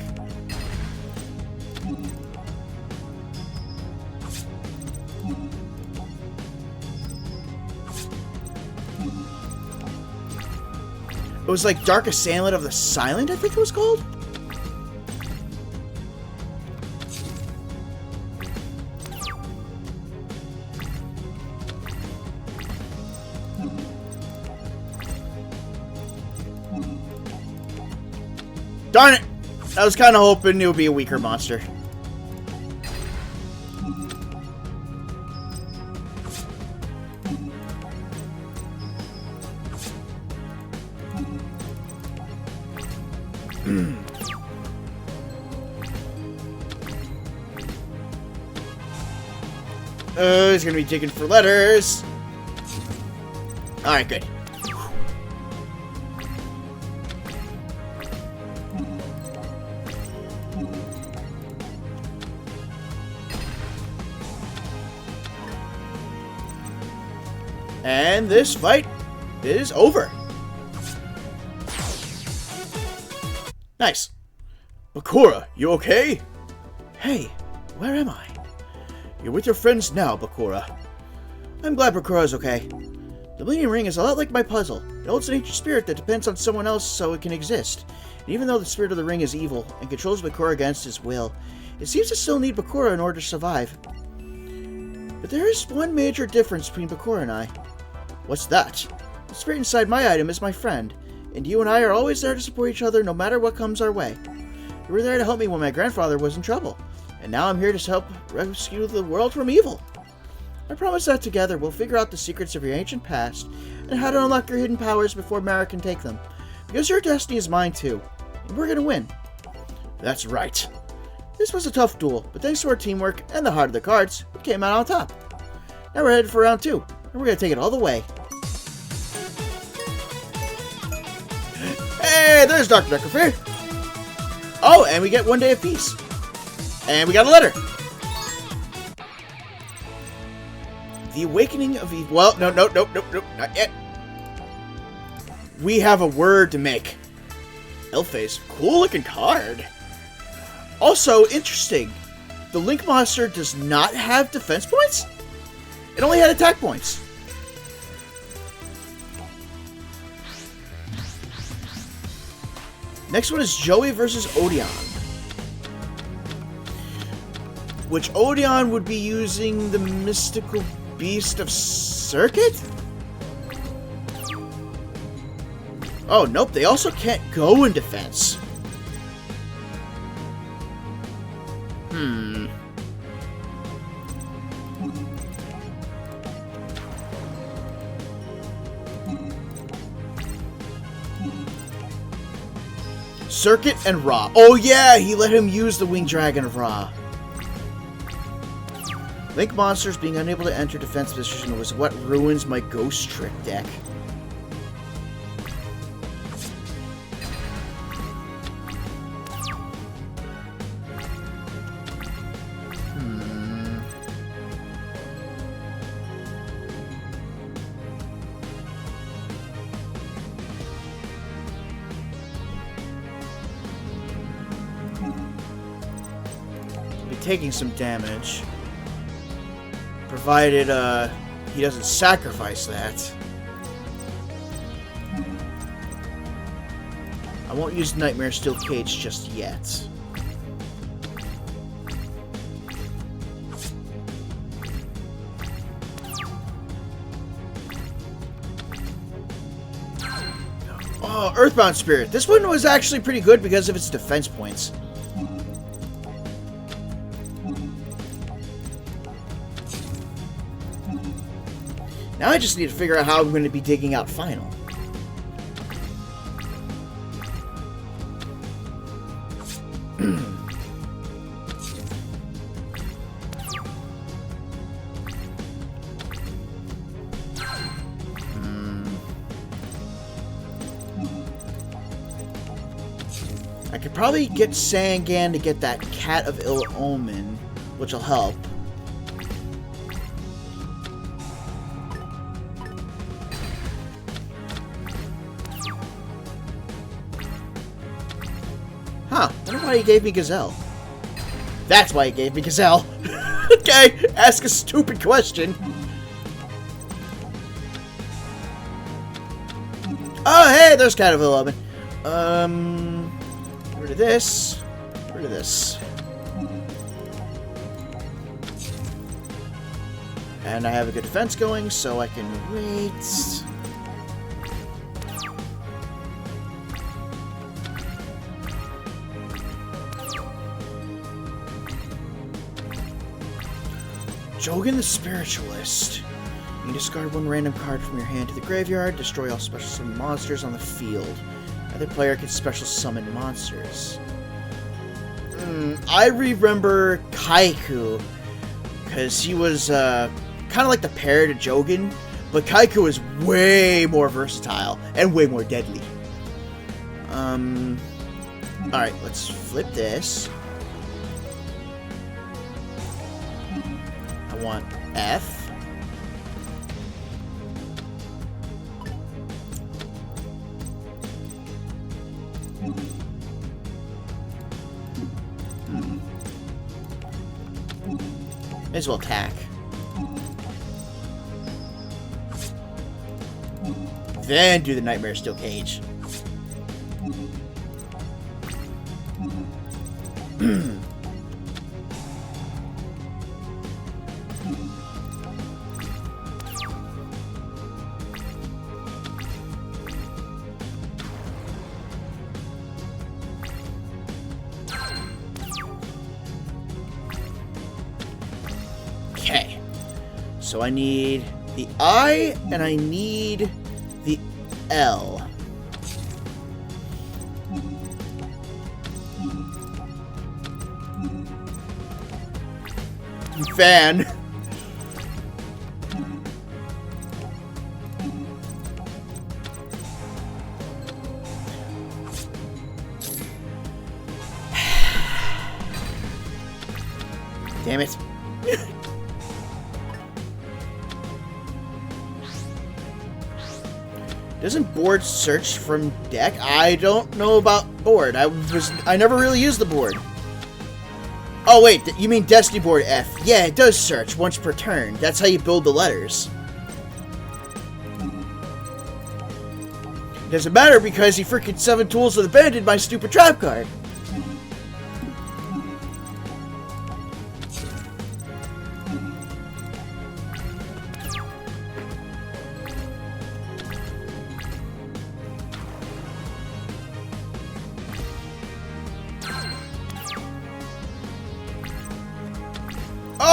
S1: It was like Dark Assailant of the Silent, I think it was called? Darn it! I was kind of hoping it would be a weaker monster. He's gonna be digging for letters. Alright, good. And this fight is over. Nice. Bakura, you okay? Hey, where am I? You're with your friends now, Bakura. I'm glad Bakura is okay. The Bleeding Ring is a lot like my puzzle. It holds an ancient spirit that depends on someone else so it can exist. And even though the spirit of the ring is evil and controls Bakura against his will, it seems to still need Bakura in order to survive. But there is one major difference between Bakura and I. What's that? The spirit inside my item is my friend, and you and I are always there to support each other no matter what comes our way. You were there to help me when my grandfather was in trouble, and now I'm here to help rescue the world from evil. I promise that together we'll figure out the secrets of your ancient past and how to unlock your hidden powers before Mara can take them. Because your destiny is mine too, and we're gonna win. That's right. This was a tough duel, but thanks to our teamwork and the heart of the cards, we came out on top. Now we're headed for round 2, and we're gonna take it all the way. Hey, there's Dr. Necrophir! Oh, and we get 1 day of peace. And we got a letter. The Awakening of Evil. Well, no, not yet. We have a word to make. Elphase, cool looking card. Also, interesting. The Link monster does not have defense points? It only had attack points. Next one is Joey versus Odeon. Which Odeon would be using the mystical beast of Circuit? Oh, nope, they also can't go in defense. Circuit and Ra. Oh yeah, he let him use the Winged Dragon of Ra. Link monsters being unable to enter defense position was what ruins my Ghost Trick deck. Taking some damage, provided he doesn't sacrifice that. I won't use Nightmare Steel Cage just yet. Oh, Earthbound Spirit. This one was actually pretty good because of its defense points. Now I just need to figure out how I'm going to be digging out Final. I could probably get Sangan to get that Cat of Ill Omen, which will help. Huh, I wonder why he gave me Gazelle. That's why he gave me Gazelle. Okay, ask a stupid question. Oh, hey, there's Cat of Ill Omen. Get rid of this. Get rid of this. And I have a good defense going, so I can wait. Jogan the Spiritualist. You can discard one random card from your hand to the graveyard, destroy all special summon monsters on the field. Either player can special summon monsters. I remember Kaiku, because he was kind of like the pair to Jogan, but Kaiku is way more versatile and way more deadly. Alright, let's flip this. I want F. May as well attack. Then do the Nightmare Steel Cage. Okay, so I need the I and I need the L. Fan. Damn it. Doesn't board search from deck? I don't know about board. I never really used the board. Oh wait, you mean Destiny board F? Yeah, it does search once per turn. That's how you build the letters. Doesn't matter because he freaking 7 tools with abandoned my stupid trap card.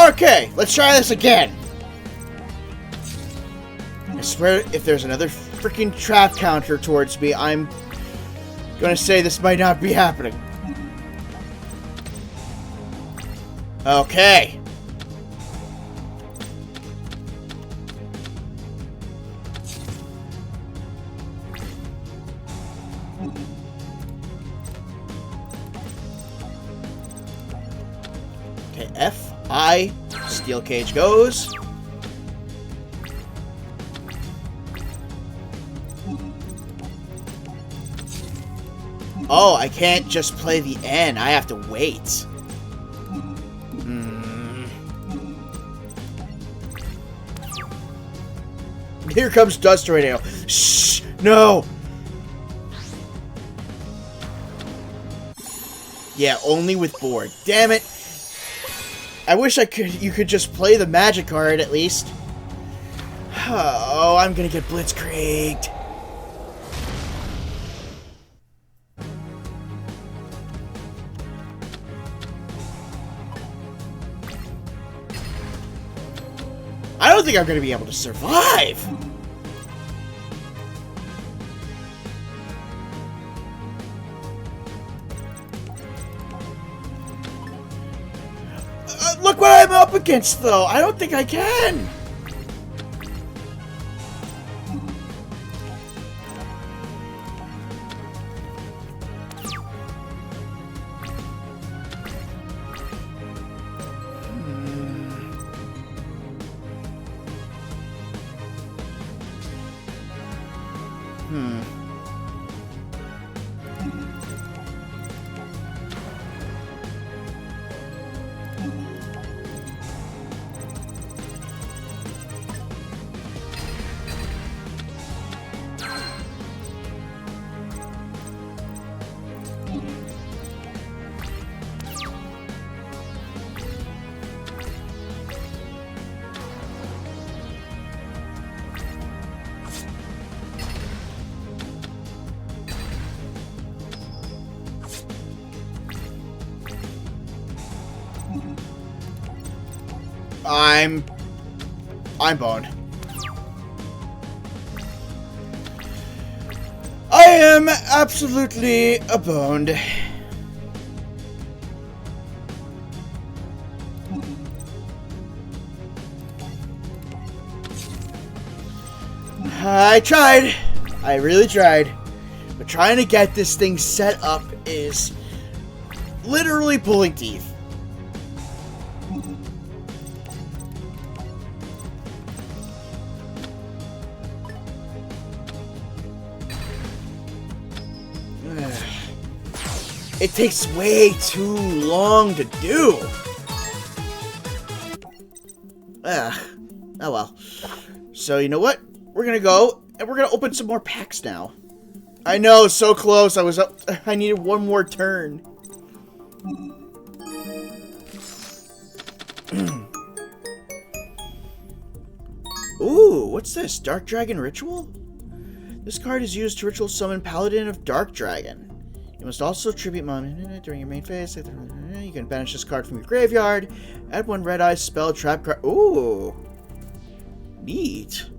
S1: Okay, let's try this again. I swear, if there's another freaking trap counter towards me, I'm Gonna say this might not be happening. Okay. Okay, F, I, steel cage goes. Oh, I can't just play the N. I have to wait. Here comes Dust Tornado. Shh! No! Yeah, only with board. Damn it! I wish you could just play the magic card at least. Oh, I'm gonna get blitzkrieged. I don't think I'm gonna be able to survive. Look what I'm up against, though. I don't think I can. I'm boned. I am absolutely boned. I tried. I really tried. But trying to get this thing set up is literally pulling teeth. It takes way too long to do. Oh well. So you know what? We're gonna go and we're gonna open some more packs now. I know, so close. I needed one more turn. Ooh, what's this? Dark Dragon Ritual? This card is used to ritual summon Paladin of Dark Dragon. You must also tribute Mon during your main phase. You can banish this card from your graveyard. Add one red eye spell trap card. Ooh. Neat.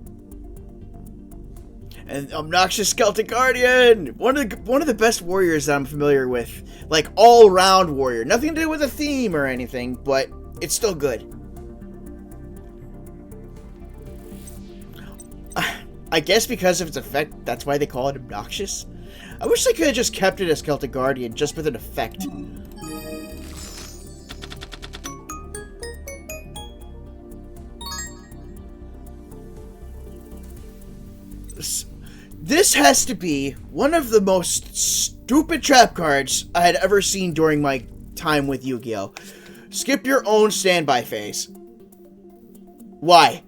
S1: And Obnoxious Celtic Guardian! One of the best warriors that I'm familiar with. Like, all-round warrior. Nothing to do with a theme or anything, but it's still good. I guess because of its effect, that's why they call it obnoxious. I wish they could have just kept it as Celtic Guardian, just with an effect. This has to be one of the most stupid trap cards I had ever seen during my time with Yu-Gi-Oh! Skip your own standby phase. Why?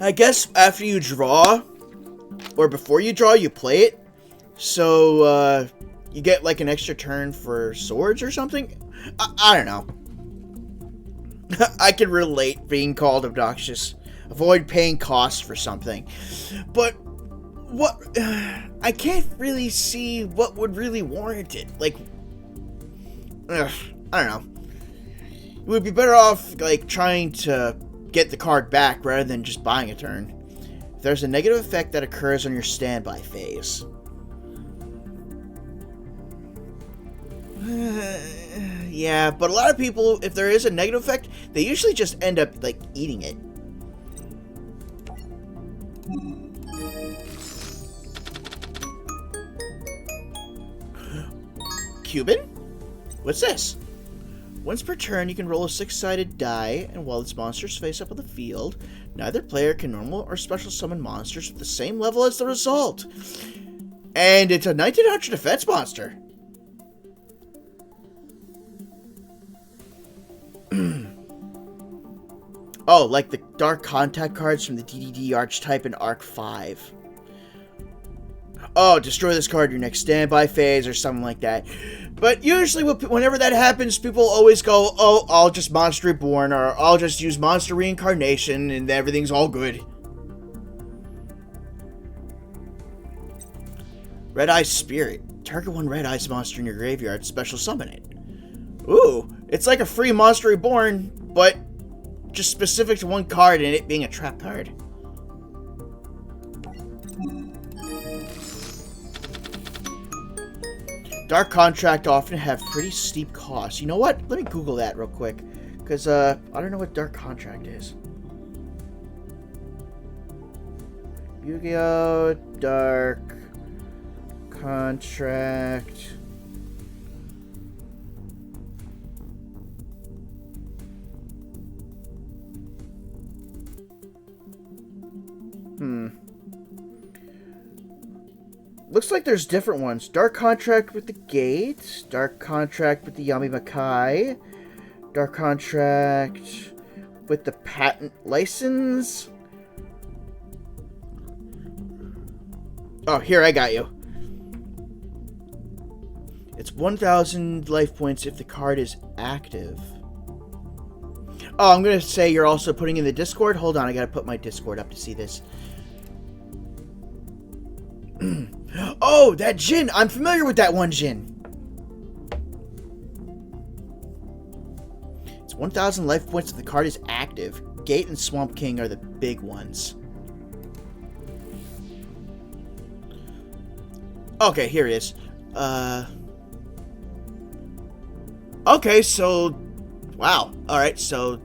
S1: I guess after you draw, or before you draw, you play it. So, you get like an extra turn for swords or something? I don't know. I can relate being called obnoxious. Avoid paying costs for something. But, what... I can't really see what would really warrant it. Like, I don't know. It would be better off, like, trying to get the card back rather than just buying a turn. If there's a negative effect that occurs on your standby phase. Yeah, but a lot of people, if there is a negative effect, they usually just end up, like, eating it. Cuban? What's this? Once per turn, you can roll a 6-sided die, and while its monsters face up on the field, neither player can normal or special summon monsters with the same level as the result. And it's a 1900 defense monster. Oh, like the Dark Contact cards from the DDD archetype in Arc 5. Oh, destroy this card in your next standby phase or something like that. But usually whenever that happens, people always go, oh, I'll just Monster Reborn, or I'll just use Monster Reincarnation, and everything's all good. Red Eye Spirit. Target one Red Eyes monster in your graveyard, special summon it. Ooh, it's like a free Monster Reborn, but just specific to one card and it being a trap card. Dark Contract often have pretty steep costs. You know what? Let me Google that real quick. Because, I don't know what Dark Contract is. Yu-Gi-Oh! Dark Contract. Looks like there's different ones. Dark Contract with the Gate. Dark Contract with the Yami Makai. Dark Contract with the Patent License. Oh, here, I got you. It's 1,000 life points if the card is active. Oh, I'm going to say you're also putting in the Discord. Hold on, I got to put my Discord up to see this. Oh, that Jin! I'm familiar with that one Jin. It's 1,000 life points if the card is active. Gate and Swamp King are the big ones. Okay, here it is. Okay, so... Wow. Alright, so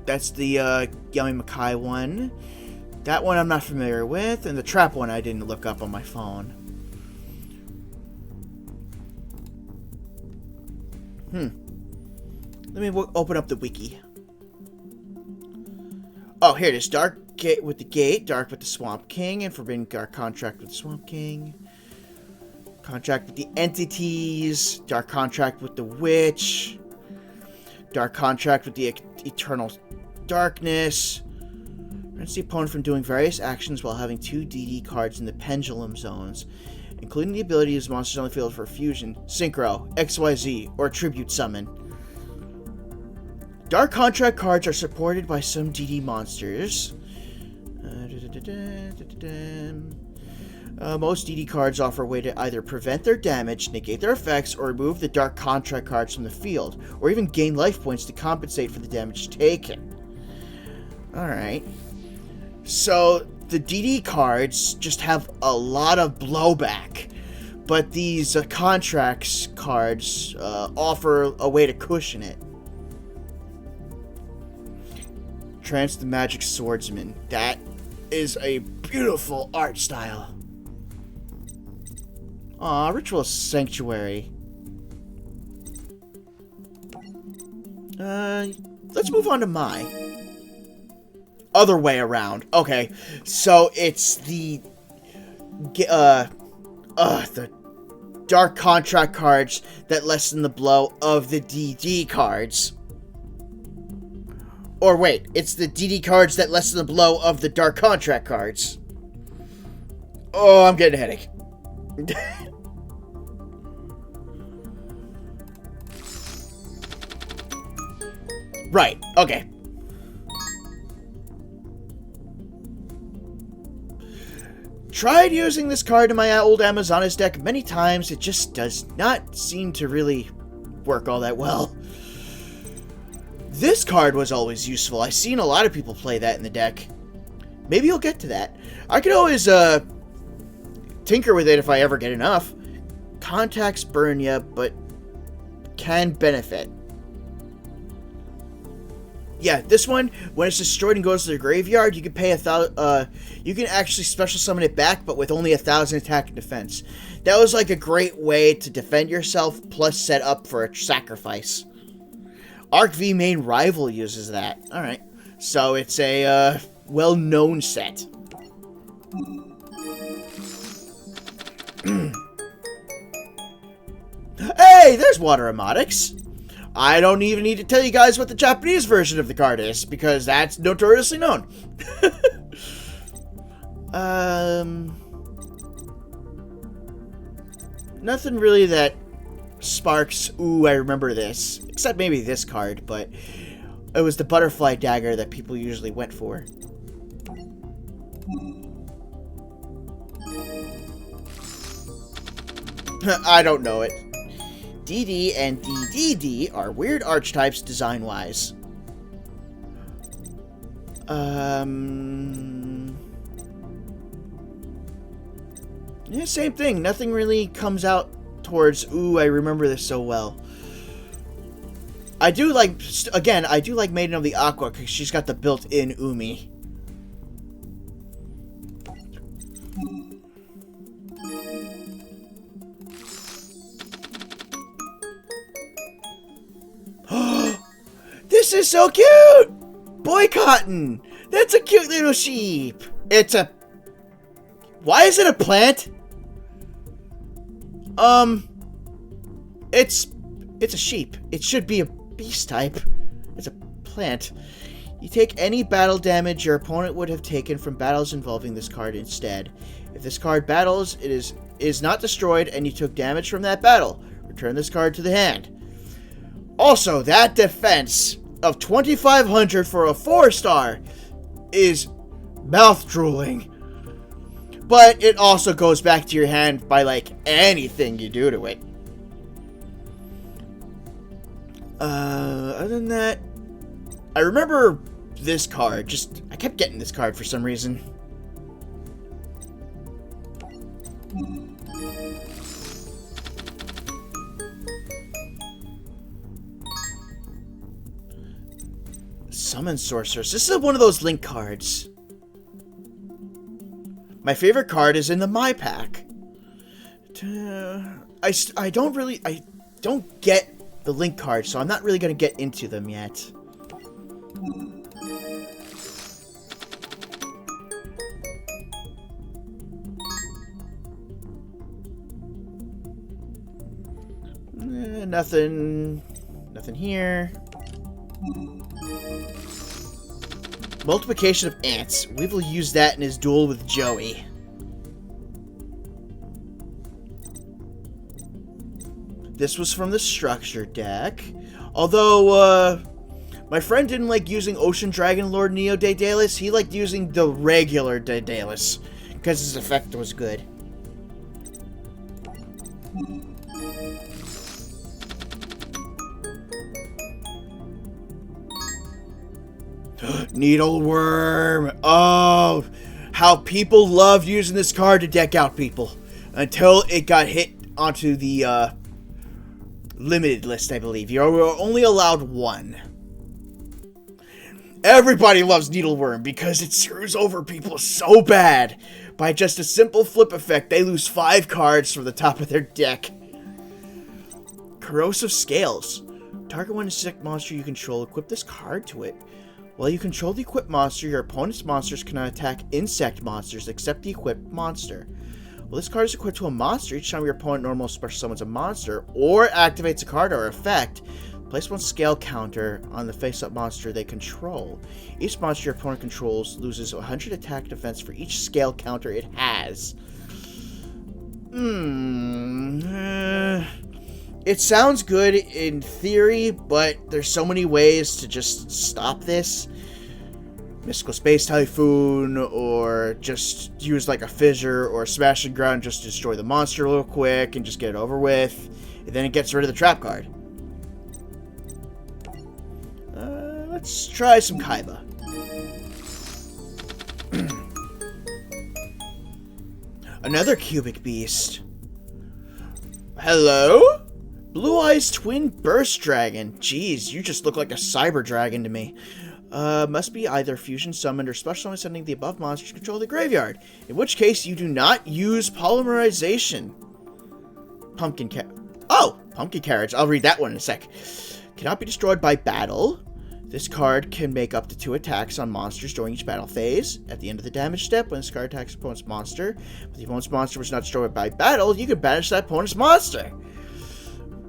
S1: that's the Yami Makai one. That one I'm not familiar with, and the trap one I didn't look up on my phone. Let me open up the wiki. Oh, here it is. Dark Gate with the Gate, Dark with the Swamp King, and Forbidden Dark Contract with the Swamp King. Contract with the Entities, Dark Contract with the Witch, Dark Contract with the Eternal Darkness. Prevents the opponent from doing various actions while having 2 DD cards in the Pendulum Zones, including the ability to use monsters on the field for fusion, synchro, XYZ, or tribute summon. Dark Contract cards are supported by some DD monsters. Most DD cards offer a way to either prevent their damage, negate their effects, or remove the Dark Contract cards from the field, or even gain life points to compensate for the damage taken. Alright. So, the DD cards just have a lot of blowback, but these contracts cards offer a way to cushion it. Trance the Magic Swordsman. That is a beautiful art style. Aw, Ritual Sanctuary. Let's move on to my other way around. Okay, so it's the Dark Contract cards that lessen the blow of the DD cards. Or wait, it's the DD cards that lessen the blow of the Dark Contract cards. Oh, I'm getting a headache. Right, okay. Tried using this card in my old Amazonas deck many times. It just does not seem to really work all that well. This card was always useful. I've seen a lot of people play that in the deck. Maybe you'll get to that. I could always tinker with it if I ever get enough. Contacts burn ya, but can benefit. Yeah, this one, when it's destroyed and goes to the graveyard, you can pay you can actually special summon it back, but with only 1,000 attack and defense. That was like a great way to defend yourself, plus set up for a sacrifice. Arc V main rival uses that. Alright, so it's a well-known set. Hey, there's Water Emotics. I don't even need to tell you guys what the Japanese version of the card is, because that's notoriously known. Nothing really that sparks, ooh, I remember this. Except maybe this card, but it was the Butterfly Dagger that people usually went for. I don't know it. DD and DDD are weird archetypes design-wise. Yeah, same thing. Nothing really comes out towards, ooh, I remember this so well. I do like, again, I do like Maiden of the Aqua because she's got the built-in Umi. This is so cute! Boy Cotton! That's a cute little sheep! It's a... Why is it a plant? It's a sheep. It should be a beast type. It's a plant. You take any battle damage your opponent would have taken from battles involving this card instead. If this card battles, it is not destroyed and you took damage from that battle. Return this card to the hand. Also, that defense of 2,500 for a 4-star is mouth-drooling. But it also goes back to your hand by, like, anything you do to it. Other than that, I remember this card. I kept getting this card for some reason. Summon Sorceress. This is one of those link cards. My favorite card is in the My Pack. I don't get the link cards, so I'm not really going to get into them yet. Nothing here. Multiplication of ants. We will use that in his duel with Joey. This was from the structure deck. Although, my friend didn't like using Ocean Dragon Lord Neo Daedalus. He liked using the regular Daedalus, because his effect was good. Needleworm. Oh, how people loved using this card to deck out people. Until it got hit onto the limited list, I believe. You were only allowed one. Everybody loves Needleworm because it screws over people so bad. By just a simple flip effect, they lose 5 cards from the top of their deck. Corrosive Scales. Target one insect monster you control, equip this card to it. While you control the equipped monster, your opponent's monsters cannot attack insect monsters except the equipped monster. Well, this card is equipped to a monster. Each time your opponent normally special summons a monster or activates a card or effect, place one scale counter on the face-up monster they control. Each monster your opponent controls loses 100 attack defense for each scale counter it has. It sounds good in theory, but there's so many ways to just stop this. Mystical Space Typhoon, or just use like a Fissure or a Smashing Ground just to destroy the monster real quick and just get it over with. And then it gets rid of the trap card. Let's try some Kaiba. Another cubic beast. Hello? Blue Eyes Twin Burst Dragon. Jeez, you just look like a cyber dragon to me. Must be either fusion summoned or special summon sending the above monster to control the graveyard. In which case, you do not use polymerization. Pumpkin carriage. I'll read that one in a sec. Cannot be destroyed by battle. This card can make up to 2 attacks on monsters during each battle phase. At the end of the damage step, when this card attacks opponent's monster, if the opponent's monster was not destroyed by battle, you can banish that opponent's monster.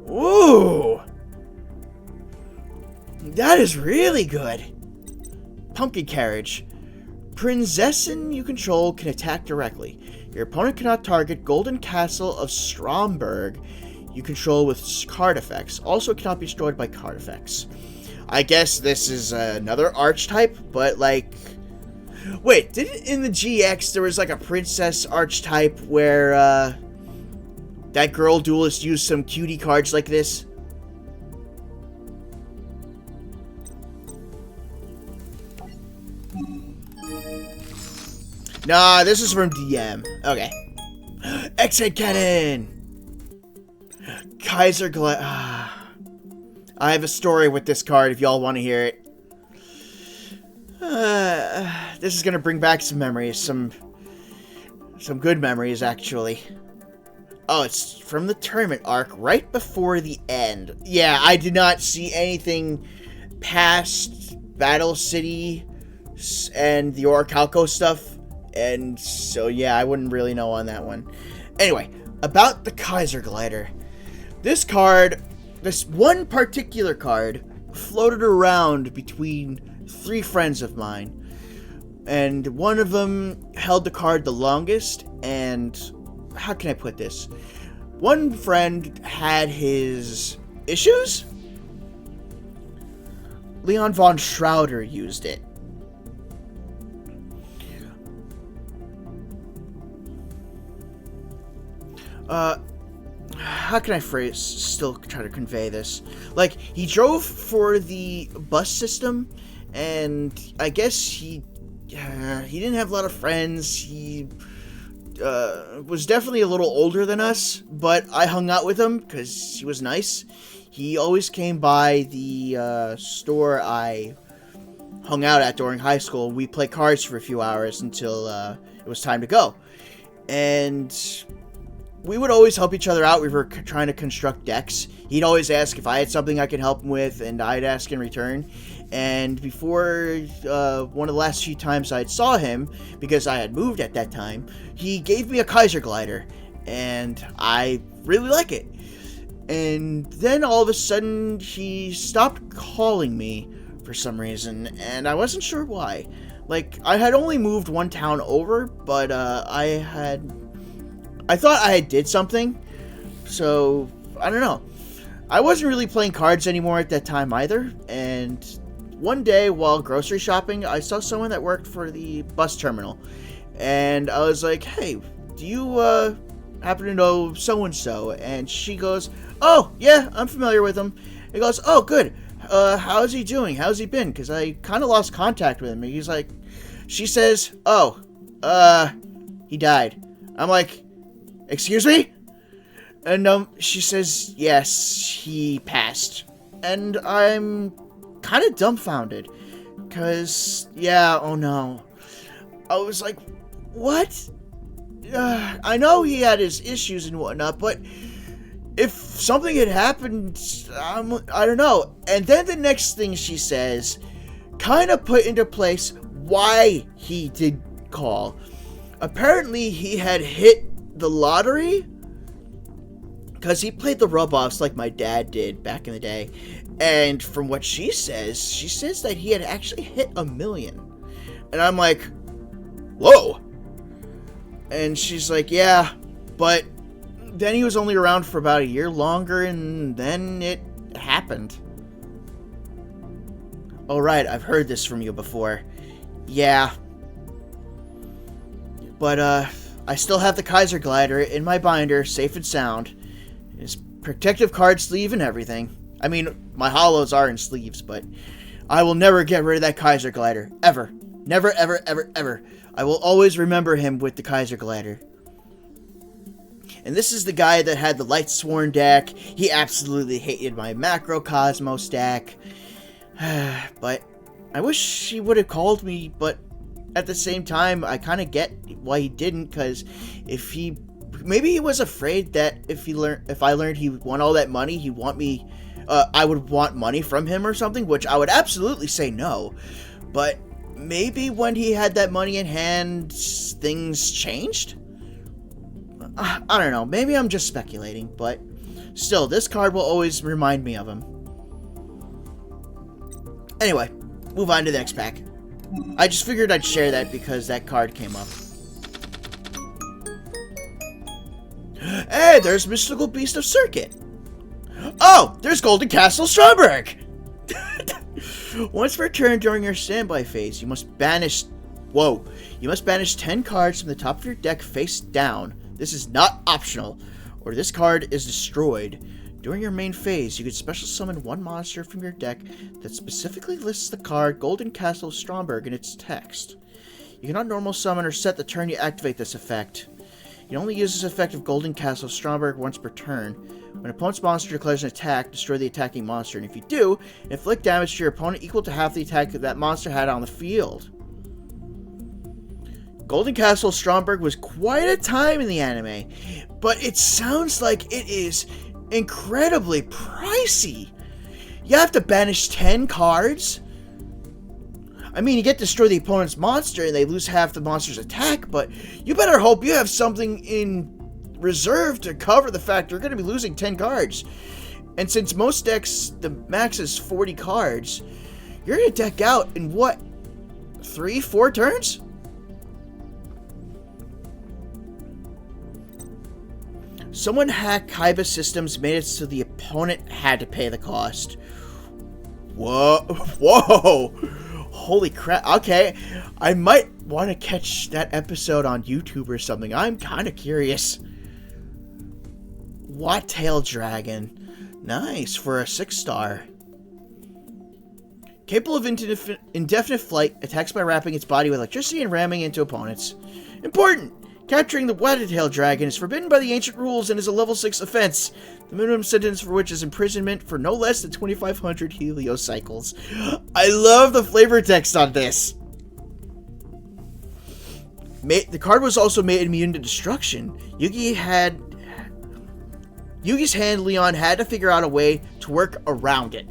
S1: Ooh! That is really good. Pumpkin carriage. Prinzessin you control can attack directly. Your opponent cannot target Golden Castle of Stromberg you control with card effects. Also cannot be destroyed by card effects. I guess this is another archetype, but like... Wait, didn't in the GX there was like a princess archetype where that girl duelist used some cutie cards like this? Nah, this is from DM. Okay. X-Head Cannon! Kaiser I have a story with this card if y'all want to hear it. This is going to bring back some memories. Some good memories, actually. Oh, it's from the tournament arc right before the end. Yeah, I did not see anything past Battle City and the Orichalco stuff. And so, yeah, I wouldn't really know on that one. Anyway, about the Kaiser Glider. This card, this one particular card, floated around between 3 friends of mine. And one of them held the card the longest, and how can I put this? One friend had his issues? Leon von Schrouder used it. How can I still try to convey this? Like, he drove for the bus system, and I guess he didn't have a lot of friends. He was definitely a little older than us, but I hung out with him because he was nice. He always came by the store I hung out at during high school. We played cards for a few hours until it was time to go. And we would always help each other out. We were trying to construct decks. He'd always ask if I had something I could help him with, and I'd ask in return. And before one of the last few times I saw him, because I had moved at that time, he gave me a Kaiser Glider, and I really like it. And then all of a sudden, he stopped calling me for some reason, and I wasn't sure why. Like, I had only moved one town over, but I thought I had did something, so I don't know. I wasn't really playing cards anymore at that time either, and one day while grocery shopping, I saw someone that worked for the bus terminal, and I was like, hey, do you happen to know so-and-so? And she goes, oh, yeah, I'm familiar with him. He goes, oh, good. How's he doing? How's he been? Because I kind of lost contact with him. And he's like, she says, oh, he died. I'm like, excuse me? And she says, yes, he passed. And I'm kind of dumbfounded. Because, yeah, oh no. I was like, what? I know he had his issues and whatnot, but if something had happened, I don't know. And then the next thing she says kind of put into place why he did call. Apparently, he had hit the lottery because he played the rub-offs like my dad did back in the day. And from what she says that he had actually hit $1 million. And I'm like, whoa. And she's like, yeah, but then he was only around for about a year longer, and then it happened. Oh, right, I've heard this from you before. Yeah. But, I still have the Kaiser Glider in my binder, safe and sound. His protective card sleeve and everything. I mean, my hollows are in sleeves, but I will never get rid of that Kaiser Glider. Ever. Never, ever, ever, ever. I will always remember him with the Kaiser Glider. And this is the guy that had the Light Sworn deck. He absolutely hated my Macrocosmos deck. But I wish he would have called me, but at the same time, I kind of get why he didn't, because if he... Maybe he was afraid that if I learned he won all that money, he'd want me... I would want money from him or something, which I would absolutely say no. But maybe when he had that money in hand, things changed? I don't know. Maybe I'm just speculating, but still, this card will always remind me of him. Anyway, move on to the next pack. I just figured I'd share that because that card came up. Hey, there's Mystical Beast of Circuit. Oh, there's Golden Castle Stromberg. Once per turn during your standby phase, you must banish... Whoa. You must banish 10 cards from the top of your deck face down. This is not optional, or this card is destroyed. During your main phase, you can special summon one monster from your deck that specifically lists the card Golden Castle Stromberg in its text. You cannot normal summon or set the turn you activate this effect. You only use this effect of Golden Castle Stromberg once per turn. When an opponent's monster declares an attack, destroy the attacking monster, and if you do, inflict damage to your opponent equal to half the attack that monster had on the field. Golden Castle Stromberg was quite a time in the anime, but it sounds like it is incredibly pricey. You have to banish 10 cards? I mean, you get to destroy the opponent's monster and they lose half the monster's attack, but you better hope you have something in reserve to cover the fact you're going to be losing 10 cards. And since most decks, the max is 40 cards, you're going to deck out in what, 3-4 turns? Someone hacked Kaiba systems, made it so the opponent had to pay the cost. Whoa. Whoa. Holy crap. Okay. I might want to catch that episode on YouTube or something. I'm kind of curious. Watt-tail dragon. Nice for a 6-star. Capable of indefinite flight, attacks by wrapping its body with electricity and ramming into opponents. Important! Capturing the watt-tail dragon is forbidden by the ancient rules and is a level 6 offense. The minimum sentence for which is imprisonment for no less than 2,500 heliocycles. I love the flavor text on this. The card was also made immune to destruction. Yugi's hand, Leon, had to figure out a way to work around it.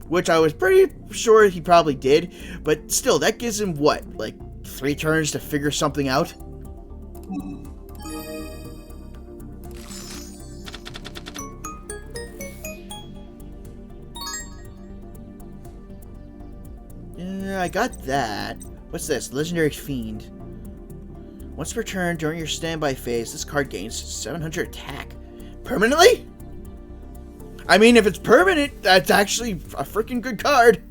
S1: Which I was pretty sure he probably did, but still, that gives him what, like 3 turns to figure something out? Yeah, I got that. What's this? Legendary Fiend. Once per turn during your standby phase, this card gains 700 attack. Permanently? I mean, if it's permanent, that's actually a freaking good card.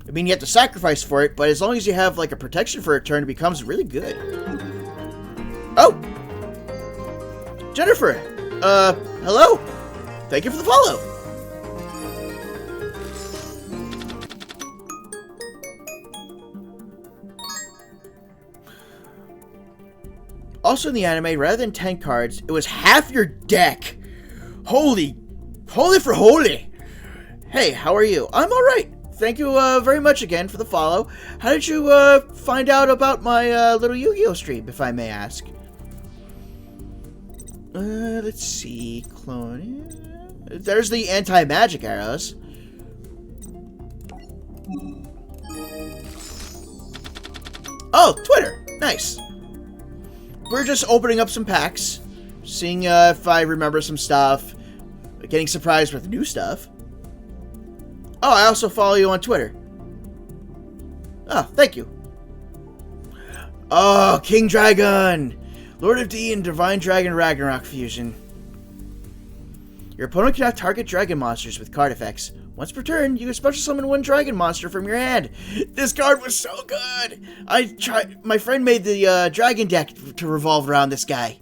S1: I mean, you have to sacrifice for it, but as long as you have, like, a protection for a turn, it becomes really good. Oh! Jennifer! Hello? Thank you for the follow! Also in the anime, rather than 10 cards, it was half your deck! Holy for holy! Hey, how are you? I'm alright! Thank you very much again for the follow. How did you find out about my little Yu-Gi-Oh stream, if I may ask? Let's see. Clone. There's the anti-magic arrows. Oh, Twitter. Nice. We're just opening up some packs, seeing if I remember some stuff, getting surprised with new stuff. Oh, I also follow you on Twitter. Oh, thank you. Oh, King Dragon! Lord of D and Divine Dragon Ragnarok fusion. Your opponent cannot target dragon monsters with card effects. Once per turn, you can special summon one dragon monster from your hand. This card was so good! My friend made the dragon deck to revolve around this guy.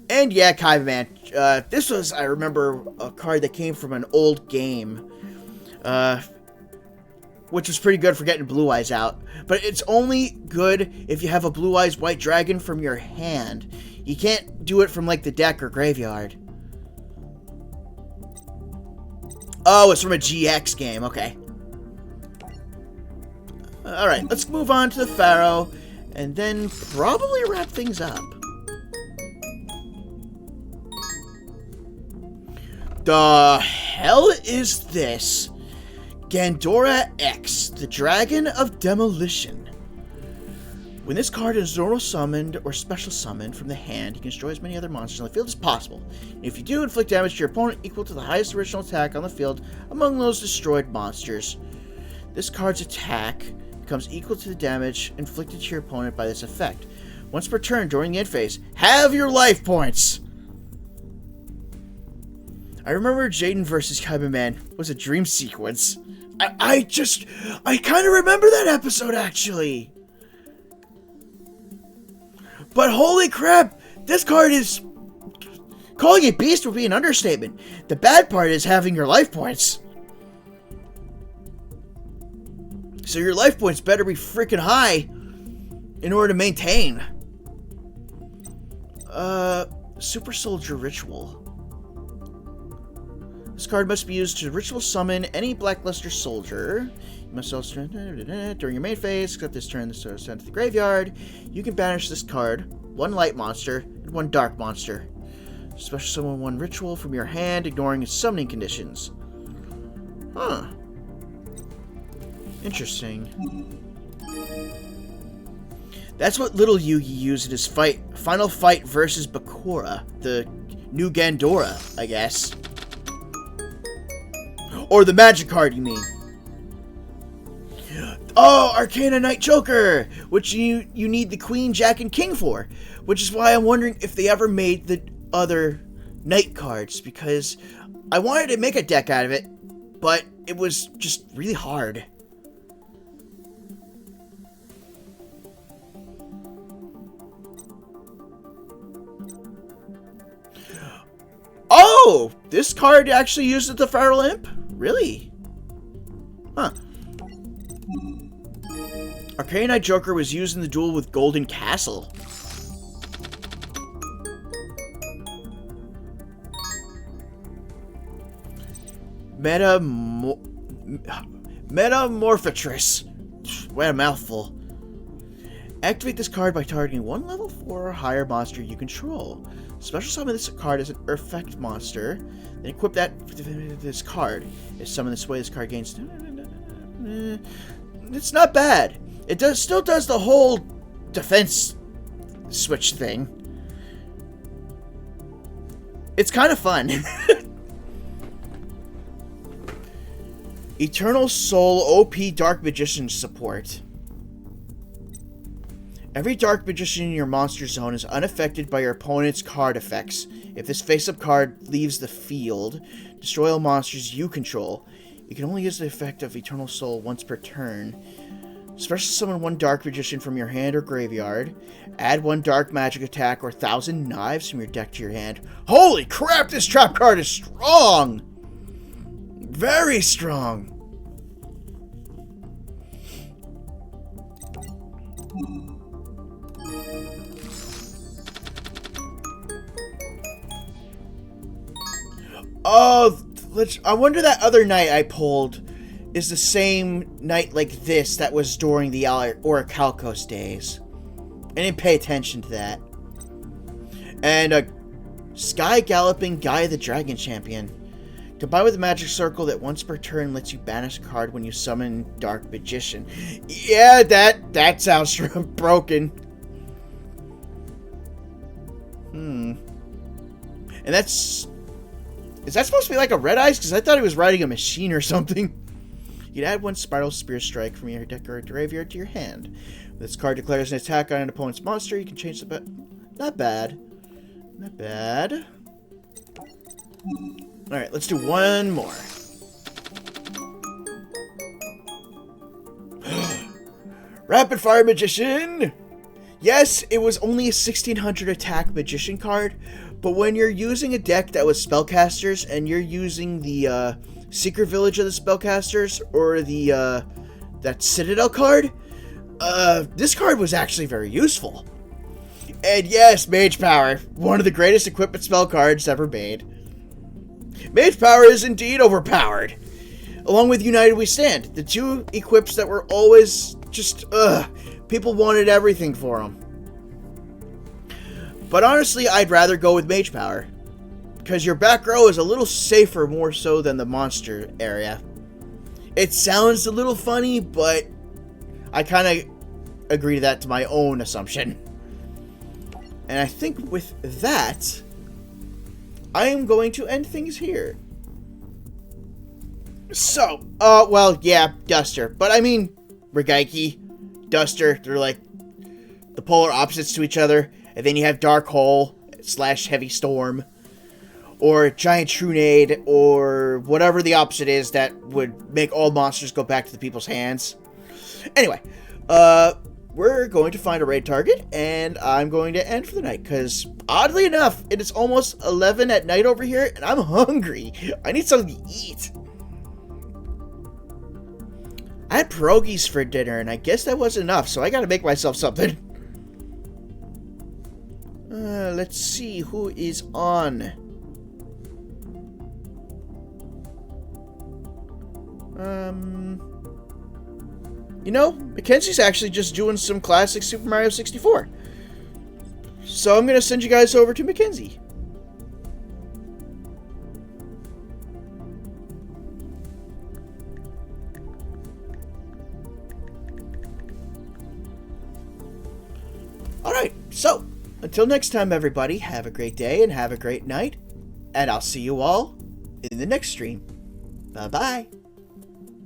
S1: And yeah, Kaiba Man. This was, I remember, a card that came from an old game. which was pretty good for getting Blue Eyes out. But it's only good if you have a Blue Eyes White Dragon from your hand. You can't do it from, like, the deck or graveyard. Oh, it's from a GX game. Okay. Alright, let's move on to the Pharaoh, and then probably wrap things up. The hell is this? Gandora X, the Dragon of Demolition. When this card is normal summoned or special summoned from the hand, you can destroy as many other monsters on the field as possible. If you do, inflict damage to your opponent equal to the highest original attack on the field among those destroyed monsters. This card's attack becomes equal to the damage inflicted to your opponent by this effect. Once per turn during the end phase, have your life points! I remember Jaden vs. Cyberman was a dream sequence. I kind of remember that episode, actually. But holy crap, this card is... Calling it beast would be an understatement. The bad part is having your life points. So your life points better be freaking high in order to maintain. Super Soldier Ritual. This card must be used to ritual summon any Blackluster soldier. You must also during your main phase, except this turn, this is sent to the graveyard. You can banish this card, one light monster and one dark monster. Special summon one ritual from your hand, ignoring its summoning conditions. Huh. Interesting. That's what little Yugi used in his final fight versus Bakura, the new Gandora, I guess. Or the magic card, you mean? Oh, Arcana Knight Joker, which you need the Queen, Jack, and King for. Which is why I'm wondering if they ever made the other Knight cards, because I wanted to make a deck out of it, but it was just really hard. Oh! This card actually uses the Feral Imp? Really? Huh. Arcane Knight Joker was used in the duel with Golden Castle. Metamorphotress. What a mouthful. Activate this card by targeting one level 4 or higher monster you control. Special summon this card as an effect monster, then equip this card. If summoned this way, this card gains... It's not bad. It still does the whole defense switch thing. It's kind of fun. Eternal Soul OP Dark Magician support. Every Dark Magician in your monster zone is unaffected by your opponent's card effects. If this face-up card leaves the field, destroy all monsters you control. You can only use the effect of Eternal Soul once per turn. Special summon one Dark Magician from your hand or graveyard. Add one Dark Magic attack or 1,000 Knives from your deck to your hand. Holy crap, this trap card is strong! Very strong! Oh, I wonder that other night I pulled is the same night like this that was during the Orichalcos days. I didn't pay attention to that. And Sky Galloping Guy the Dragon Champion. Combine with a magic circle that once per turn lets you banish a card when you summon Dark Magician. Yeah, that sounds broken. And that's... Is that supposed to be like a Red Eyes? Because I thought he was riding a machine or something. You'd add one Spiral Spear Strike from your deck or graveyard to your hand. When this card declares an attack on an opponent's monster, you can change the... Not bad. Not bad. Alright, let's do one more. Rapid Fire Magician! Yes, it was only a 1600 attack Magician card, but when you're using a deck that was Spellcasters and you're using the Secret Village of the Spellcasters or the that Citadel card, this card was actually very useful. And yes, Mage Power, one of the greatest equipment spell cards ever made. Mage Power is indeed overpowered. Along with United We Stand, the two equips that were always just, people wanted everything for them. But honestly, I'd rather go with Mage Power, because your back row is a little safer more so than the monster area. It sounds a little funny, but I kind of agree to that to my own assumption. And I think with that, I am going to end things here. So, well, yeah, Duster. But I mean, Regaiki, Duster, they're like the polar opposites to each other. And then you have Dark Hole / Heavy Storm, or Giant Trunade, or whatever the opposite is that would make all monsters go back to the people's hands. Anyway, we're going to find a raid target, and I'm going to end for the night, because oddly enough, it is almost 11 at night over here, and I'm hungry. I need something to eat. I had pierogies for dinner, and I guess that wasn't enough, so I gotta make myself something. Let's see who is on. You know, Mackenzie's actually just doing some classic Super Mario 64. So I'm gonna send you guys over to Mackenzie. Alright, so, until next time everybody, have a great day and have a great night, and I'll see you all in the next stream. Bye-bye.